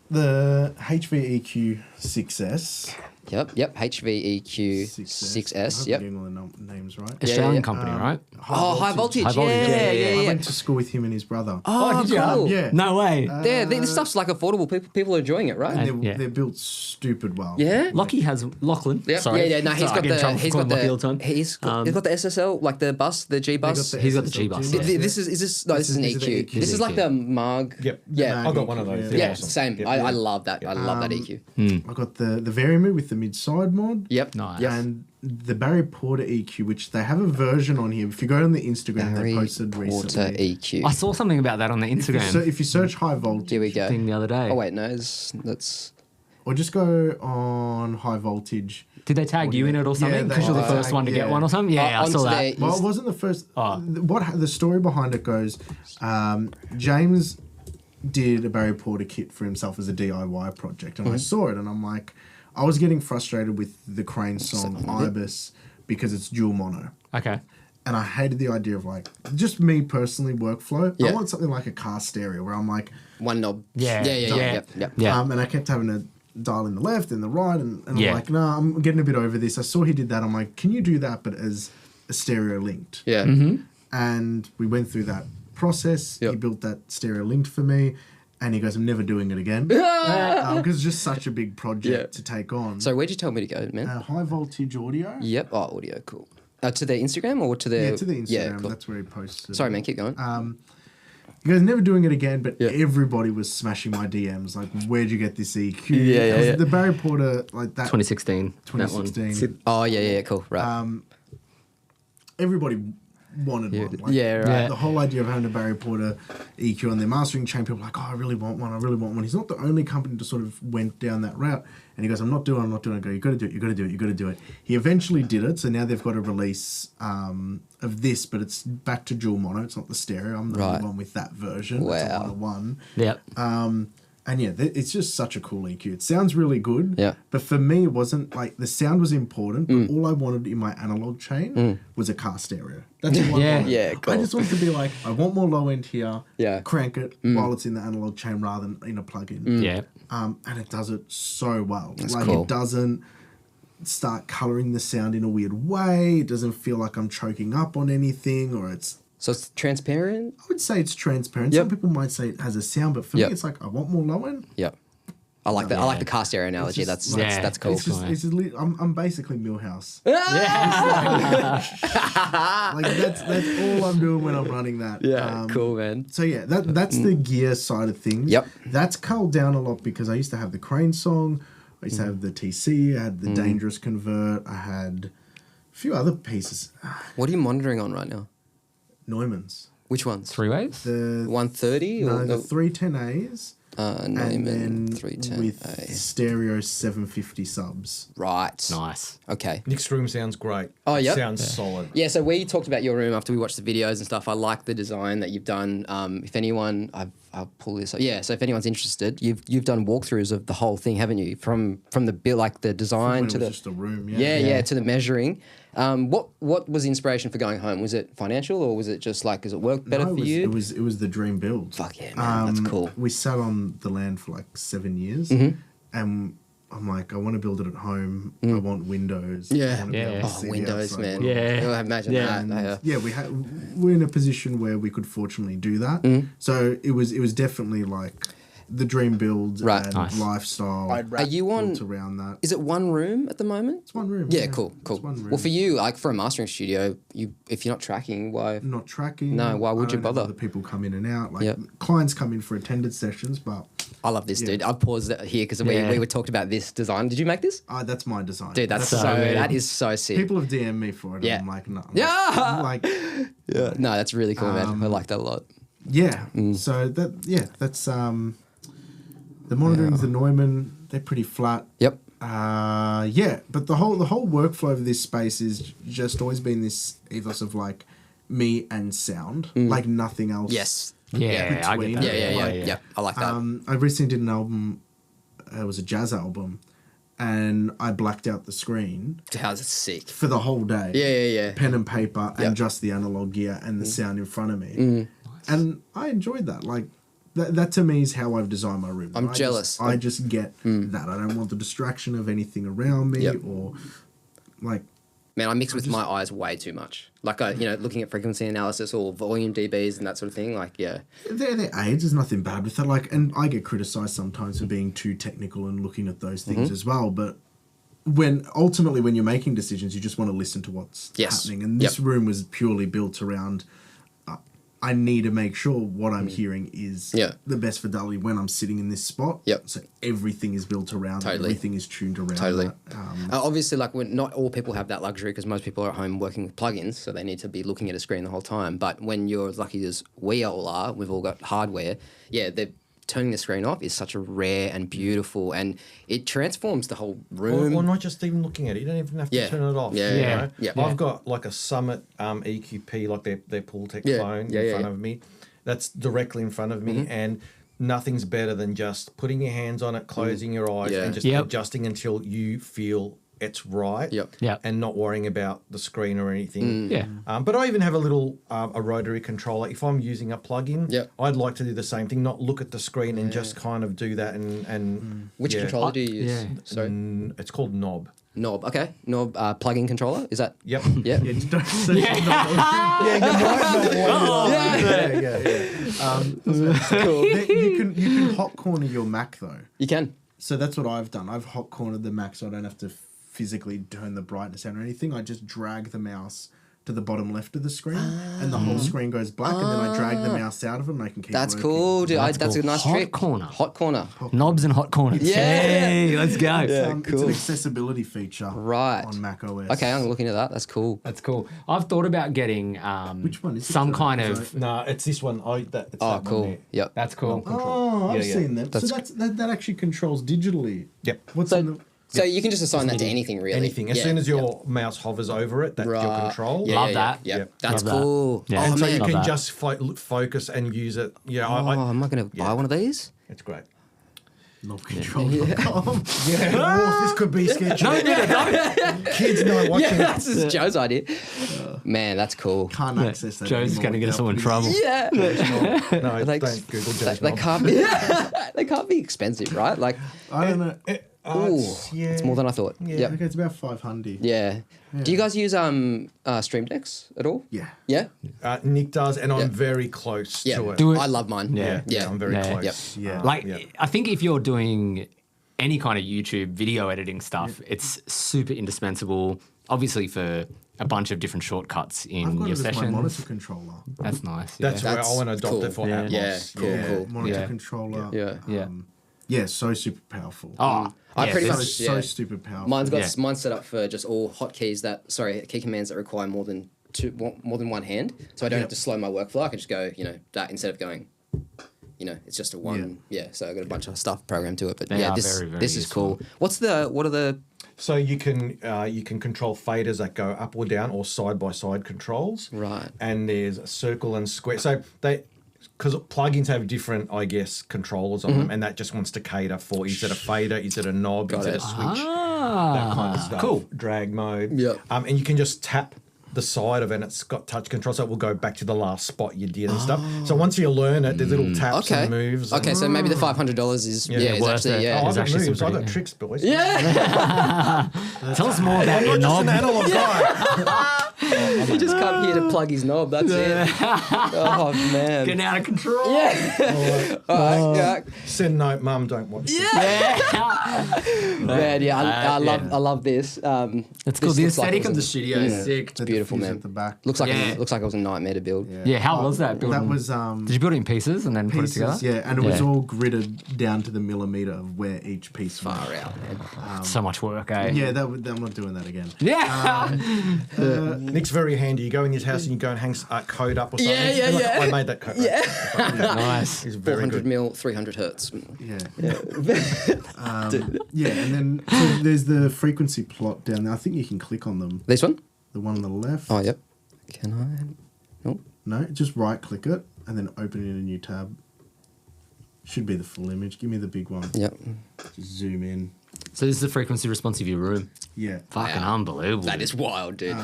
the HVEQ 6S. Yep. HVEQ 6S. I'm Yep. getting all the names right. Australian yeah. company, right? Oh, high voltage. High voltage, Yeah. I went to school with him and his brother. Oh, did you? cool. Yeah. No way. This stuff's like affordable. People are enjoying it, right? And Yeah. they're built stupid well. Yeah. Lockie has Lachlan. Yep. Sorry. Yeah. No, he's Sorry, I got get in trouble for he's calling got Lockie all the time. he's got the SSL, like the bus, the G bus. He's got the G bus, SSL. yeah. This is an This is the EQ. EQ. This is like the Marg. Yep. Yeah. I got one of those. Yeah. Yeah. Awesome. Same. Yep. I love that. I love that EQ. I got the Varimu with the mid-side mod. Yep. Nice. Yep. And the Barry Porter EQ, which they have a version on here. If you go on the Instagram, Barry they posted Porter recently. EQ. I saw something about that on the Instagram So if you search high voltage, Here we go. thing the other day. Oh wait, no, that's or just go on high voltage. Did they tag you in it or Yeah, something? Because they you're the first tagged- one to get yeah. one or something? Yeah, I onto saw that. the- Well, it wasn't the first. Oh. What the story behind it goes, James did a Barry Porter kit for himself as a DIY project, and I saw it, and I'm like, I was getting frustrated with the Crane song Ibis because it's dual mono. Okay. And I hated the idea of like, just me personally, workflow. Yeah. I want something like a car stereo where I'm like, one knob. Yeah. Yeah. Yeah. and I kept having to dial in the left and the right, and Yeah. I'm like, no, I'm getting a bit over this. I saw he did that. I'm like, can you do that, but as a stereo linked? Yeah. And we went through that process. Yep. He built that stereo linked for me, and he goes, I'm never doing it again. Because it's just such a big project Yeah. to take on. So where'd you tell me to go, man? High voltage audio. Yep. Oh, audio, cool. To the Instagram or to the? Yeah, to the Instagram. Yeah, cool. That's where he posted. Sorry, man. Keep going. He goes, never doing it again, but Yeah. everybody was smashing my DMs. Like, where'd you get this EQ? Yeah, It was yeah. The Barry Porter, like that. 2016. that one. 2016. Oh yeah, cool. Right. Everybody wanted one. Like, Yeah, right. Yeah. The whole idea of having a Barry Porter EQ on their mastering chain, people were like, oh, I really want one. I really want one. He's not the only company that sort of went down that route. And he goes, I'm not doing it. I go, you got to do it. You got to do it. You got to do it. He eventually did it. So now they've got a release of this, but it's back to dual mono. It's not the stereo. I'm the Right. only one with that version. Wow. It's a 101. Yep. And yeah, it's just such a cool EQ. It sounds really good. Yeah. But for me, it wasn't like the sound was important, but all I wanted in my analog chain was a car stereo. That's all I Yeah. wanted. Yeah, cool. I just wanted to be like, I want more low end here. Yeah. Crank it while it's in the analog chain rather than in a plug-in. Yeah. And it does it so well. Like cool. it doesn't start coloring the sound in a weird way. It doesn't feel like I'm choking up on anything, or it's. So it's transparent. I would say it's transparent. Yep. Some people might say it has a sound, but for Yep. me, it's like I want more low end. Yep. I like that. I like Yeah. the car stereo analogy. It's just- That's cool. It's just, I'm basically Millhouse. Yeah. Like that's all I'm doing when I'm running that. Cool, man. So yeah, that's the gear side of things. Yep. That's culled down a lot because I used to have the Crane song, I used to have the TC, I had the Dangerous Convert, I had a few other pieces. What are you monitoring on right now? Neumann's. Which ones? Three ways? The 130 or the 310As. And Neumann then 310 with A. stereo 750 subs. Right. Nice. Okay. Nick's room sounds great. Oh, yep. Sounds solid. Yeah, so we talked about your room after we watched the videos and stuff. I like the design that you've done. If anyone, I'll pull this up. Yeah, so if anyone's interested, you've done walkthroughs of the whole thing, haven't you? From the build, like the design When to it was the just a room, yeah, to the measuring. What was the inspiration for going home? Was it financial or was it just like, does it work better No, for you? It was the dream build. Fuck yeah, man, that's cool. We sat on the land for like 7 years, Mm-hmm. and I'm like, I want to build it at home. I want windows. Yeah. I wanna be able to Yeah. see the Windows, outside man. world. Yeah. Oh, imagine Yeah. that. Yeah, we're in a position where we could fortunately do that. So it was definitely like the dream build Right. and Nice. lifestyle. Are you on? built around that? Is it one room at the moment? It's one room. Yeah, cool. It's one room. Well, for you, like for a mastering studio, if you're not tracking, why? Not tracking. No, why would I you don't have bother? Other people come in and out. Like Yep. clients come in for attended sessions, but I love this, dude. I've paused it here because we were talking about this design. Did you make this? That's my design. Dude, that's so good. that is so sick. People have DM'd me for it. Yeah. And I'm like, no. Yeah. Like, Yeah. No, that's really cool, man. I like that a lot. yeah. So that's the monitorings, the Neumann, they're pretty flat. Yep. But the whole workflow of this space is just always been this ethos of like me and sound, like nothing else. Yes. Yeah, I get that. Yeah. I like that. I recently did an album. It was a jazz album, and I blacked out the screen How's it sick? for the whole day. Yeah. Pen and paper Yep. and just the analog gear and the sound in front of me. And I enjoyed that. Like that to me is how I've designed my room. I'm jealous. I just get that. I don't want the distraction of anything around me Yep. or like. Man, I mix with my eyes way too much. Like, looking at frequency analysis or volume dBs and that sort of thing. Like, yeah. They're aids. There's nothing bad with that. Like, and I get criticised sometimes for being too technical and looking at those things as well. But when you're making decisions, you just want to listen to what's happening. And this room was purely built around. I need to make sure what I'm hearing is the best fidelity when I'm sitting in this spot. Yep. So everything is built around. Totally. Everything is tuned around. Totally. That. Obviously, like, not all people have that luxury because most people are at home working with plugins, so they need to be looking at a screen the whole time. But when you're as lucky as we all are, we've all got hardware. Yeah, turning the screen off is such a rare and beautiful, and it transforms the whole room. Or not just even looking at it. You don't even have to turn it off. Yeah. You know? Yeah. I've got like a Summit EQP, like their Pultec phone in front of me. That's directly in front of me, and nothing's better than just putting your hands on it, closing your eyes, and just adjusting until you feel it's right. Yep. And not worrying about the screen or anything. Yeah. But I even have a little a rotary controller. If I'm using a plugin, I'd like to do the same thing, not look at the screen and just kind of do that. And Which controller do you use? Yeah. Sorry. It's called Knob. Knob. Okay. Knob plug-in controller. Is that? Yep. Yeah. Yeah, don't say Cool. You can hot corner your Mac though. You can. So that's what I've done. I've hot cornered the Mac so I don't have to physically turn the brightness down or anything. I just drag the mouse to the bottom left of the screen and the whole screen goes black and then I drag the mouse out of it and I can keep That's working. cool, dude. That's That's a cool. nice Hot trick. corner. Hot corner. Knobs and hot corners. Yeah. Hey, let's go. It's cool. an accessibility feature Right. on Mac OS. Okay, I'm looking at that. That's cool. That's cool. I've thought about getting Which one is it? some So- kind so- of. No, it's this one. It's Oh, that one cool. there. Yep. That's cool. Oh, I've Yeah, yeah. seen that. So that actually controls digitally. Yep. What's So, in the... so you can just assign that to anything, really. Anything. As soon as your mouse hovers over it, that's your control. Yeah, Love yeah, that. Yeah, Yep. that's Love that. cool. Yeah. Oh, And so man. you Love can that. just focus and use it. Yeah, I'm not going to buy one of these. it's great. Knobcontrol.com. Yeah, this could be sketchy. Kids not watching. Yeah, that's just Joe's idea. Man, that's cool. Can't access that. Joe's anymore going to get us all in without trouble. Yeah. No, Like, don't Google They, Joe's they knob. can't be. They can't be expensive, right? Like, I don't know. it's more than I thought. Yeah. Yep. Okay, it's about 500. Yeah. Do you guys use Stream Decks at all? Yeah. Yeah. Nick does, and Yeah. I'm very close Yeah. to it. Do it. I love mine. Yeah. Yeah. I'm very Yeah. close. Yeah. Like, Yeah. I think if you're doing any kind of YouTube video editing stuff, it's super indispensable, obviously, for a bunch of different shortcuts I've in got your it as my sessions. monitor controller. That's nice. That's yeah. where I want to adopt cool. it for Yeah. Atmos. Yeah, cool, Yeah, cool. monitor Yeah. controller. Yeah. Yeah. Yeah, so super powerful. Oh, I yeah, pretty this- much- so yeah. super powerful. Mine's got Yeah. mine's set up for just all key commands that require more than one hand. So I don't have to slow my workflow. I can just go, that instead of going, it's just a one. Yeah. So I got a bunch of stuff programmed to it. But They yeah, are this very, very this is useful. cool. What are the So you can control faders that go up or down or side by side controls. Right. And there's a circle and square. So because plugins have different, I guess, controllers on them, and that just wants to cater for is it a fader, is it a knob, is it a switch, that kind of stuff. Cool. Drag mode. Yep. And you can just tap the side of it and it's got touch control, so it will go back to the last spot you did and stuff. So once you learn it, there's little taps okay and moves. Okay, and, so maybe the $500 is is worth actually it. Oh, There's I've got actually some moves. I've pretty- got tricks, boys. yeah. Tell us more about your I'm not just knob. an analog guy. He just come here to plug his knob. That's it. Oh man. Getting out of control. Yeah. All right. Yeah. Send note, Mum, don't watch this. Man, I love this. It's cool. The looks like aesthetic it of the was studio is sick. It's beautiful, man. At the back. Looks like Yeah. it was a nightmare to build. Yeah, how was that building? That was Did you build it in pieces and then pieces, put it together? yeah, and it was all gridded down to the millimeter of where each piece was. Far out, man. So much work, eh? Yeah, I'm not doing that again. Yeah. Nick's very handy. You go in his house and you go and hang code up or something. Yeah, You're like, yeah. I made that code. Nice. He's very 400 good. mil, 300 hertz. Yeah. Yeah, and then so there's the frequency plot down there. I think you can click on them. This one? The one on the left. Oh, yep. Can I? Oh. No, just right click it and then open it in a new tab. Should be the full image. Give me the big one. Yep. Just zoom in. So this is the frequency response of your room. Yeah. Fucking Wow. Um, unbelievable. That is wild, dude.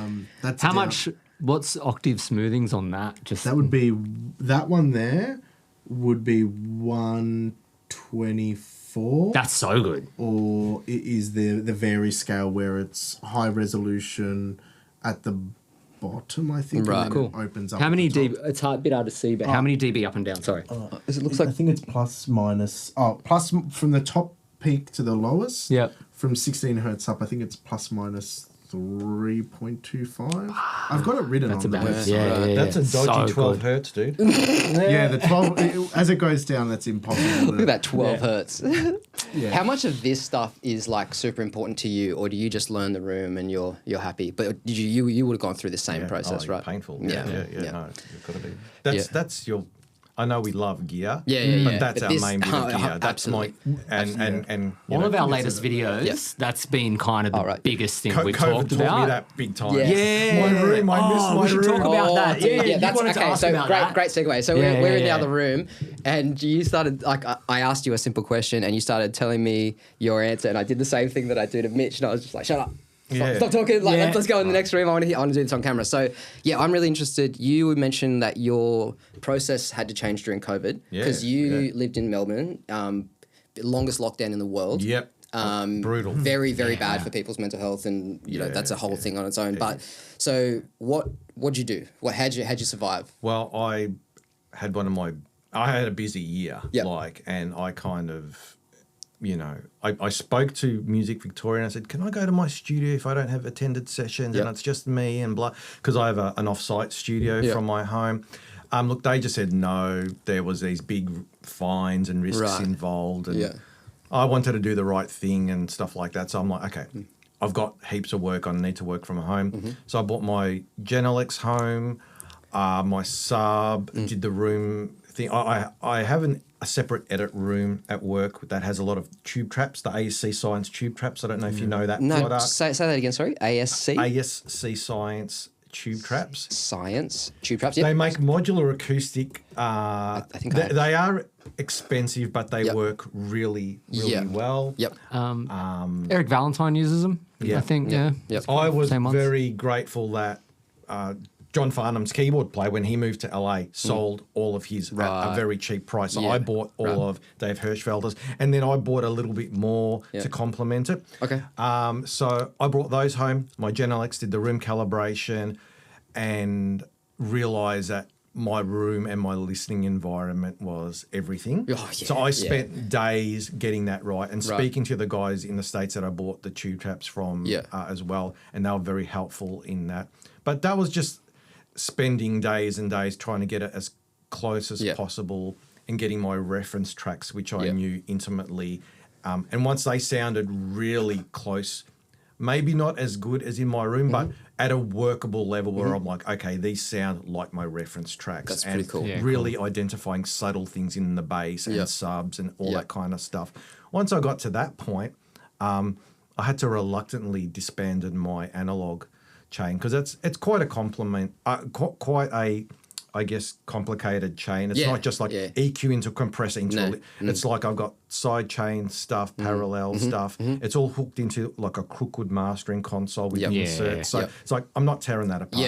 That's How down. much? What's octave smoothings on that? Just That would be that one there would be 124. That's so good. Or it is the vary scale where it's high resolution at the bottom, I think. Right. And then Cool. it opens up. How at many the top. dB? It's hard, a bit hard to see, but how many dB up and down? Sorry. It looks I like think it's plus minus. Oh, plus from the top peak to the lowest. Yep. From 16 hertz up, I think it's plus minus 3.25. I've got it written That's on the about website. That's a dodgy So 12 good. hertz, dude. Yeah, the 12 as it goes down, that's impossible. look at that 12 hertz. Yeah. How much of this stuff is like super important to you, or do you just learn the room and you're happy? But did you would have gone through the same process, Oh, right? Painful. Yeah. Yeah. Yeah. No, you've got to be. Yeah. That's your. I know we love gear. Yeah, But that's But our this- main bit of gear. That's absolutely. my and you One know, of our latest videos, Yeah. that's been kind of the right. biggest thing COVID we've talked taught me about. that big time. Yeah. Yeah. My room. I miss my we should room. talk about that. dude, Yeah, you that's wanted to okay. ask So about great, that. great segue. So Yeah, we're in the yeah. other room, and you started like I asked you a simple question, and you started telling me your answer, and I did the same thing that I do to Mitch, and I was just like, "Shut up." Yeah. Stop talking. Like, Yeah. let's go in the next room. I want to do this on camera. So, yeah, I'm really interested. You mentioned that your process had to change during COVID because you lived in Melbourne, longest lockdown in the world. Yep. Brutal. Very, very bad for people's mental health, and you know that's a whole thing on its own. But so, what'd you do? How'd you survive? Well, I had I had a busy year. Yep. And I kind of, I spoke to Music Victoria and I said, can I go to my studio if I don't have attended sessions and it's just me and blah, because I have an off-site studio from my home. Look, they just said no. There was these big fines and risks involved, and I wanted to do the right thing and stuff like that. So I'm like, okay, I've got heaps of work. I need to work from home. So I bought my Genelex home, my sub, did the room thing. I have a separate edit room at work that has a lot of tube traps, the ASC Science tube traps. I don't know if you know that No, product. say that again. Sorry, ASC ASC Science tube traps. Science tube traps. Yep. They make modular acoustic. I think I have. they are expensive, but they work really, really well. Yep. Eric Valentine uses them. Yeah. I think. Yeah. Yep. I was Same ones. very grateful that John Farnham's keyboard player, when he moved to LA, sold all of his at a very cheap price. So Yeah. I bought all of Dave Hirschfelder's, and then I bought a little bit more to complement it. Okay. So I brought those home. My Genelex did the room calibration and realised that my room and my listening environment was everything. Oh, yeah, So I spent days getting that right and Right. speaking to the guys in the States that I bought the tube traps from as well, and they were very helpful in that. But that was just spending days and days trying to get it as close as possible and getting my reference tracks, which I knew intimately. And once they sounded really close, maybe not as good as in my room, but at a workable level where I'm like, okay, these sound like my reference tracks. That's and pretty cool. Yeah, really identifying subtle things in the bass and subs and all that kind of stuff. Once I got to that point, I had to reluctantly disbanded my analog chain because it's quite a quite a, I guess, complicated chain. It's not just like EQ into compressor into it's like I've got side chain stuff, parallel stuff. It's all hooked into like a Crookwood mastering console with inserts. So it's like I'm not tearing that apart.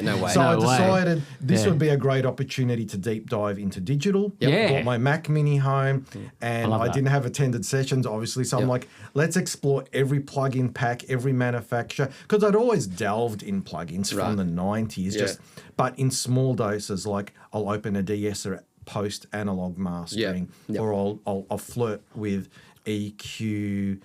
No way. So I No way. decided this would be a great opportunity to deep dive into digital. Yeah. Bought my Mac Mini home, and love I that. didn't have attended sessions, obviously. So I'm like, let's explore every plugin pack, every manufacturer, because I'd always delved in plugins from the 90s, but in small doses. Like I'll open a DS or post analog mastering, or I'll flirt with EQ.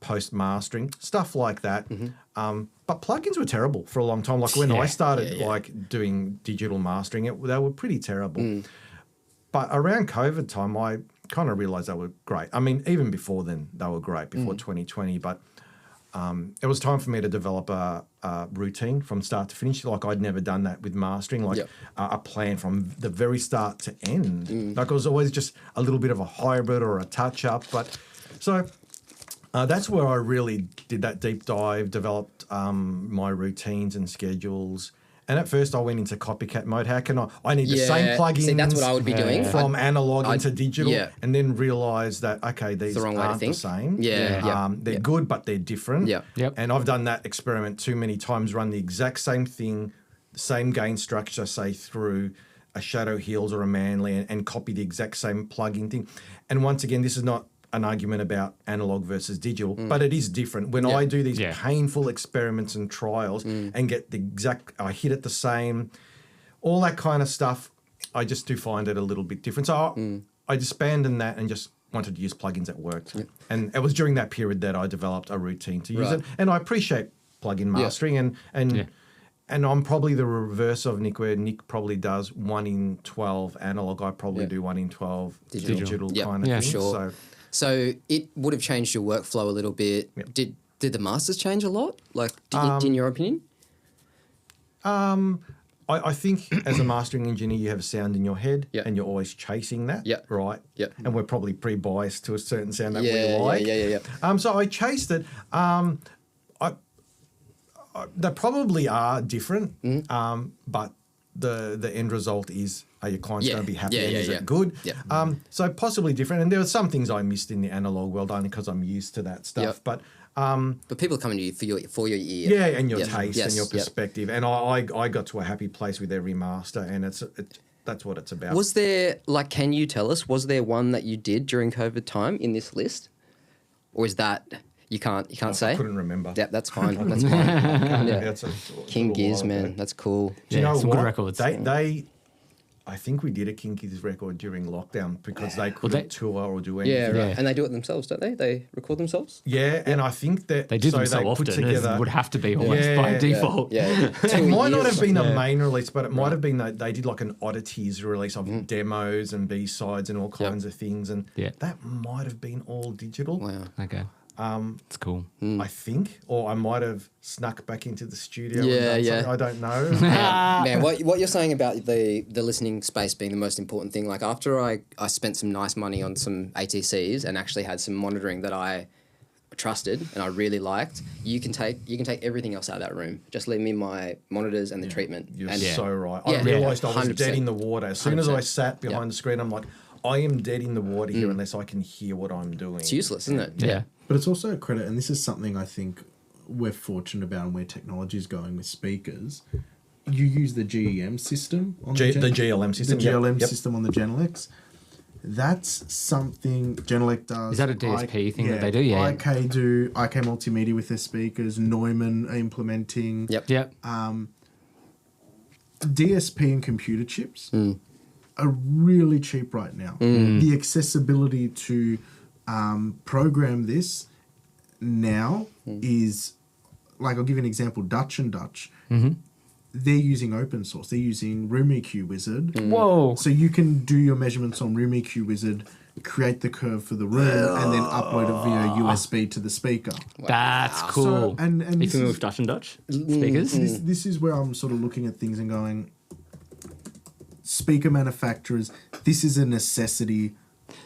Post mastering, stuff like that. But plugins were terrible for a long time. Like when I started like doing digital mastering, they were pretty terrible. But around COVID time, I kind of realized they were great. I mean, even before then, they were great, before 2020. But it was time for me to develop a routine from start to finish. Like I'd never done that with mastering, like a plan from the very start to end. Like it was always just a little bit of a hybrid or a touch up. But so that's where I really did that deep dive, developed my routines and schedules. And at first I went into copycat mode. How can I need the same plugins. See, that's what I would be doing. From analog into digital, and then realize that, okay, these the wrong way to aren't the think. same. They're good, but they're different. Yep. And I've done that experiment too many times, run the exact same thing, the same gain structure, say through a Shadow Heels or a Manly, and copy the exact same plugin thing. And once again, this is not an argument about analog versus digital, but it is different. When I do these painful experiments and trials and get the exact, I hit it the same, all that kind of stuff, I just do find it a little bit different. So I disbanded that and just wanted to use plugins that worked. And it was during that period that I developed a routine to use it. And I appreciate plugin mastering and I'm probably the reverse of Nick, where Nick probably does 1 in 12 analog. I probably do 1 in 12 digital kind of thing. Sure. So it would have changed your workflow a little bit. Did the masters change a lot? Like, in your opinion? I think as a mastering engineer, you have a sound in your head and you're always chasing that, right? And we're probably pre-biased to a certain sound that we like. So I chased it. They probably are different, but the end result is, are your clients going to be happy and is it good? So possibly different. And there were some things I missed in the analog world only because I'm used to that stuff. But people are coming to you for your ear. Yeah, and your taste and your perspective. And I got to a happy place with every master, and that's what it's about. Was there, like, can you tell us, was there one that you did during COVID time in this list? Or is that... You can't say? I couldn't remember. Yeah, that's fine. That's fine. It's King Giz, man. That's cool. Do you know some what? good records. I think we did a King Giz record during lockdown because they couldn't tour or do anything. Yeah, right. And they do it themselves, don't they? They record themselves? Yeah, and I think that They do them so often. It would have to be almost by default. It might not have been a main release, but it might have been that they did like an oddities release of demos and B-sides and all kinds of things. And that might have been all digital. Wow. Okay. It's cool. I think, or I might have snuck back into the studio. And done something. I don't know. Man, what you're saying about the listening space being the most important thing, like after I spent some nice money on some ATCs and actually had some monitoring that I trusted and I really liked, you can take everything else out of that room. Just leave me my monitors and the treatment. You're and so right. I realised I was 100%. dead in the water. As soon as 100%. I sat behind the screen, I'm like, I am dead in the water here unless I can hear what I'm doing. It's useless, isn't it? Yeah. But it's also a credit, and this is something I think we're fortunate about and where technology is going with speakers. You use the GEM system on the GLM system. The GLM system on the Genelec. That's something Genelec does. Is that a DSP thing that they do? Yeah. IK do. IK Multimedia with their speakers. Neumann are implementing. Yep. DSP and computer chips are really cheap right now. The accessibility to program this now is, like, I'll give you an example. Dutch and Dutch, they're using open source. They're using Room EQ Wizard. Whoa. So you can do your measurements on Room EQ Wizard, create the curve for the room, and then upload it via USB to the speaker. That's cool. So, and if this you is, move Dutch and Dutch speakers. this is where I'm sort of looking at things and going, speaker manufacturers, this is a necessity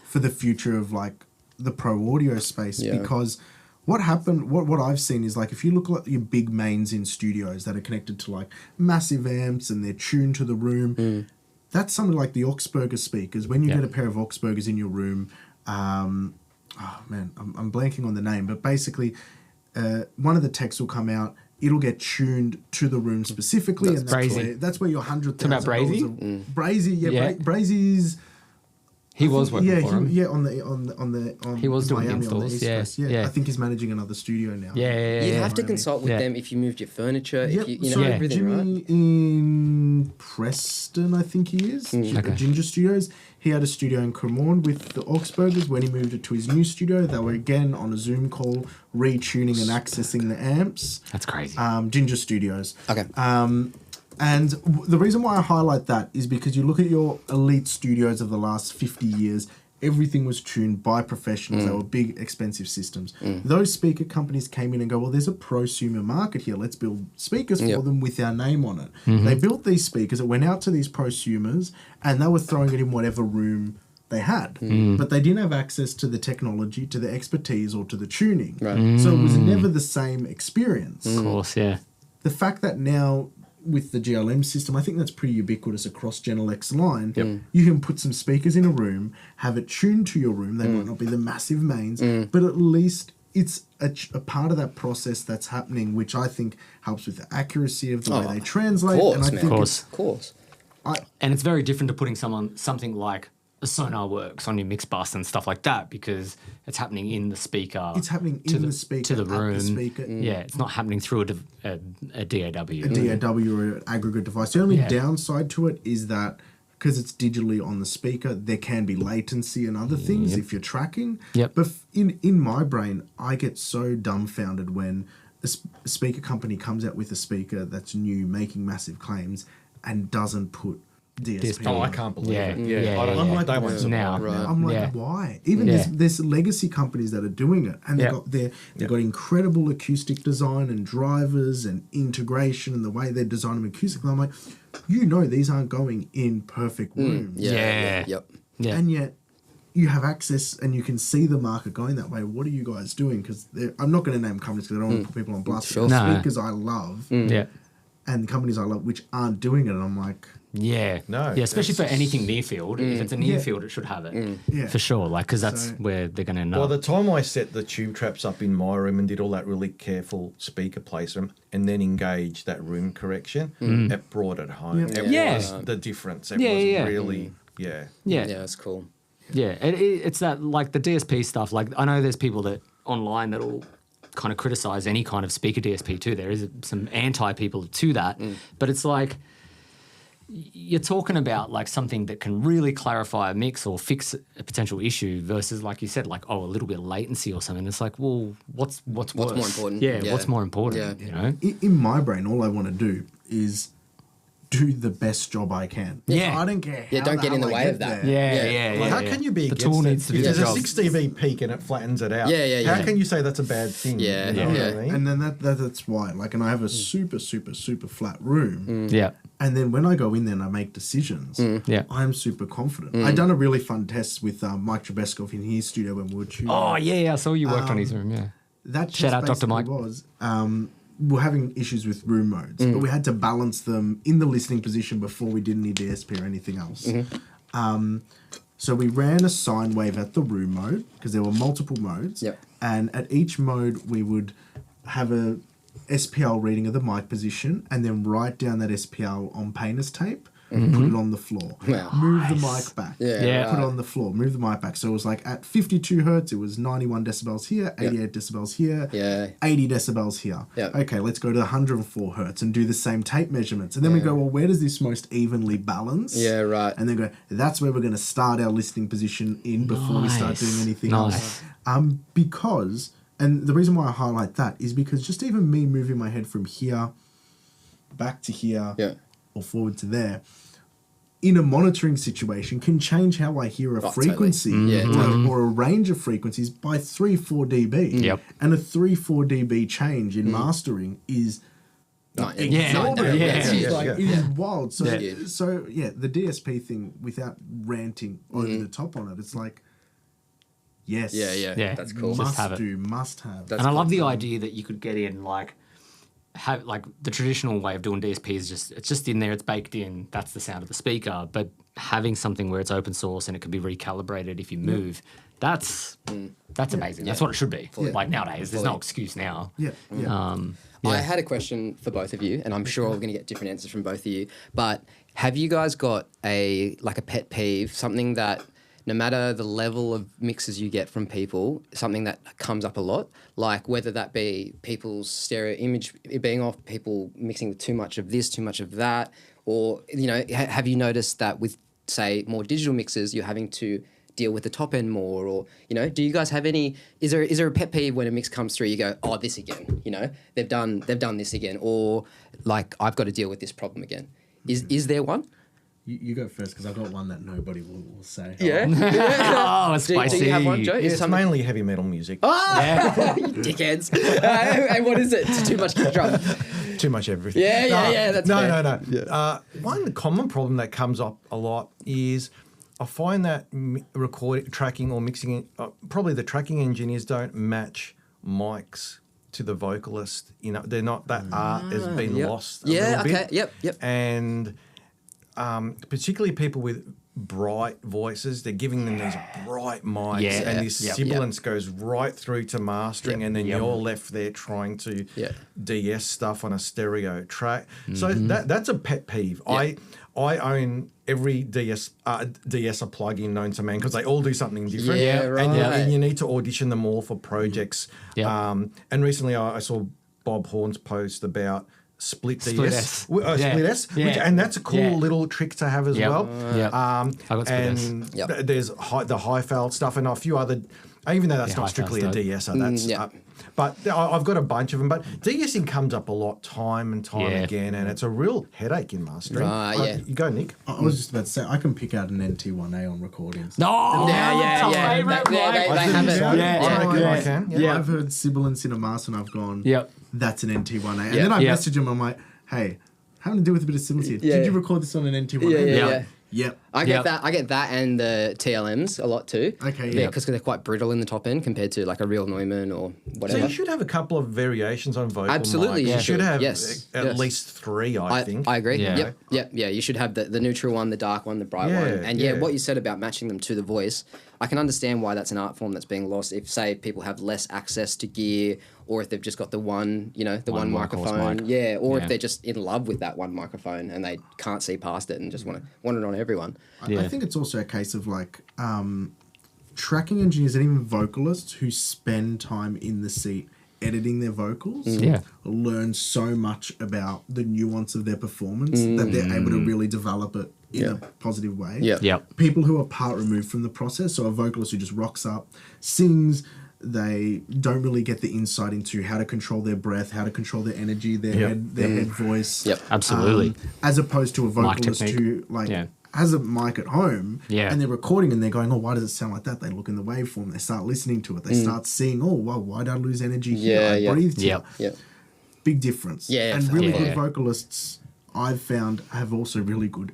for the future of, like, the pro audio space, because what I've seen is, like, if you look at your big mains in studios that are connected to, like, massive amps and they're tuned to the room, that's something like the Augsburger speakers. When you get a pair of Augsburgers in your room, oh man, I'm blanking on the name, but basically, one of the techs will come out. It'll get tuned to the room specifically, and that's where your $100,000 about Brazy? Brazy, yeah. Brazy's. He was working for him. Yeah, on He was doing Miami, on the installs, East yeah, Coast. yeah. I think he's managing another studio now. You'd have to Miami. consult with them if you moved your furniture, Yep. if you know So everything, Jimmy right? in Preston, I think he is. Okay. Ginger Studios. He had a studio in Cremorne with the Augsburgers. When he moved it to his new studio, they were again on a Zoom call, retuning and accessing the amps. That's crazy. Ginger Studios. Okay. And the reason why I highlight that is because you look at your elite studios of the last 50 years, everything was tuned by professionals. They were big, expensive systems. Those speaker companies came in and go, well, there's a prosumer market here. Let's build speakers for them with our name on it. They built these speakers. It went out to these prosumers, and they were throwing it in whatever room they had. But they didn't have access to the technology, to the expertise, or to the tuning. Right. So it was never the same experience. Of course, yeah. The fact that now with the GLM system, I think that's pretty ubiquitous across Gen X line. You can put some speakers in a room, have it tuned to your room. They might not be the massive mains, but at least it's a part of that process that's happening, which I think helps with the accuracy of the way they translate. Course, and I man. think Of course. And it's very different to putting something like a Sonar Works on your mix bus and stuff like that, because it's happening in the speaker. it's happening in the speaker, to the at room. the speaker. Yeah, it's not happening through a DAW. A DAW or an aggregate device. The only downside to it is that because it's digitally on the speaker, there can be latency and other things if you're tracking. But in my brain, I get so dumbfounded when a speaker company comes out with a speaker that's new, making massive claims, and doesn't put DSP. Oh, I can't believe it. Yeah, I don't yeah, know. yeah. They won't support Now. it. Right. I'm like, why? Even there's legacy companies that are doing it, and they've got incredible acoustic design and drivers and integration and the way they design them acoustically. I'm like, these aren't going in perfect rooms, Yep. Yeah. and yet you have access and you can see the market going that way. What are you guys doing? Because I'm not going to name companies because I don't want to put people on blast. Sure. But No. speakers I love Yeah. and companies I love which aren't doing it, and I'm like, Yeah. No, Yeah, especially it's- for anything near field. If it's a near field, it should have it. Yeah. For sure. Like, because that's So- where they're going to know. Well, the time I set the tube traps up in my room and did all that really careful speaker placement and then engaged that room correction, it brought it home. Yeah. It Yeah. was the difference. It Yeah, was yeah. really, yeah. yeah. Yeah, that's cool. Yeah, it's that, like, the DSP stuff. Like, I know there's people that online that'll kind of criticize any kind of speaker DSP too. There is some anti people to that, but it's like you're talking about like something that can really clarify a mix or fix a potential issue versus, like you said, like, a little bit of latency or something. It's like, well, what's worse? more important? Yeah, Yeah. what's more important? Yeah. You know? in my brain, all I want to do is do the best job I can. Yeah. I don't care. Yeah, how don't the get in hell the I way get of that. there. Yeah. How can you be The against tool it? needs to do If the there's a job. 6 dB peak and it flattens it out. Yeah. How can you say that's a bad thing? Yeah, You know yeah. what I mean? And then that's why. Like, and I have a super flat room. Yeah. And then when I go in there and I make decisions, Yeah. I'm super confident. I done a really fun test with Mike Trebeskov in his studio when we were tuning. Oh, yeah. I saw you worked on his room. Yeah. That Shout test out, Dr. Mike. basically was we're having issues with room modes, but we had to balance them in the listening position before we did any DSP or anything else. So we ran a sine wave at the room mode because there were multiple modes. Yep. And at each mode, we would have a SPL reading of the mic position and then write down that SPL on painter's tape. Put it on the floor. Wow. Move the mic back. Yeah, Put it right. on the floor. Move the mic back. So it was like at 52 hertz, it was 91 decibels here, 88 decibels here, Yeah. 80 decibels here. Yeah. Okay, let's go to 104 hertz and do the same tape measurements. And then we go, well, where does this most evenly balance? Yeah, right. And then go, that's where we're going to start our listening position in before we start doing anything else. Because, and the reason why I highlight that is because just even me moving my head from here back to here Yeah. or forward to there, in a monitoring situation can change how I hear a totally. frequency or a range of frequencies by 3-4 dB. Yep. And a 3-4 dB change in mastering is Night. exorbitant. Yeah. It's Yeah. like, Yeah. it is wild. So, Yeah. so yeah, the DSP thing, without ranting over the top on it, it's like, yes. Yeah. Yeah. That's cool. Just have it. Must have. That's And I love cool. the idea that you could get in, like, have like the traditional way of doing DSP is it's just in there, it's baked in, that's the sound of the speaker. But having something where it's open source and it can be recalibrated if you move, that's amazing. That's what it should be. Like nowadays, there's no excuse now. I had a question for both of you, and I'm sure we're going to get different answers from both of you. But have you guys got a pet peeve, something that no matter the level of mixes you get from people, something that comes up a lot, like whether that be people's stereo image being off, people mixing with too much of this, too much of that, or, you know, have you noticed that with, say, more digital mixes, you're having to deal with the top end more, or, you know, do you guys have any, is there a pet peeve when a mix comes through, you go, oh, this again, you know, they've done this again, or like, I've got to deal with this problem again. Is there one? You go first, because I've got one that nobody will say. Yeah. Oh, it's spicy. Do you have one, Joe? It's mainly heavy metal music. You dickheads. And what is it? It's too much kick drum. Too much everything. Yeah, that's fair. No. Yeah. One common problem that comes up a lot is I find that tracking or mixing, probably the tracking engineers don't match mics to the vocalist. You know, they're not, that art has been lost a little bit. Yep. And particularly people with bright voices, they're giving them these bright mics, and this sibilance goes right through to mastering, and then you're left there trying to DS stuff on a stereo track. So that's a pet peeve. I own every DSer plugin known to man, because they all do something different. And you need to audition them all for projects. And recently I saw Bob Horn's post about Split DS, Split S, and that's a cool little trick to have as well. And there's the high fail stuff and a few other, even though that's not strictly a DSer, that's but I've got a bunch of them. But DSing comes up a lot, time and time again, and it's a real headache in mastering. You go, Nick. I was just about to say, I can pick out an NT1A on recordings. They have it. I can. I've heard sibilance in a master and I've gone, that's an NT1A. And then I message him, I'm like, hey, having to do with a bit of sibilance here. Did you record this on an NT1A? Yep. I get that and the TLMs a lot too. Okay, because they're quite brittle in the top end compared to like a real Neumann or whatever. So you should have a couple of variations on vocal Absolutely, mics. You should have at least three, I think. I agree. Yep. You should have the neutral one, the dark one, the bright one. And what you said about matching them to the voice, I can understand why that's an art form that's being lost. If, say, people have less access to gear, or if they've just got the one, one microphone, or if they're just in love with that one microphone and they can't see past it and just want it on everyone. I think it's also a case of like tracking engineers and even vocalists who spend time in the seat editing their vocals learn so much about the nuance of their performance that they're able to really develop it in a positive way. People who are part removed from the process, so a vocalist who just rocks up, sings, they don't really get the insight into how to control their breath, how to control their energy, their head voice. Absolutely. As opposed to a vocalist who has a mic at home and they're recording and they're going, oh, why does it sound like that? They look in the waveform, they start listening to it, they start seeing, oh, well, why did I lose energy here? I breathed here. Big difference. And really good vocalists, I've found, have also really good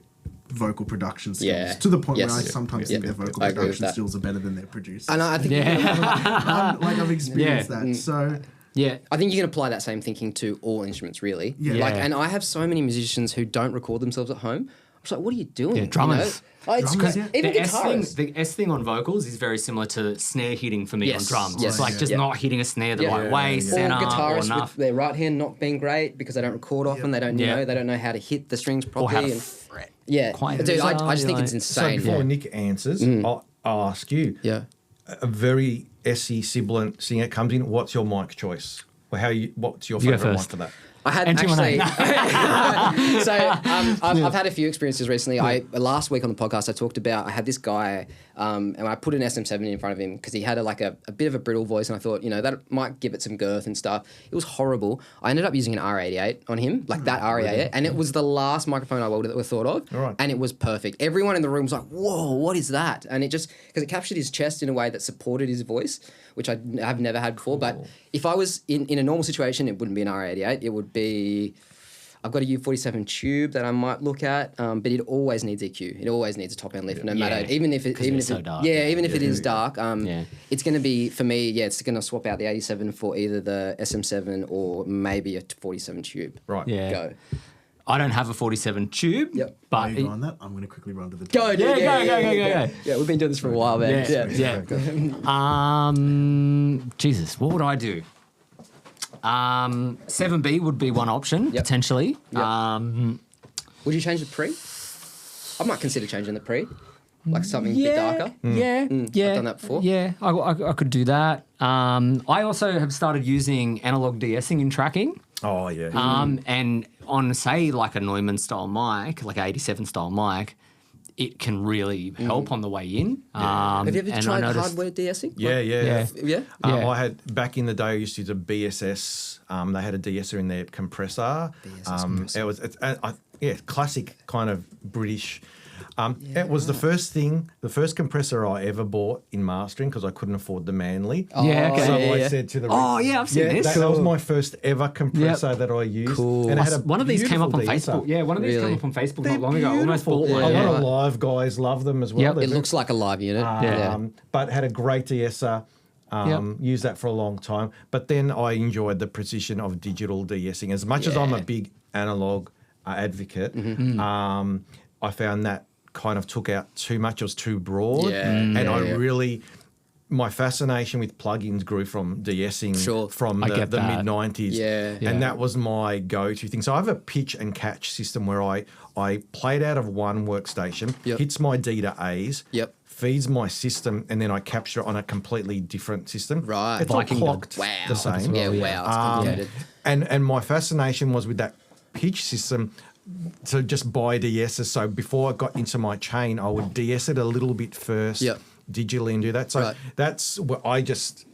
vocal production skills to the point where I sometimes think their vocal production skills are better than their producers. And I think I've experienced that. So I think you can apply that same thinking to all instruments, really. And I have so many musicians who don't record themselves at home. I was like, what are you doing? Drummers. Even guitarists. The S thing on vocals is very similar to snare hitting for me on drums. It's like just not hitting a snare the right way, center, or guitarists or enough. with their right hand not being great because they don't record often. They don't know how to hit the strings properly. Or how to fret. Dude, I just think it's insane. So before Nick answers, I'll ask you. A very SE sibilant singer comes in. What's your mic choice? Or what's your favourite mic for that? I had I've had a few experiences recently. Last week on the podcast I talked about I had this guy and I put an SM7 in front of him because he had a bit of a brittle voice and I thought that might give it some girth and stuff. It was horrible. I ended up using an R88 on him, that R88, and it was the last microphone I would have thought of, and it was perfect. Everyone in the room was like, "Whoa, what is that?" And it just because it captured his chest in a way that supported his voice, which I have never had before. But if I was in a normal situation, it wouldn't be an R88. It would be, I've got a U47 tube that I might look at, but it always needs EQ. It always needs a top end lift, no matter, even if it is dark. It's going to be, for me, it's going to swap out the 87 for either the SM7 or maybe a 47 tube. Right. Yeah. Go. I don't have a 47 tube. Yep. But Are you on that? I'm going to quickly run to the Go, table. dude. Go. Yeah, we've been doing this for a while, man. Yeah. Jesus, what would I do? 7B would be one option, potentially. Yep. Would you change the pre? I might consider changing the pre. Like something a bit darker. Yeah. I've done that before. Yeah, I could do that. I also have started using analog de-essing in tracking. Oh, yeah. And on, say, like a Neumann style mic, like an 87 style mic, it can really help on the way in. Have you ever tried hardware de-essing? Yeah. Yeah. I had, back in the day, I used to use a BSS. They had a de-esser in their compressor. Classic kind of British. It was the first compressor I ever bought in mastering because I couldn't afford the Manly. So I said to the I've seen this. That was my first ever compressor that I used. Cool. And it had One of these came up on de-esser. Facebook. Yeah, one of these came up on Facebook not long ago. Almost bought Beautiful. one. A lot of live guys love them as well. Yep. It looks like a live unit. But had a great de-esser. Used that for a long time. But then I enjoyed the precision of digital de-essing. As much as I'm a big analog advocate, I found that kind of took out too much. It was too broad. My fascination with plugins grew from de-essing from the mid-90s. And that was my go-to thing. So I have a pitch and catch system where I play it out of one workstation, hits my D to A's, feeds my system, and then I capture it on a completely different system. Right. It's all clocked the same. Yeah, wow. It's complicated. And my fascination was with that pitch system to just buy de-essers. So before I got into my chain, I would de-ess it a little bit first digitally and do that. So that's what I just...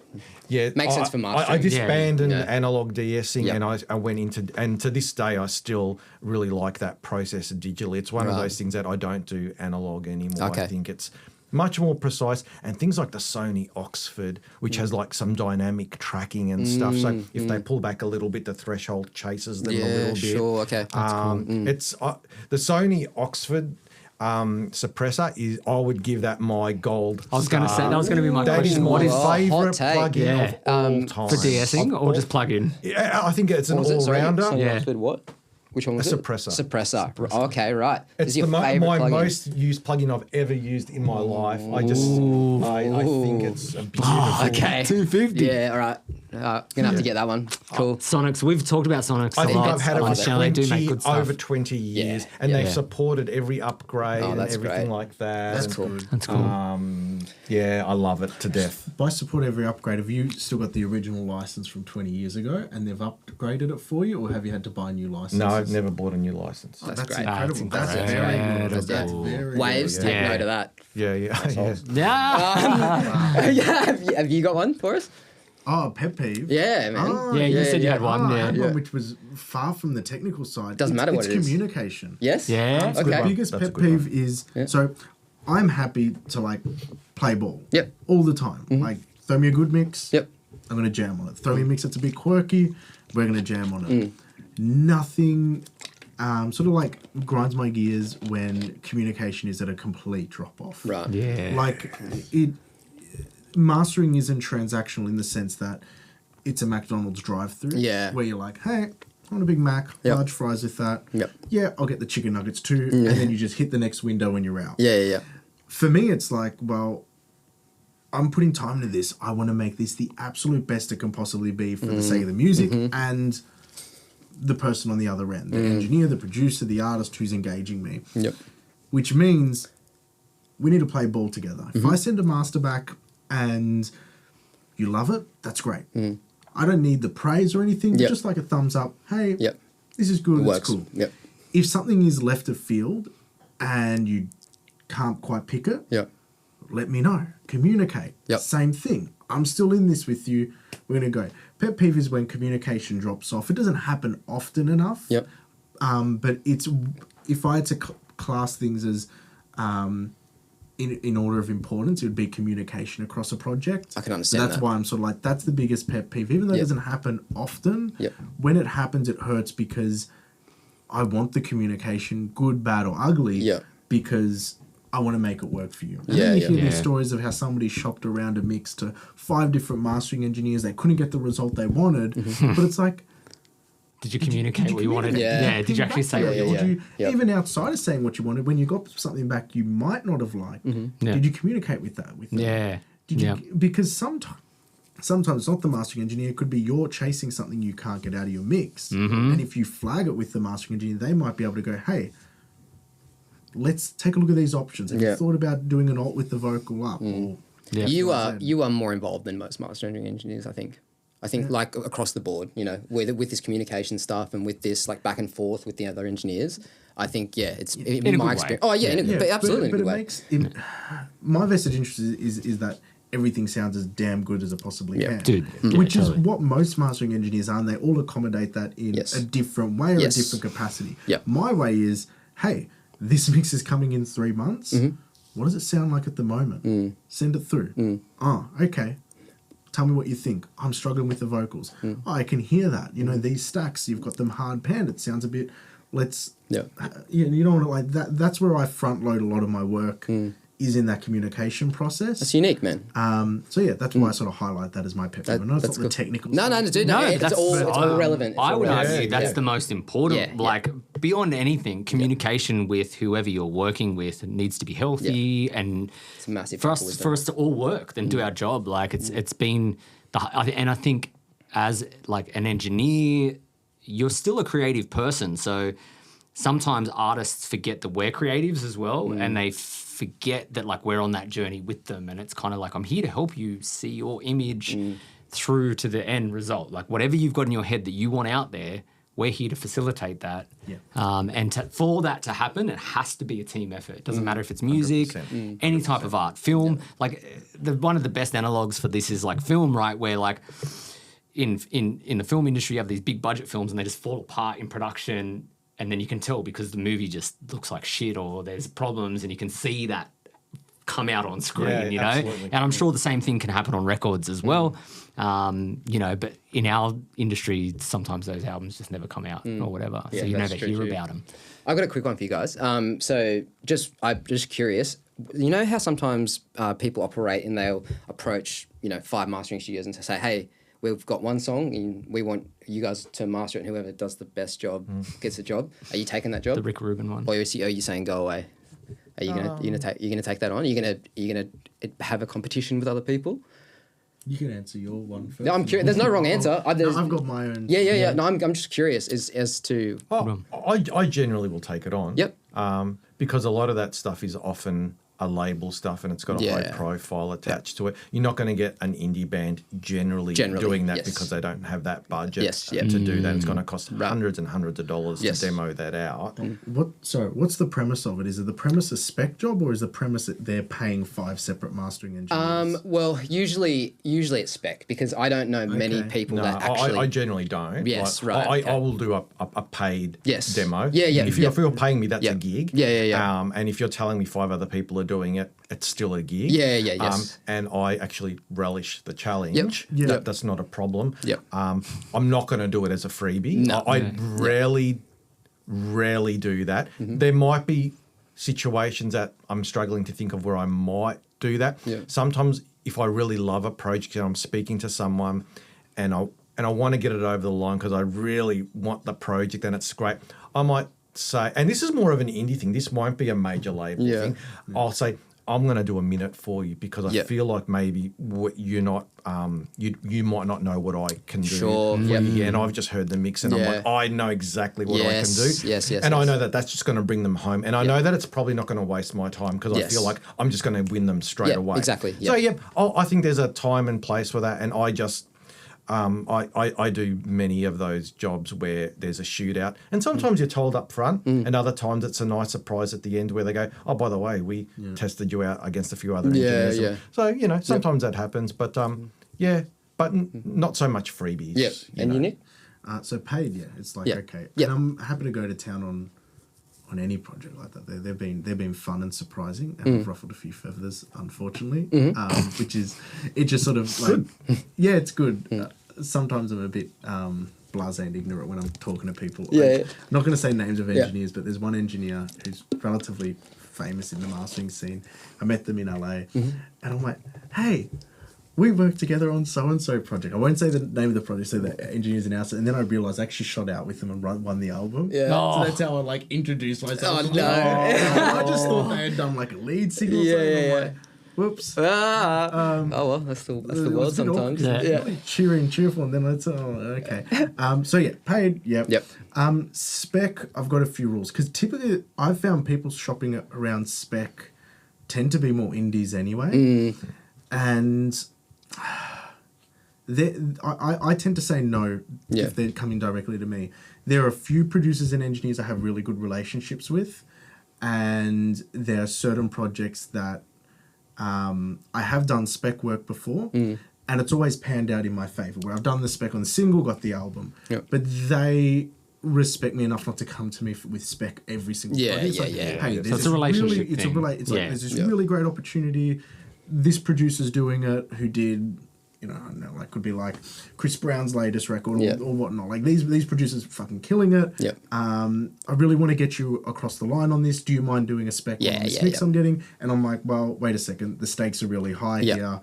Makes sense for mastering. I disbanded analog de-essing and I went into... And to this day, I still really like that process digitally. It's one of those things that I don't do analog anymore. I think it's much more precise, and things like the Sony Oxford, which has like some dynamic tracking and stuff. So if they pull back a little bit, the threshold chases them a little bit. Sure, okay. That's cool. It's the Sony Oxford suppressor is. I would give that my gold. I was going to say that was going to be my that question. Is What is my favourite plugin of all time for de-essing or just plug-in? Yeah, I think it's an all-rounder. Sony Oxford what? Which one was it? Suppressor. Okay, right. It's my most used plugin I've ever used in my life. I think it's a beautiful. Okay. 250. Yeah, all right. Gonna have to get that one. Cool. Sonics. We've talked about Sonics. I think I've had it on for the show. They do make good stuff. over 20 years, and they've supported every upgrade and everything like that. That's cool. That's cool. I love it to death. By support every upgrade, have you still got the original license from 20 years ago and they've upgraded it for you, or have you had to buy a new license? No, I've never bought a new license. That's great. Incredible. That's very Waves, take note of that. Have you got one for us? Oh, pet peeve. Yeah, man. You said you had one. I had one which was far from the technical side. Doesn't matter what it is. It's communication. Yes? Yeah. So the biggest pet peeve is, so I'm happy to like play ball. Yep. All the time. Like throw me a good mix. Yep. I'm going to jam on it. Throw me a mix that's a bit quirky. We're going to jam on it. Nothing sort of like grinds my gears when communication is at a complete drop off. Right. Yeah. Like mastering isn't transactional in the sense that it's a McDonald's drive-through. Yeah. Where you're like, hey, I want a Big Mac, large fries with that. Yep. Yeah, I'll get the chicken nuggets too. And then you just hit the next window and you're out. Yeah. For me, it's like, well, I'm putting time into this. I want to make this the absolute best it can possibly be for the sake of the music and the person on the other end, the engineer, the producer, the artist who's engaging me. Yep. Which means we need to play ball together. If I send a master back and you love it, that's great. I don't need the praise or anything, just like a thumbs up. Hey, this is good, it's cool. Yep. If something is left of field and you can't quite pick it, let me know. Communicate. Same thing. I'm still in this with you. We're going to go. Pet peeve is when communication drops off. It doesn't happen often enough. But it's, if I had to class things as in order of importance, it would be communication across a project. I can understand That's that. why I'm sort of like, that's the biggest pet peeve. Even though it doesn't happen often, when it happens, it hurts because I want the communication, good, bad, or ugly, Yeah. because I want to make it work for you. And Yeah, then you yeah. hear these Yeah. stories of how somebody shopped around a mix to 5 different mastering engineers. They couldn't get the result they wanted. But it's like, Did you communicate what you wanted? communicate? Yeah. Did you actually say what you yeah, wanted? Did you, Yep. even outside of saying what you wanted, when you got something back you might not have liked, Yeah. did you communicate with that? With them? Yeah. Did you, Yeah. Because sometimes it's not the mastering engineer. It could be you're chasing something you can't get out of your mix. And if you flag it with the mastering engineer, they might be able to go, hey, let's take a look at these options. Have Yeah. you thought about doing an alt with the vocal up? Or Yeah. You are more involved than most mastering engineers, I think. I think like across the board, you know, with this communication stuff and with this like back and forth with the other engineers, I think it's In a in good my way. experience. Oh yeah, Yeah, but absolutely But in a it good way. makes my vested interest is that everything sounds as damn good as it possibly Yeah. can. Dude, yeah, Which totally. is what most mastering engineers are, and they all accommodate that in Yes. a different way or Yes. a different capacity. Yeah. My way is, hey, this mix is coming in 3 months. What does it sound like at the moment? Send it through. Oh, okay. Tell me what you think. I'm struggling with the vocals. Oh, I can hear that. You know, these stacks, you've got them hard panned. It sounds a bit, you don't want to like that. That's where I front load a lot of my work is in that communication process. It's unique, man. So yeah, that's why I sort of highlight that as my pet peeve. I know it's not that's the good. technical No, stuff. dude, no, it's all relevant. It's I all would relevant. argue that's Yeah. the most important. Yeah, yeah. Like beyond anything, communication with whoever you're working with needs to be healthy, and It's a massive for factor us with for them. us to all work and do our job. Like it's been and I think as like an engineer, you're still a creative person, so sometimes artists forget that we're creatives as well, and they forget that like we're on that journey with them, and it's kind of like I'm here to help you see your image through to the end result. Like whatever you've got in your head that you want out there, we're here to facilitate that. Yeah. And for that to happen, it has to be a team effort. It doesn't matter if it's music, 100%. any type of art, film. Like one of the best analogs for this is like film, right? Where like in the film industry, you have these big budget films and they just fall apart in production. And then you can tell because the movie just looks like shit or there's problems, and you can see that come out on screen, Yeah, you know? absolutely. And I'm sure the same thing can happen on records as well. You know, but in our industry, sometimes those albums just never come out or whatever. Yeah, so you that's never true hear too. about them. I've got a quick one for you guys. I'm just curious. You know how sometimes people operate and they'll approach 5 mastering studios and say, "Hey, we've got one song and we want you guys to master it, and whoever does the best job gets the job." Are you taking that job? The Rick Rubin one. Or are you saying go away? Are you gonna take that on? Are you gonna have a competition with other people? You can answer your one first. No, I'm curious. There's no wrong answer. I've got my own. Yeah. No, I'm just curious as to. Oh, I generally will take it on. Yep. Because a lot of that stuff is often a label stuff and it's got a high Yeah. profile attached to it. You're not going to get an indie band generally doing that yes. because they don't have that budget Yes, yeah. to do that. It's going to cost hundreds and hundreds of dollars Yes. to demo that out. What's the premise of it? Is it the premise a spec job, or is the premise that they're paying 5 separate mastering engineers? Well, usually it's spec because I don't know many Okay. people No, that actually. I generally don't. Yes, Like, right, okay. I will do a paid Yes. demo. Yeah, If you're paying me, that's Yeah. a gig. Yeah. And if you're telling me 5 other people are doing it, it's still a gig. Yes. And I actually relish the challenge. Yep. Yep. That's not a problem. Yep. I'm not going to do it as a freebie. No. I rarely do that. There might be situations that I'm struggling to think of where I might do that. Yeah. Sometimes if I really love a project and I'm speaking to someone and I want to get it over the line because I really want the project and it's great, I might say, and this is more of an indie thing, this won't be a major label Yeah. thing. I'll say, I'm going to do a minute for you because I Yeah. feel like maybe you're not, you might not know what I can do. Sure, for yep. you. And I've just heard the mix and I'm Yeah. like, I know exactly what I can Yes, do. yes, And I yes. know that that's just going to bring them home. And I know that it's probably not going to waste my time because I Yes. feel like I'm just going to win them straight Yeah, away. exactly, So yeah. I think there's a time and place for that. And I just, I do many of those jobs where there's a shootout, and sometimes you're told up front, and other times it's a nice surprise at the end where they go, "Oh, by the way, we tested you out against a few other engineers." yeah. So sometimes that happens, but not so much freebies. Yeah. And you, Nick? So paid, yeah. It's like Yeah. okay, Yeah. and I'm happy to go to town on any project like that. They've been fun and surprising, and I've ruffled a few feathers, unfortunately. Which is it just sort of like yeah, it's good. Sometimes I'm a bit blasé and ignorant when I'm talking to people. Yeah, Like, yeah. I'm not going to say names of Yeah. engineers, but there's one engineer who's relatively famous in the mastering scene. I met them in LA, Mm-hmm. and I'm like, hey, we worked together on so-and-so project. I won't say the name of the project, so the engineers announced it, and then I realised I actually shot out with them and won the album. Yeah. So that's how I like introduced myself. Oh, I'm no. like, I just thought they had done like a lead single. Yeah, or something. yeah, I'm yeah. like, whoops. Oh well, that's the It world was a bit awkward, sometimes. 'cause Yeah. it's really cheery and cheerful, and then it's okay. So yeah, paid. Yep. Yep. Spec. I've got a few rules because typically I've found people shopping around spec tend to be more indies anyway, and I tend to say no Yeah. if they're coming directly to me. There are a few producers and engineers I have really good relationships with, and there are certain projects that I have done spec work before, and it's always panned out in my favor. Where I've done the spec on the single, got the album, Yep. but they respect me enough not to come to me with spec every single Yeah, project. It's yeah, like, yeah. Hey, So there's it's a this relationship Really, it's thing. it's like Yeah. there's this Yeah. really great opportunity. This producer's doing it. Who did? I don't know, like could be like Chris Brown's latest record Yeah. or whatnot. Like these producers are fucking killing it. Yep. I really want to get you across the line on this. Do you mind doing a spec Yeah, on this yeah, mix yeah. I'm getting? And I'm like, well, wait a second. The stakes are really high Yep. here.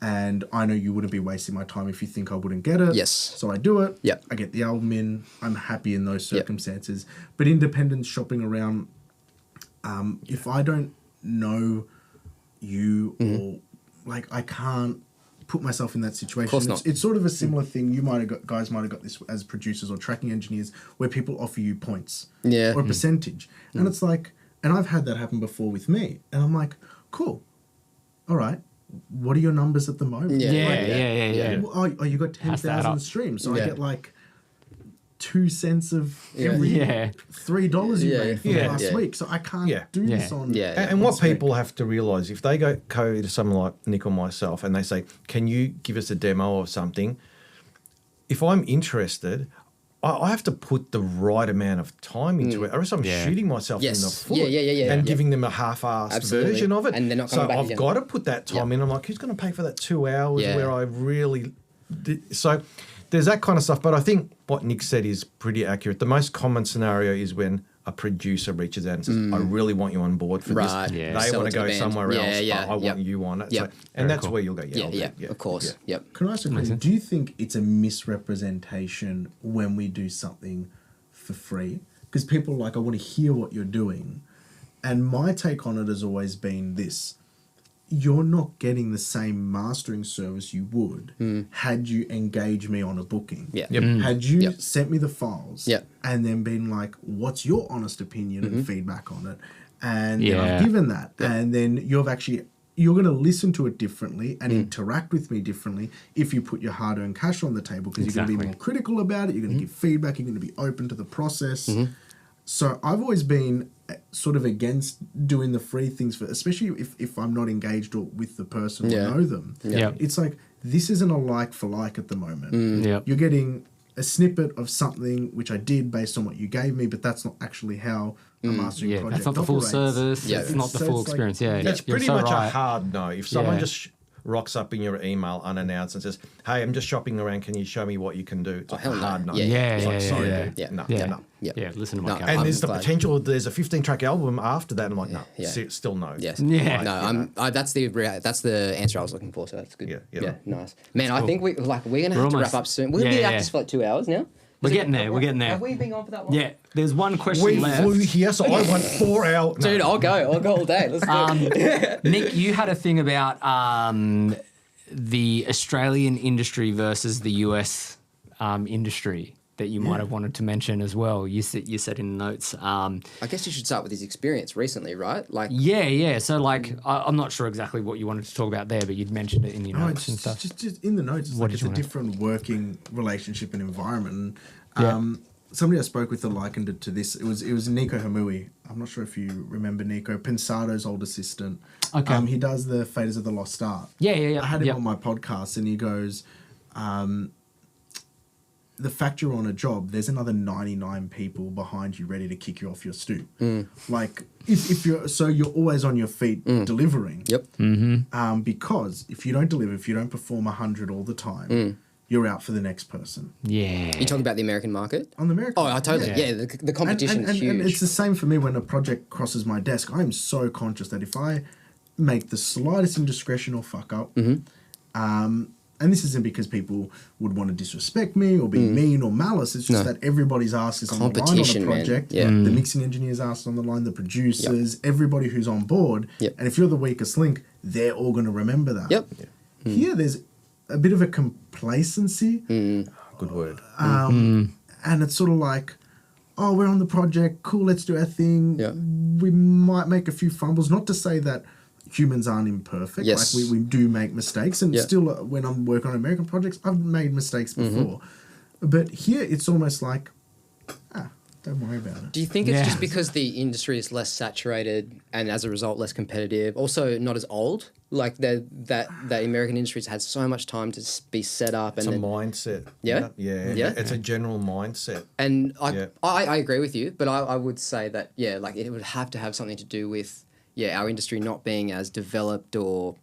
And I know you wouldn't be wasting my time if you think I wouldn't get it. Yes. So I do it. Yep. I get the album in. I'm happy in those Yep. circumstances. But independent shopping around, if I don't know you or like I can't put myself in that situation. course not. It's sort of a similar thing. You might have got guys might have got this as producers or tracking engineers where people offer you points Yeah. or a percentage, and it's like, and I've had that happen before with me, and I'm like, cool, all right. What are your numbers at the moment? Yeah, Yeah, yeah. Oh, you got Has to add 10,000 up. streams, so Yeah. I get like 2 cents of Yeah. every Yeah. $3 you Yeah, made for yeah. last Yeah. week. So I can't Yeah. do this Yeah. on. Yeah. And what spec. people have to realise, if they go to someone like Nick or myself and they say, can you give us a demo of something? If I'm interested, I have to put the right amount of time into it, or else I'm Yeah. shooting myself Yes. in the foot Yeah. and Yeah. giving them a half-assed Absolutely. version of it. And they're not so coming back I've again. got to put that time in. I'm like, who's going to pay for that 2 hours Yeah. where I really did? So there's that kind of stuff. But I think what Nick said is pretty accurate. The most common scenario is when a producer reaches out and says, I really want you on board for Right. this. Yeah. They Sell want it to to go the band. somewhere Yeah, else, yeah, but I yep. want you on it. Yep. So, and Very that's cool. where you'll go, yeah, Yeah. Of course. Yeah. Yep. Can I ask a question? Do you think it's a misrepresentation when we do something for free? Because people are like, I want to hear what you're doing. And my take on it has always been this. You're not getting the same mastering service you would had you engaged me on a booking. Yeah. Yep. Had you Yep. sent me the files Yep. and then been like, what's your honest opinion and feedback on it? And then Yeah. I've given that. And then you're going to listen to it differently and interact with me differently if you put your hard-earned cash on the table because you're going to be Exactly. more critical about it. You're going to give feedback. You're going to be open to the process. So I've always been sort of against doing the free things, especially if I'm not engaged or with the person Yeah. or know them. Yeah. It's like, this isn't a like for like at the moment. Yeah. You're getting a snippet of something which I did based on what you gave me, but that's not actually how a mastering Yeah, project that's not the full operates. service. Yeah. It's not the So full it's like- experience. Yeah, It's you're pretty so much right. a hard no. If someone Yeah. just rocks up in your email unannounced and says, "Hey, I'm just shopping around. Can you show me what you can do?" It's Oh, hell a no. hard no. Yeah. Yeah, It's like, yeah, sorry, yeah, dude. yeah. No, Yeah. no. Yeah. Yeah, listen to my No, cat. And I'm there's the glad. potential. There's a 15-track album after that. And I'm like, no, Yeah. still no. Yes. Yeah. No, that's the answer I was looking for. So that's good. Yeah, Yeah. yeah. Nice. Man, I cool. think we're gonna We're have to almost- wrap up soon. We're gonna be Yeah, at yeah. this for like 2 hours now. We're getting there. We're getting there. Have we been on for that long? Yeah, there's one question We left. flew here, so I went 4 hours. Dude, I'll go all day. Let's go. Nick, you had a thing about the Australian industry versus the US industry that you might have wanted to mention as well. You said in the notes. I guess you should start with his experience recently, right? Like, Yeah. So, like, I'm not sure exactly what you wanted to talk about there, but you'd mentioned it in your No, notes and it's stuff. just in the notes. It's What like did it's you a wanna- different working relationship and environment. Yeah. Somebody I spoke with likened it to this. It was Nico Hamui. I'm not sure if you remember Nico, Pensado's old assistant. Okay. He does the Faders of the Lost Art. Yeah. I had him Yep. on my podcast, and he goes, "The fact you're on a job, there's another 99 people behind you ready to kick you off your stoop. Like if you're always on your feet delivering. yep. Because if you don't deliver, if you don't perform 100 all the time, you're out for the next person. Yeah. You're talking about the American market? On the American Oh, I totally. Yeah, the competition is huge. And it's the same for me when a project crosses my desk. I'm so conscious that if I make the slightest indiscretion or fuck up, and this isn't because people would want to disrespect me or be mean or malice. It's just that everybody's ass is on the line on a Competition, man. project. Yeah. The mixing engineer's ass on the line, the producers, everybody who's on board. Yep. And if you're the weakest link, they're all going to remember that. Yep. Here, there's a bit of a complacency. Good word. And it's sort of like, oh, we're on the project. Cool, let's do our thing. Yeah. We might make a few fumbles. Not to say that humans aren't imperfect. Yes. Like we do make mistakes. And Yeah. still, when I'm working on American projects, I've made mistakes before. But here, it's almost like, don't worry about it. Do you think it's Yeah. just because the industry is less saturated and as a result less competitive? Also, not as old. Like that American industry's had so much time to be set up, It's and a then, mindset. Yeah? Yeah. Yeah? It's a general mindset. and Yeah. I agree with you, but I would say that like it would have to have something to do with our industry not being as developed or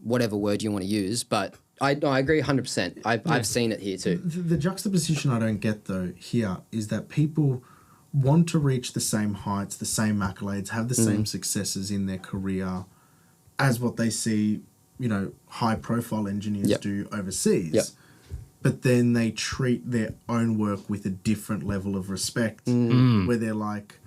whatever word you want to use. But I agree 100%. I've seen it here too. The juxtaposition I don't get, though, here is that people want to reach the same heights, the same accolades, have the same successes in their career as what they see, high-profile engineers Yep. do overseas. Yep. But then they treat their own work with a different level of respect, where they're like,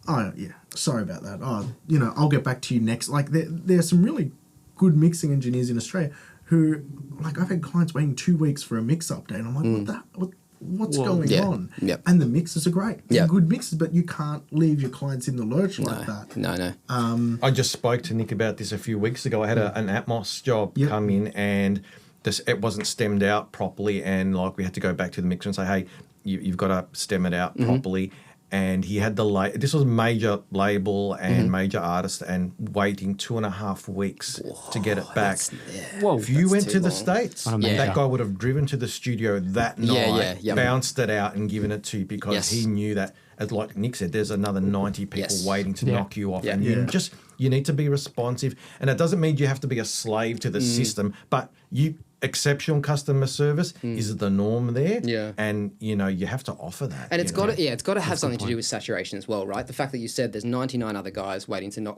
oh, yeah, sorry about that. Oh, I'll get back to you next. Like, there are some really good mixing engineers in Australia who, like, I've had clients waiting 2 weeks for a mix update. And I'm like, what's going Yeah. on? Yep. And the mixes are great. They're Yep. good mixes, but you can't leave your clients in the lurch like that. No. I just spoke to Nick about this a few weeks ago. I had an Atmos job Yep. come in and it wasn't stemmed out properly, and like we had to go back to the mixer and say, hey, you've got to stem it out properly. And he had this was a major label and major artist, and waiting 2.5 weeks to get it back. Whoa. If you went too to the long. States, On a major. that guy would have driven to the studio that night, yeah. bounced it out and given it to you because Yes. he knew that, as like Nick said, there's another 90 people Yes. waiting to Yeah. knock you off. Yeah. And Yeah. you need to be responsive. And it doesn't mean you have to be a slave to the system, but exceptional customer service is the norm there. Yeah. And, you have to offer that. And it's you know. got to have something to do with saturation as well, right? The fact that you said there's 99 other guys waiting to knock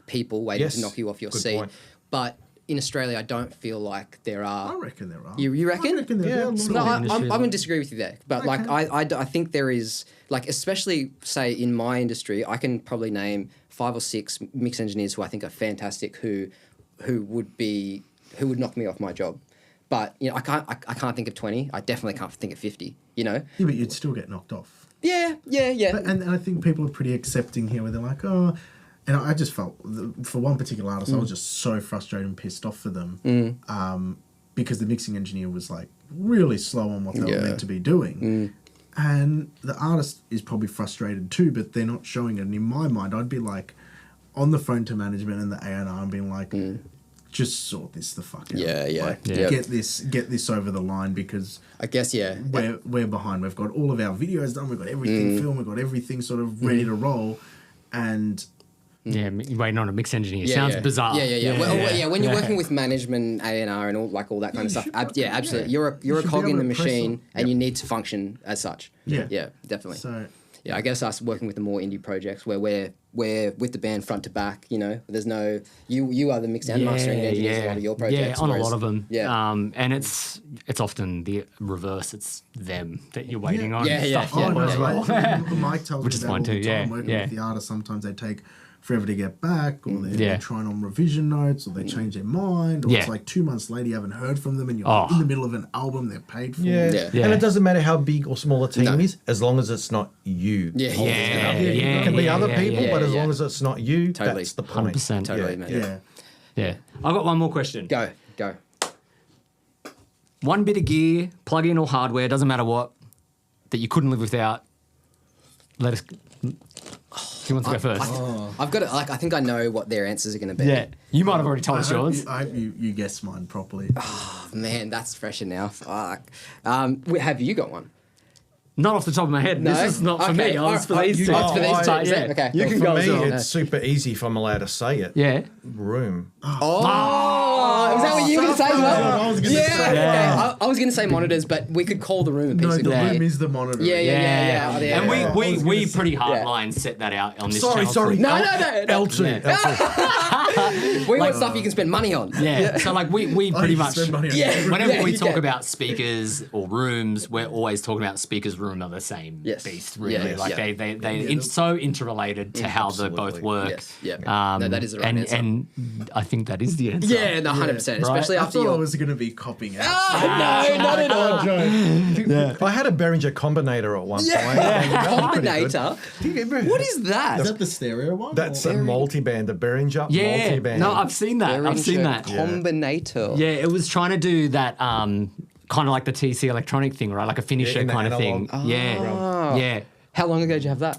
people waiting Yes. to knock you off your Good seat. point. But in Australia, I don't feel like there are. I reckon there are. You reckon? I reckon there Yeah, are. it's a No, lot of I'm industry, going to disagree with you there. But like, Okay. I think there is, like, especially say in my industry, I can probably name 5 or 6 mix engineers who I think are fantastic, who would knock me off my job. But I can't think of 20. I definitely can't think of 50. Yeah, but you'd still get knocked off. Yeah. But, and I think people are pretty accepting here, where they're like, oh, and I just felt for one particular artist, I was just so frustrated and pissed off for them, because the mixing engineer was like really slow on what they were meant to be doing, and the artist is probably frustrated too, but they're not showing it. And in my mind, I'd be like on the phone to management and the A&R and being like, just sort this the fuck out. Yeah. Like, Yeah. get this over the line, because I guess, yeah. we're behind. We've got all of our videos done. We've got everything filmed. We've got everything sort of ready to roll. And Yeah, waiting on a mix engineer. Sounds bizarre. Yeah. Well, when you're working with management, A&R, and all that kind of stuff, absolutely. You're You a should cog be in able the to press machine, on. and you need to function as such. Yeah. Definitely. so Yeah, I guess us working with the more indie projects where we're with the band front to back, there's no you are the mix and mastering engineers in a lot of your projects. Yeah, on a whereas- lot of them. Yeah. And it's often the reverse. It's them that you're waiting on. Yeah. Stuff. Oh, no, Yeah. right. Mike tells Which me is that fine all the too, yeah, time. Working yeah. with the artists, sometimes they take forever to get back, or they're trying on revision notes, or they change their mind, or it's Yeah. like 2 months later you haven't heard from them, and you're Oh. in the middle of an album they're paid for. Yeah. Yeah. And it doesn't matter how big or small a team No. is, as long as it's not you. Yeah. holding it Yeah, up. yeah, It can be yeah, other yeah, people, yeah, but as yeah. long as it's not you, Totally. that's the point. 100%. Totally, Yeah. man. Yeah. Yeah. I've got one more question. Go. One bit of gear, plug-in or hardware, doesn't matter what, that you couldn't live without. Let us. Who wants to go first? I've got it. Like, I think I know what their answers are going to be. Yeah. You might have already told us yours. I hope you guess mine properly. Man, that's fresher now. Fuck. Have you got one? Not off the top of my head. No? This is not for Okay, me. I was for alright, these you- two. oh, it's for these two, is it? Okay. You can For go me, as well. it's super easy if I'm allowed to say it. Yeah. Room. Oh, is that what you were going to say as well? I was gonna Yeah, say. okay. Yeah. I was going to say monitors, but we could call the room a piece No, of the it. room is the monitor. Yeah. And I was we gonna say- pretty Yeah. hardline set that out on this Sorry. channel. No. L2. L2. We want stuff you can spend money on. Yeah. So like we Oh, pretty you much spend money on Yeah. it. whenever we you talk can. about speakers or rooms, we're always talking about speakers room are the same Yes. beast, really. Yeah, like yeah. they so interrelated to how they both Absolutely. work. Yes, yeah. No, that is the right answer. And I think that is the answer. Yeah, no, 100%. Especially I after thought I your... was going to be copying out. No, not at all. I had a Behringer Combinator at one point. Yeah, and that was pretty good. Combinator. What is that? Is that the stereo one? That's or? a multi-band, a Behringer Yeah. multi-band. No, I've seen that. I've seen that. Combinator. Yeah, it was trying to do that kind of like the TC electronic thing, right? Like a finisher in the kind of thing. analog. Yeah. Yeah. How long ago did you have that?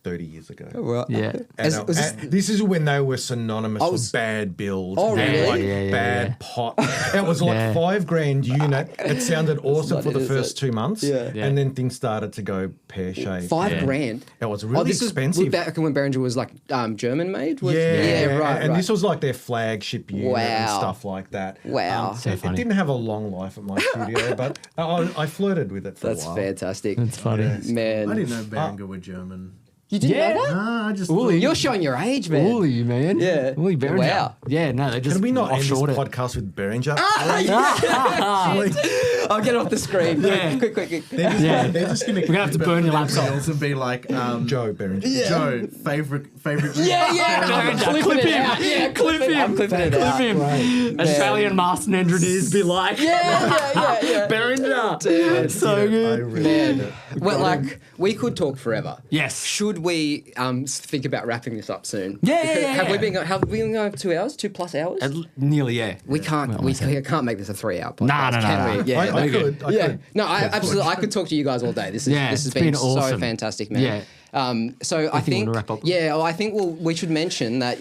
30 years ago. Well, Yeah. And, was this- this is when they were synonymous with bad builds. Oh, and, really? Like Yeah, bad pot. It was like Yeah. $5,000 unit. It sounded awesome for the is first it? 2 months. Yeah. Yeah. And then things started to go pear-shaped. $5,000. It was really this expensive. was back when Behringer was like German made? Yeah, right. And this was like their flagship unit and Wow. stuff like that. Wow. So It funny. didn't have a long life at my studio, but I flirted with it for That's a while. fantastic. It's funny. Man. I didn't know Behringer were German. You didn't Yeah. know that? Nah, I just Uli. You're showing your age, man. Uli, man. Yeah. Uli Behringer. Wow. Yeah, no, they just Can we not end this offshored it. podcast with Behringer? I'll get off the screen. Yeah. Quick. Yeah. They're just going to We're gonna have to burn your laptop. and be like, Joe Behringer. Joe, favorite. I'm clipping it out. Yeah, Clip him. I'm clipping it out. Clip him. Australian master engineers be like, Yeah. Behringer. Dude. So good. I really Man, did it. well, like we could talk forever. Yes. Should we think about wrapping this up soon? Yeah, Because yeah. Have we been going 2 hours? 2+ hours? Nearly, yeah. We can't. We can't make this a 3-hour podcast. Nah, no, can no. we? Yeah. I could. I Yeah, could. no, I absolutely. I could talk to you guys all day. This Yeah, has it's been been so awesome. fantastic, man. Yeah. So I think we think, wanna wrap up? yeah, well, I think we should mention that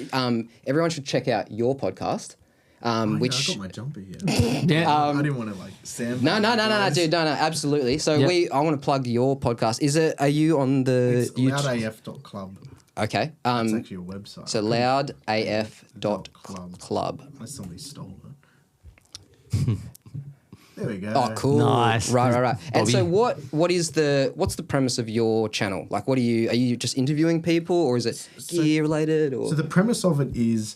everyone should check out your podcast, which I got my jumper here. Yeah. I didn't want to like stand. no, dude, no, absolutely. So Yeah. I want to plug your podcast. Are you on the It's loudaf.club. Okay. It's actually a website. So loudaf.club. Unless somebody stole it. There we go. Oh, cool. Nice. Right. And Bobby. so what's the premise of your channel? Like, are you just interviewing people, or is it gear related? Or So the premise of it is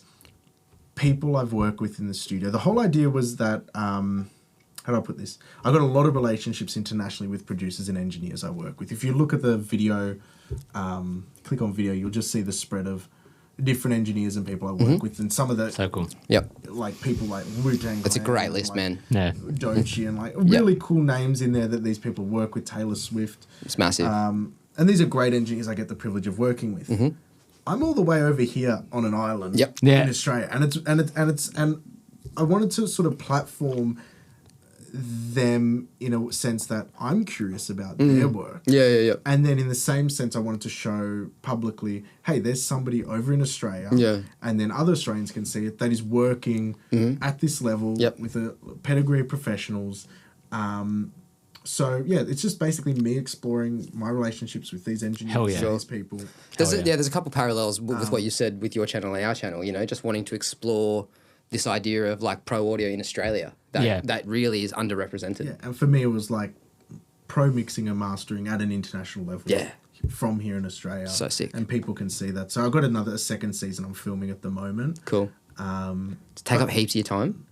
people I've worked with in the studio. The whole idea was that, how do I put this? I've got a lot of relationships internationally with producers and engineers I work with. If you look at the video, click on video, you'll just see the spread of different engineers and people I work with, and some of the So cool. Yep. like people like Wu-Tang That's a Clan great and, list, like, man. Yeah. Doechii and like really cool names in there that these people work with. Taylor Swift. It's massive. And these are great engineers I get the privilege of working with. I'm all the way over here on an island Yep. Yeah. in Australia, and I wanted to sort of platform them in a sense that I'm curious about their work. Yeah. And then in the same sense, I wanted to show publicly, hey, there's somebody over in Australia, Yeah. and then other Australians can see it, that is working at this level Yep. with a pedigree of professionals. So yeah, it's just basically me exploring my relationships with these engineers, Hell yeah. these people. There's a couple parallels with what you said with your channel and our channel. You know, just wanting to explore this idea of like pro audio in Australia that really is underrepresented. Yeah, and for me, it was like pro mixing and mastering at an international level. Yeah. From here in Australia. So sick. And people can see that. So I've got a second season I'm filming at the moment. Cool. Take up heaps of your time.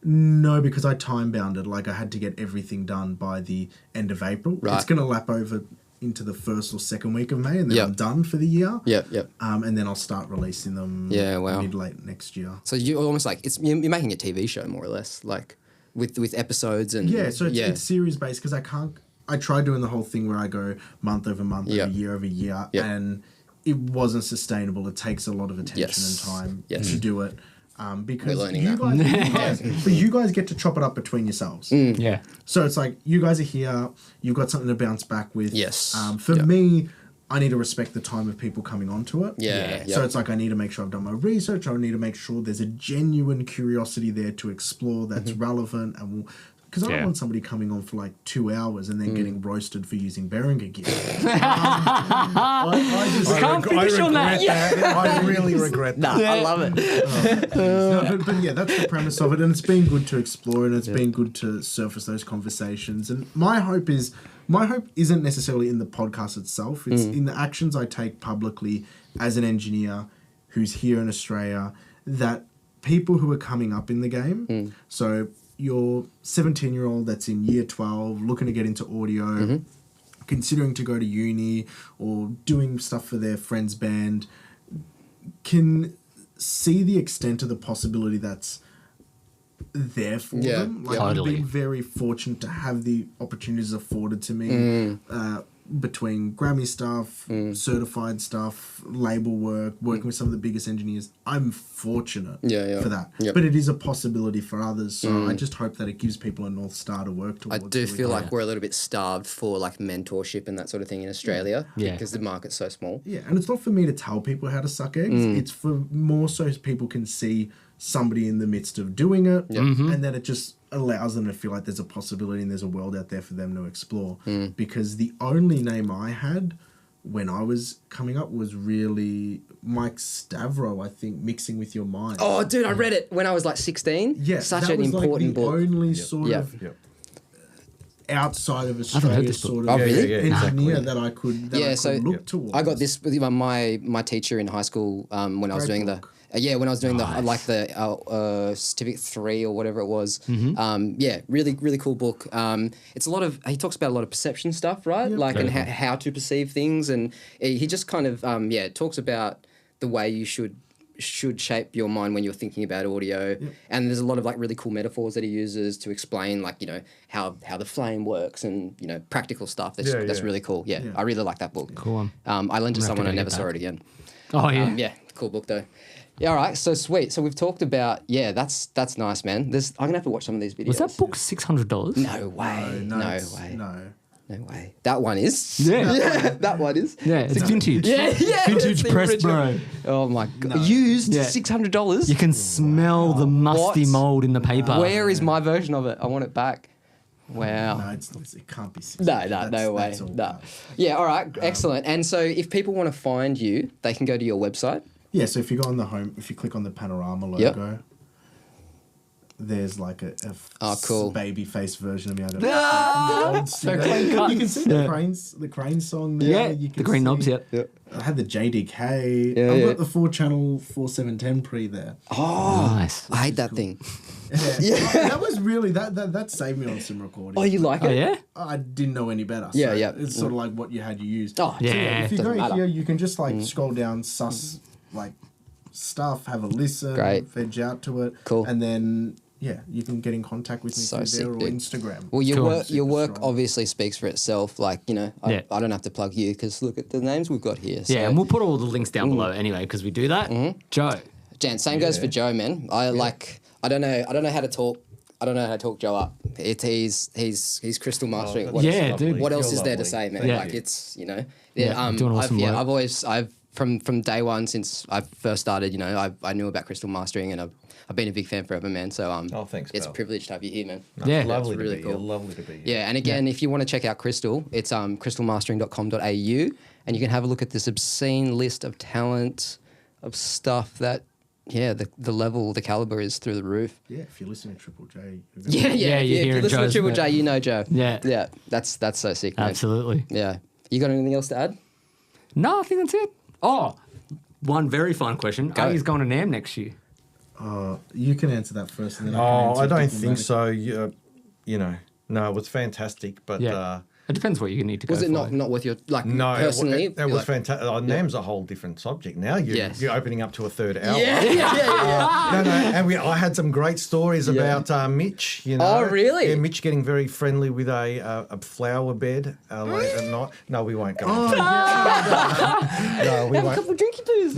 No, because I time bounded. Like I had to get everything done by the end of April. Right. It's going to lap over into the first or second week of May, and then Yep. I'm done for the year. Yep. And then I'll start releasing them. Yeah, wow. Mid-late next year. So you're almost like you're making a TV show more or less, like with episodes and Yeah, so it's series based because I tried doing the whole thing where I go month over month, Yeah. over year, Yeah. and it wasn't sustainable. It takes a lot of attention Yes. and time Yes. to do it. Because We're learning you that. guys, but you guys get to chop it up between yourselves. Yeah. So it's like you guys are here, you've got something to bounce back with. Yes. For Yeah. me, I need to respect the time of people coming onto it. Yeah. So it's like I need to make sure I've done my research. I need to make sure there's a genuine curiosity there to explore that's relevant and will because I don't Yeah. want somebody coming on for like 2 hours and then getting roasted for using Behringer gear. I Can't finish on that. I really regret that. I love it. but yeah, that's the premise of it, and it's been good to explore, and it's been good to surface those conversations. And my hope isn't necessarily in the podcast itself; it's in the actions I take publicly as an engineer who's here in Australia. That people who are coming up in the game, so your 17-year-old that's in year 12, looking to get into audio, considering to go to uni or doing stuff for their friend's band, can see the extent of the possibility that's there for them. Like, Totally. I've been very fortunate to have the opportunities afforded to me between Grammy stuff, certified stuff, label work, working with some of the biggest engineers. I'm fortunate for that. Yep. But it is a possibility for others. So I just hope that it gives people a North Star to work I towards. do feel like we're a little bit starved for like mentorship and that sort of thing in Australia Yeah. because the market's so small. Yeah, and it's not for me to tell people how to suck eggs. It's for more so people can see somebody in the midst of doing it, and that it just allows them to feel like there's a possibility and there's a world out there for them to explore. Because the only name I had when I was coming up was really Mike Stavro, I think, Mixing with Your Mind. Oh, dude, I read it when I was like 16. yeah, Such that an was important like the book. only sort Yep. of outside of heard Australia this book. sort of Oh, really? engineer that I could look towards. I got this with my teacher in high school when I was Great doing book. when I was doing Nice. the certificate 3 or whatever it was. Really really cool book. It's a lot of, he talks about a lot of perception stuff, right? Like and how to perceive things, and he just kind of talks about the way you should shape your mind when you're thinking about audio. And there's a lot of like really cool metaphors that he uses to explain like, you know, how the flame works and, you know, practical stuff. That's really cool. Yeah, I really like that book. Cool one. I lent it to I'm gonna have to someone, go I never get saw that. it again. Oh, yeah. Cool book though. Yeah, all right, so sweet. So we've talked about, that's nice, man. I'm gonna have to watch some of these videos. Was that book $600? No way. No way. No. No way. That one is. Yeah. That one is. Yeah, it's vintage. Yeah. Vintage it's the press, original. bro. Oh my god. Used Yeah. $600. You can smell the musty What? mold in the paper. Where is my version of it? I want it back. Wow. No, it can't be. No way. No. Yeah, all right, excellent. And so if people want to find you, they can go to your website. Yeah, so if you go on the home, if you click on the Panorama logo, Yep. there's like a cool. baby face version of me. I don't know. You can see the crane song there. Yeah, you can the green see- knobs, yeah. I had the JDK. Yeah, I've yeah. got the 4-channel 4710 pre there. Oh, Nice. I hate that thing. Yeah. That was really that saved me on some recording. Oh, you like Oh, it? yeah? I didn't know any better. Yeah, so yeah. It's sort of like what you had you used. Oh, Yeah. If you doesn't go matter. here, you can just like scroll down, suss like stuff, have a listen, Great. veg out to it. Cool. And then you can get in contact with me So through sick, there or dude. Instagram. Well, your Cool. work, your Super work strong. obviously speaks for itself. Like, you know, I don't have to plug you because look at the names we've got here. So. Yeah, and we'll put all the links down below anyway because we do that. Joe. Jan, same goes for Joe, man. I don't know how to talk. I don't know how to talk Joe up. He's crystal mastering. that's What, Yeah, lovely. dude. What else You're is there to lovely. say, man? Yeah. Like it's, you know, doing awesome work. I've from day one since I first started, you know, I knew about crystal mastering and I've been a big fan forever, man. So Oh, thanks, it's a pal. privilege to have you here, man. Yeah. Lovely really to be cool. here. Lovely to be here. Yeah, and again, if you want to check out Crystal, it's crystalmastering.com.au, and you can have a look at this obscene list of talent, of stuff that, the level, the caliber is through the roof. Yeah, if you're listening to Triple J. Yeah, you're If you hearing listen to Joe's- Triple J, you know Joe. Yeah. That's so sick, man. Absolutely. Yeah. You got anything else to add? No, I think that's it. Oh, one very fine question. Go. Are you going to NAMM next year? You can answer that first, and then Oh, I I can answer don't diplomatic. think so. You know, no, it was fantastic, but Yeah. It depends what you need to go Was it for. not worth your, like, no, personally? it was fantastic. NAMM's a whole different subject now. Yes. You're opening up to a third hour. Yeah. No, and I had some great stories about Mitch. You know, Oh, really? Yeah, Mitch getting very friendly with a flower bed late at night. No, we won't go. Oh, into that. No, we won't. drinky poos.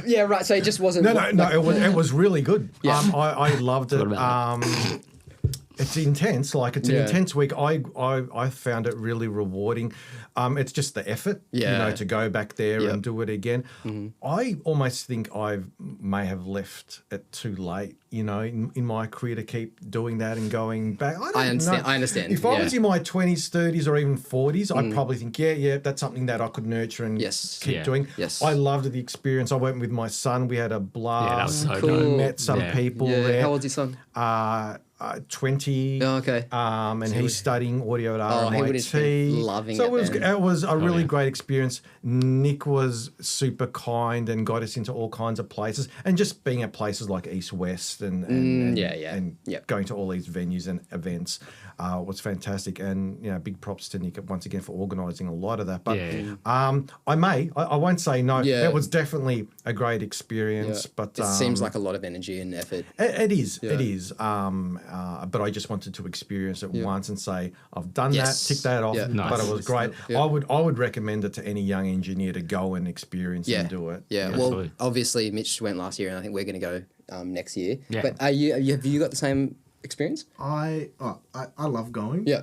Yeah, right. So it just wasn't. No. It was really good. Yeah. I loved it. about It's intense. Like it's an Yeah. intense week. I found it really rewarding. It's just the effort, Yeah. to go back there and do it again. I almost think I may have left it too late. in my career to keep doing that and going back. I understand. know. I understand. If I Yeah. was in my 20s, 30s, or even 40s, I'd probably think, yeah, that's something that I could nurture and Yes. keep Yeah. doing. Yes. I loved the experience. I went with my son. We had a blast. Yeah, that was so Cool. dope. Met some Yeah. people Yeah. there. How old's your son? 20. Oh, okay. And he's studying audio at Oh, he would have been RMIT. loving so it then. it was a really yeah. great experience. Nick was super kind and got us into all kinds of places, and just being at places like East West and Yep. going to all these venues and events was fantastic. And big props to Nick once again for organising a lot of that. But Yeah. I won't say no. Yeah. It was definitely a great experience. Yeah. But It seems like a lot of energy and effort. it is. Yeah. It is. But I just wanted to experience it once and say I've done Yes. that, tick that off. Yeah. But Nice. it was great. Yeah. I would recommend it to any young engineer to go and experience Yeah. and do it. Yeah. Well, Absolutely. obviously Mitch went last year, and I think we're going to go next year. Yeah. But have you got the same experience? I love going. Yeah.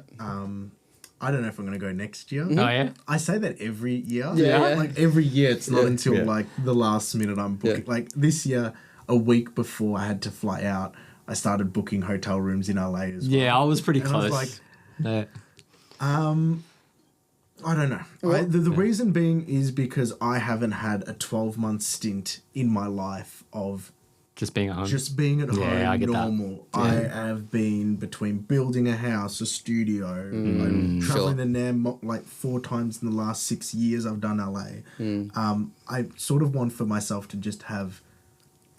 I don't know if I'm going to go next year. Oh yeah. I say that every year. Yeah. Like every year, it's not Yeah. until Yeah. like the last minute I'm booking. Yeah. Like this year, a week before I had to fly out, I started booking hotel rooms in LA as well. Yeah, I was pretty And I was close. like, Yeah. I don't know. The reason being is because I haven't had a 12-month stint in my life of Just being at home. just being at Yeah, I home get that. normal. I have been between building a house, a studio, like traveling to NAM like 4 times in the last 6 years I've done LA. I sort of want for myself to just have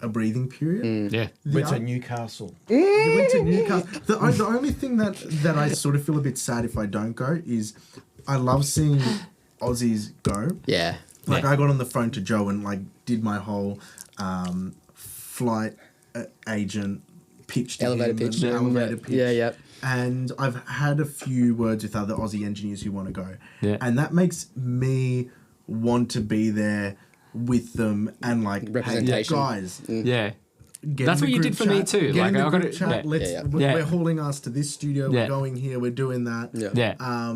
a breathing period. yeah. Went to Newcastle. You went to Newcastle. The only thing that I sort of feel a bit sad if I don't go is I love seeing Aussies go. Yeah. Like Yeah. I got on the phone to Joe and like did my whole flight agent pitch to Elevator him pitch. and Yeah. elevator pitch. Yeah. Yeah. And I've had a few words with other Aussie engineers who want to go. Yeah. And that makes me want to be there with them and like, hey, Representation. guys, Yeah. get That's in what the you group did for me chat, too. Get Like in the I got group it. chat. Yeah. Let's, Yeah. We're hauling us to this studio. Yeah. We're going here. We're doing that. Yeah. Yeah.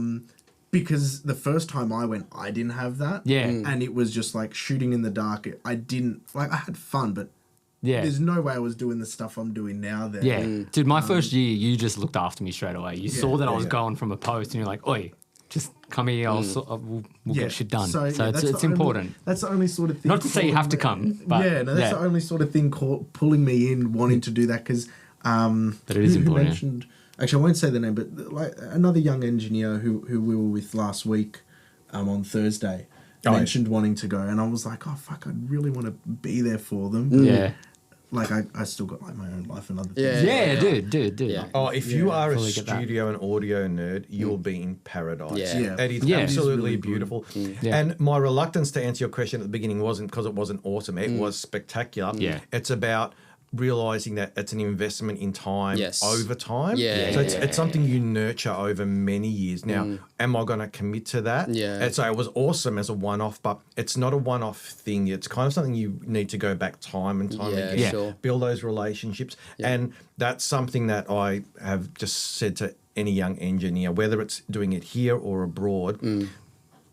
Because the first time I went, I didn't have that. Yeah. And it was just like shooting in the dark. I didn't, like, I had fun, but Yeah. there's no way I was doing the stuff I'm doing now there. Yeah. Dude, my first year, you just looked after me straight away. You saw that I was going from a post and you're like, oi, just come here. We'll get shit done. So, yeah, it's the important. Only, that's the only sort of thing. Not to say you have to come, but yeah, no, that's the only sort of thing pulling me in, wanting to do that. Because But it is who important. mentioned, actually, I won't say the name, but like another young engineer who we were with last week on Thursday mentioned wanting to go, and I was like, oh fuck, I really want to be there for them. Yeah. Like I still got like my own life and other things. Yeah. Yeah, dude. Yeah. Oh, if you are a fully get that. studio and audio nerd, you'll be in paradise. Yeah. Yeah. It is Yeah. absolutely It is really good. beautiful. Yeah. And my reluctance to answer your question at the beginning wasn't because it wasn't awesome. It was spectacular. Yeah. It's about realizing that it's an investment in time Yes. over time. Yeah, So yeah, it's something you nurture over many years. Now, am I going to commit to that? Yeah. And so it was awesome as a one-off, but it's not a one-off thing. It's kind of something you need to go back time and time Yeah, again. Yeah. sure. Build those relationships. And that's something that I have just said to any young engineer, whether it's doing it here or abroad,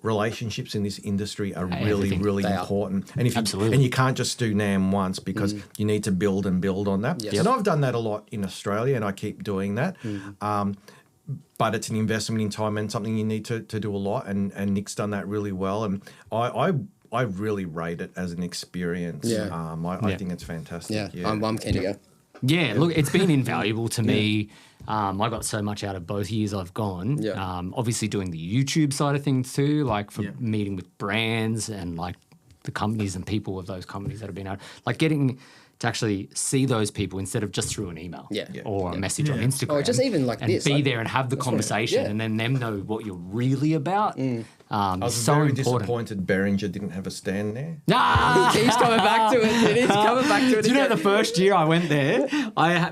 relationships in this industry are really, everything. really They are. important. And if you, Absolutely. and you can't just do NAM once because you need to build and build on that. Yes. And I've done that a lot in Australia and I keep doing that. But it's an investment in time and something you need to do a lot. And Nick's done that really well. And I really rate it as an experience. Yeah. I think it's fantastic. Yeah. I'm keen to go. Yeah, look, it's been invaluable to me. I got so much out of both years I've gone. Yeah. Obviously doing the YouTube side of things too, like for Yeah. meeting with brands and like the companies and people of those companies that have been out, like getting to actually see those people instead of just through an email Yeah. Yeah. or a message on Yeah. Instagram. Or just even like and this, be like- there and have the conversation yeah. and then them know what you're really about. I was so very important. disappointed Behringer didn't have a stand there. Ah! He's coming back to it. Dude. He's coming back to it. Do you know again. the first year I went there,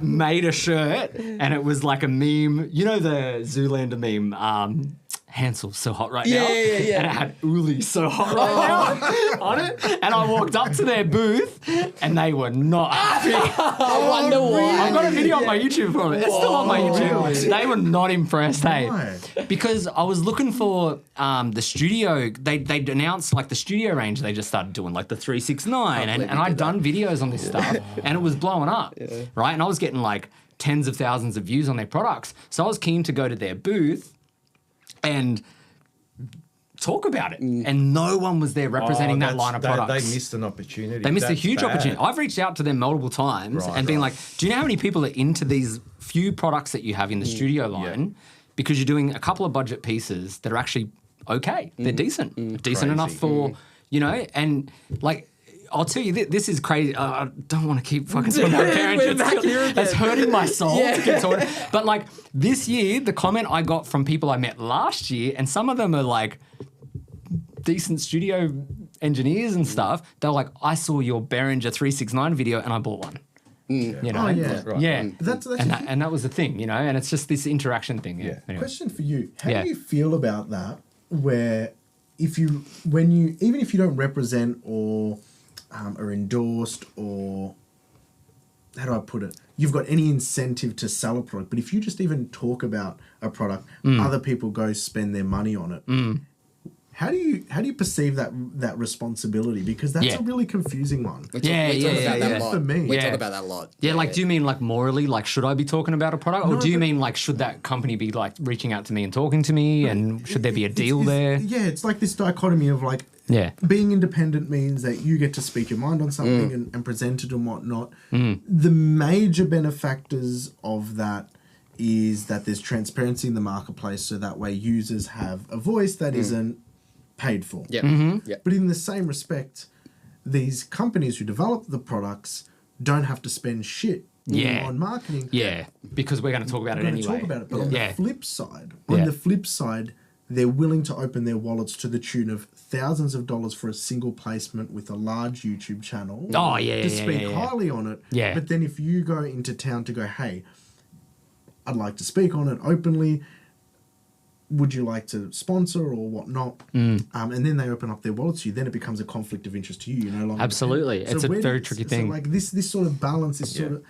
made a shirt and it was like a meme. You know the Zoolander meme? Hansel's so hot right Yeah, now. yeah, yeah. And it had Uli so hot right now on it. And I walked up to their booth and they were not happy. I wonder why. I've got a video on my YouTube from it. It's still on my YouTube. They were not impressed, hey. Why? Because I was looking for the studio. They'd announced like the studio range they just started doing, like the 369. And I'd done videos on this stuff and it was blowing up, right? And I was getting like tens of thousands of views on their products. So I was keen to go to their booth and talk about it. And no one was there representing that line of products. They missed an opportunity. They missed a That's huge bad. opportunity. I've reached out to them multiple times and been like, do you know how many people are into these few products that you have in the studio line? Because you're doing a couple of budget pieces that are actually okay. They're decent. Decent Crazy. enough for, you know, and like, I'll tell you, this is crazy. I don't want to keep fucking talking about parents. We're back here again. That's hurting my soul Yeah. to keep talking. But like this year, the comment I got from people I met last year, and some of them are like decent studio engineers and stuff. They're like, I saw your Behringer 369 video and I bought one. You know? Oh, yeah. Right. Yeah. That's And that was the thing, you know, and it's just this interaction thing. Yeah. Anyway. Question for you. How Yeah. do you feel about that where even if you don't represent or are endorsed or how do I put it? You've got any incentive to sell a product, but if you just even talk about a product, other people go spend their money on it. How do you perceive that responsibility? Because that's Yeah. a really confusing one. We talk Yeah, about that a lot. For me. We Yeah. talk about that a lot. Yeah, like, do you mean like morally, like, should I be talking about a product? Or No, do you but- mean like, should that company be like reaching out to me and talking to me? And should there be a deal there? Yeah, it's like this dichotomy of like, Yeah. being independent means that you get to speak your mind on something and present it and whatnot. The major benefactors of that is that there's transparency in the marketplace, so that way users have a voice that isn't paid for. Yeah. Yeah. But in the same respect, these companies who develop the products don't have to spend shit Yeah. on marketing. Yeah, because we're going to talk about it We're going anyway. to talk about it. But on Yeah. the flip side, they're willing to open their wallets to the tune of thousands of dollars for a single placement with a large YouTube channel. Oh, yeah, To yeah, speak yeah, yeah. highly on it. Yeah. But then if you go into town to go, hey, I'd like to speak on it openly. Would you like to sponsor or whatnot? And then they open up their wallets to you. Then it becomes a conflict of interest to you. You're no longer Absolutely. independent. It's a where very do- tricky so thing. like this sort of balance is sort of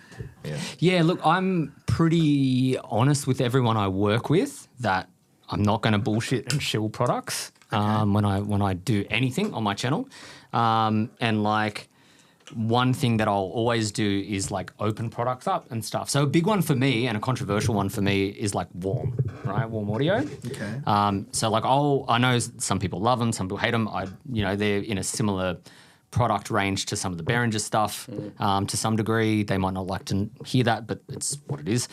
Yeah, look, I'm pretty honest with everyone I work with that I'm not going to bullshit and shill products when I do anything on my channel. And like one thing that I'll always do is like open products up and stuff. So a big one for me and a controversial one for me is like Warm, right? Warm audio. Okay. So like I know some people love them, some people hate them. They're in a similar product range to some of the Behringer stuff to some degree. They might not like to hear that, but it's what it is.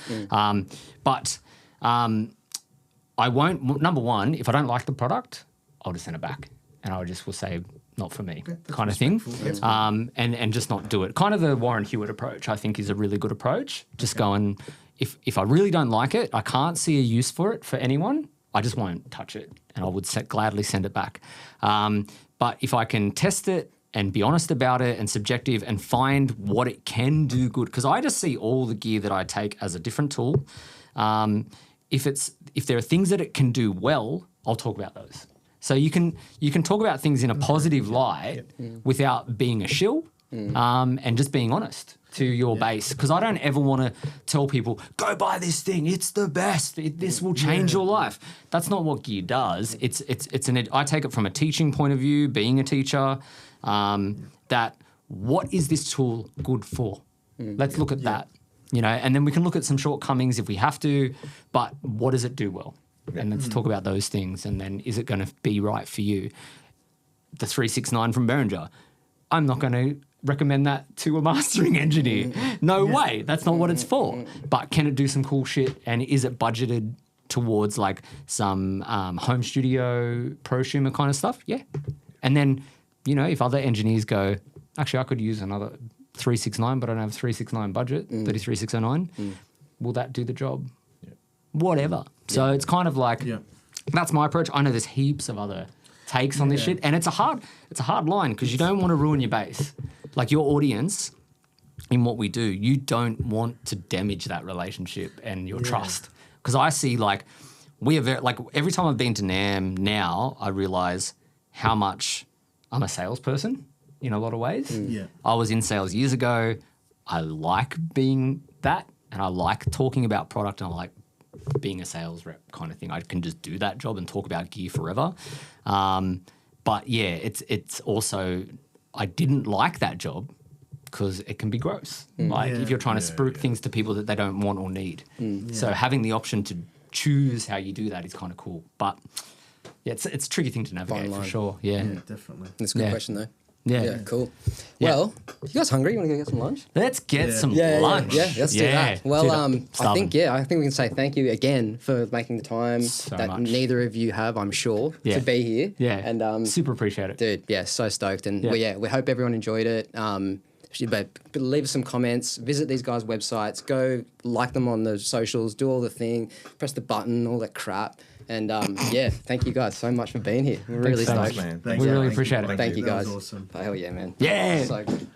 I won't, number one, if I don't like the product, I'll just send it back and I will say, not for me, kind of thing. And just not do it. Kind of the Warren Hewitt approach, I think, is a really good approach. Just going, if I really don't like it, I can't see a use for it for anyone, I just won't touch it and I would gladly send it back. But if I can test it and be honest about it and subjective and find what it can do good, because I just see all the gear that I take as a different tool. If there are things that it can do well, I'll talk about those. So you can talk about things in a positive light without being a shill and just being honest to your base. Because I don't ever want to tell people, go buy this thing, it's the best, this will change your life. That's not what gear does. I take it from a teaching point of view, being a teacher, that what is this tool good for? Let's look at that. And then we can look at some shortcomings if we have to, but what does it do well? And let's talk about those things. And then is it going to be right for you? The 369 from Behringer, I'm not going to recommend that to a mastering engineer. No way. That's not what it's for. But can it do some cool shit? And is it budgeted towards like some home studio prosumer kind of stuff? Yeah. And then, if other engineers go, actually, I could use another 369, but I don't have a 369 budget, 33609. Will that do the job? Whatever. So it's kind of like that's my approach. I know there's heaps of other takes on this shit, and it's a hard line because you don't want to ruin your base, like your audience. In what we do, you don't want to damage that relationship and your trust. Because I see like we are very, like, every time I've been to NAMM now, I realize how much I'm a salesperson in a lot of ways. Yeah. I was in sales years ago. I like being that, and I like talking about product, and I like being a sales rep kind of thing. I can just do that job and talk about gear forever. But yeah, it's also, I didn't like that job because it can be gross. Like if you're trying to spruik things to people that they don't want or need. So having the option to choose how you do that is kind of cool. But yeah, it's a tricky thing to navigate for sure. Yeah. Yeah, definitely. That's a good question though. Yeah. Yeah, cool. Yeah. Well, you guys hungry? You want to go get some lunch? Let's get some Yeah, lunch. let's do that. Well, Dude, I think we can say thank you again for making the time So that much. neither of you have, I'm sure, Yeah. to be here. Yeah. And super appreciate it. dude, yeah, so stoked. And Yeah. we hope everyone enjoyed it. But leave us some comments, visit these guys' websites, go like them on the socials, do all the thing, press the button, all that crap. And yeah, thank you guys so much for being here. We're really so much, stoked. man. We really appreciate it. Thank you That guys. was awesome. Hell yeah, man. Yeah. So good.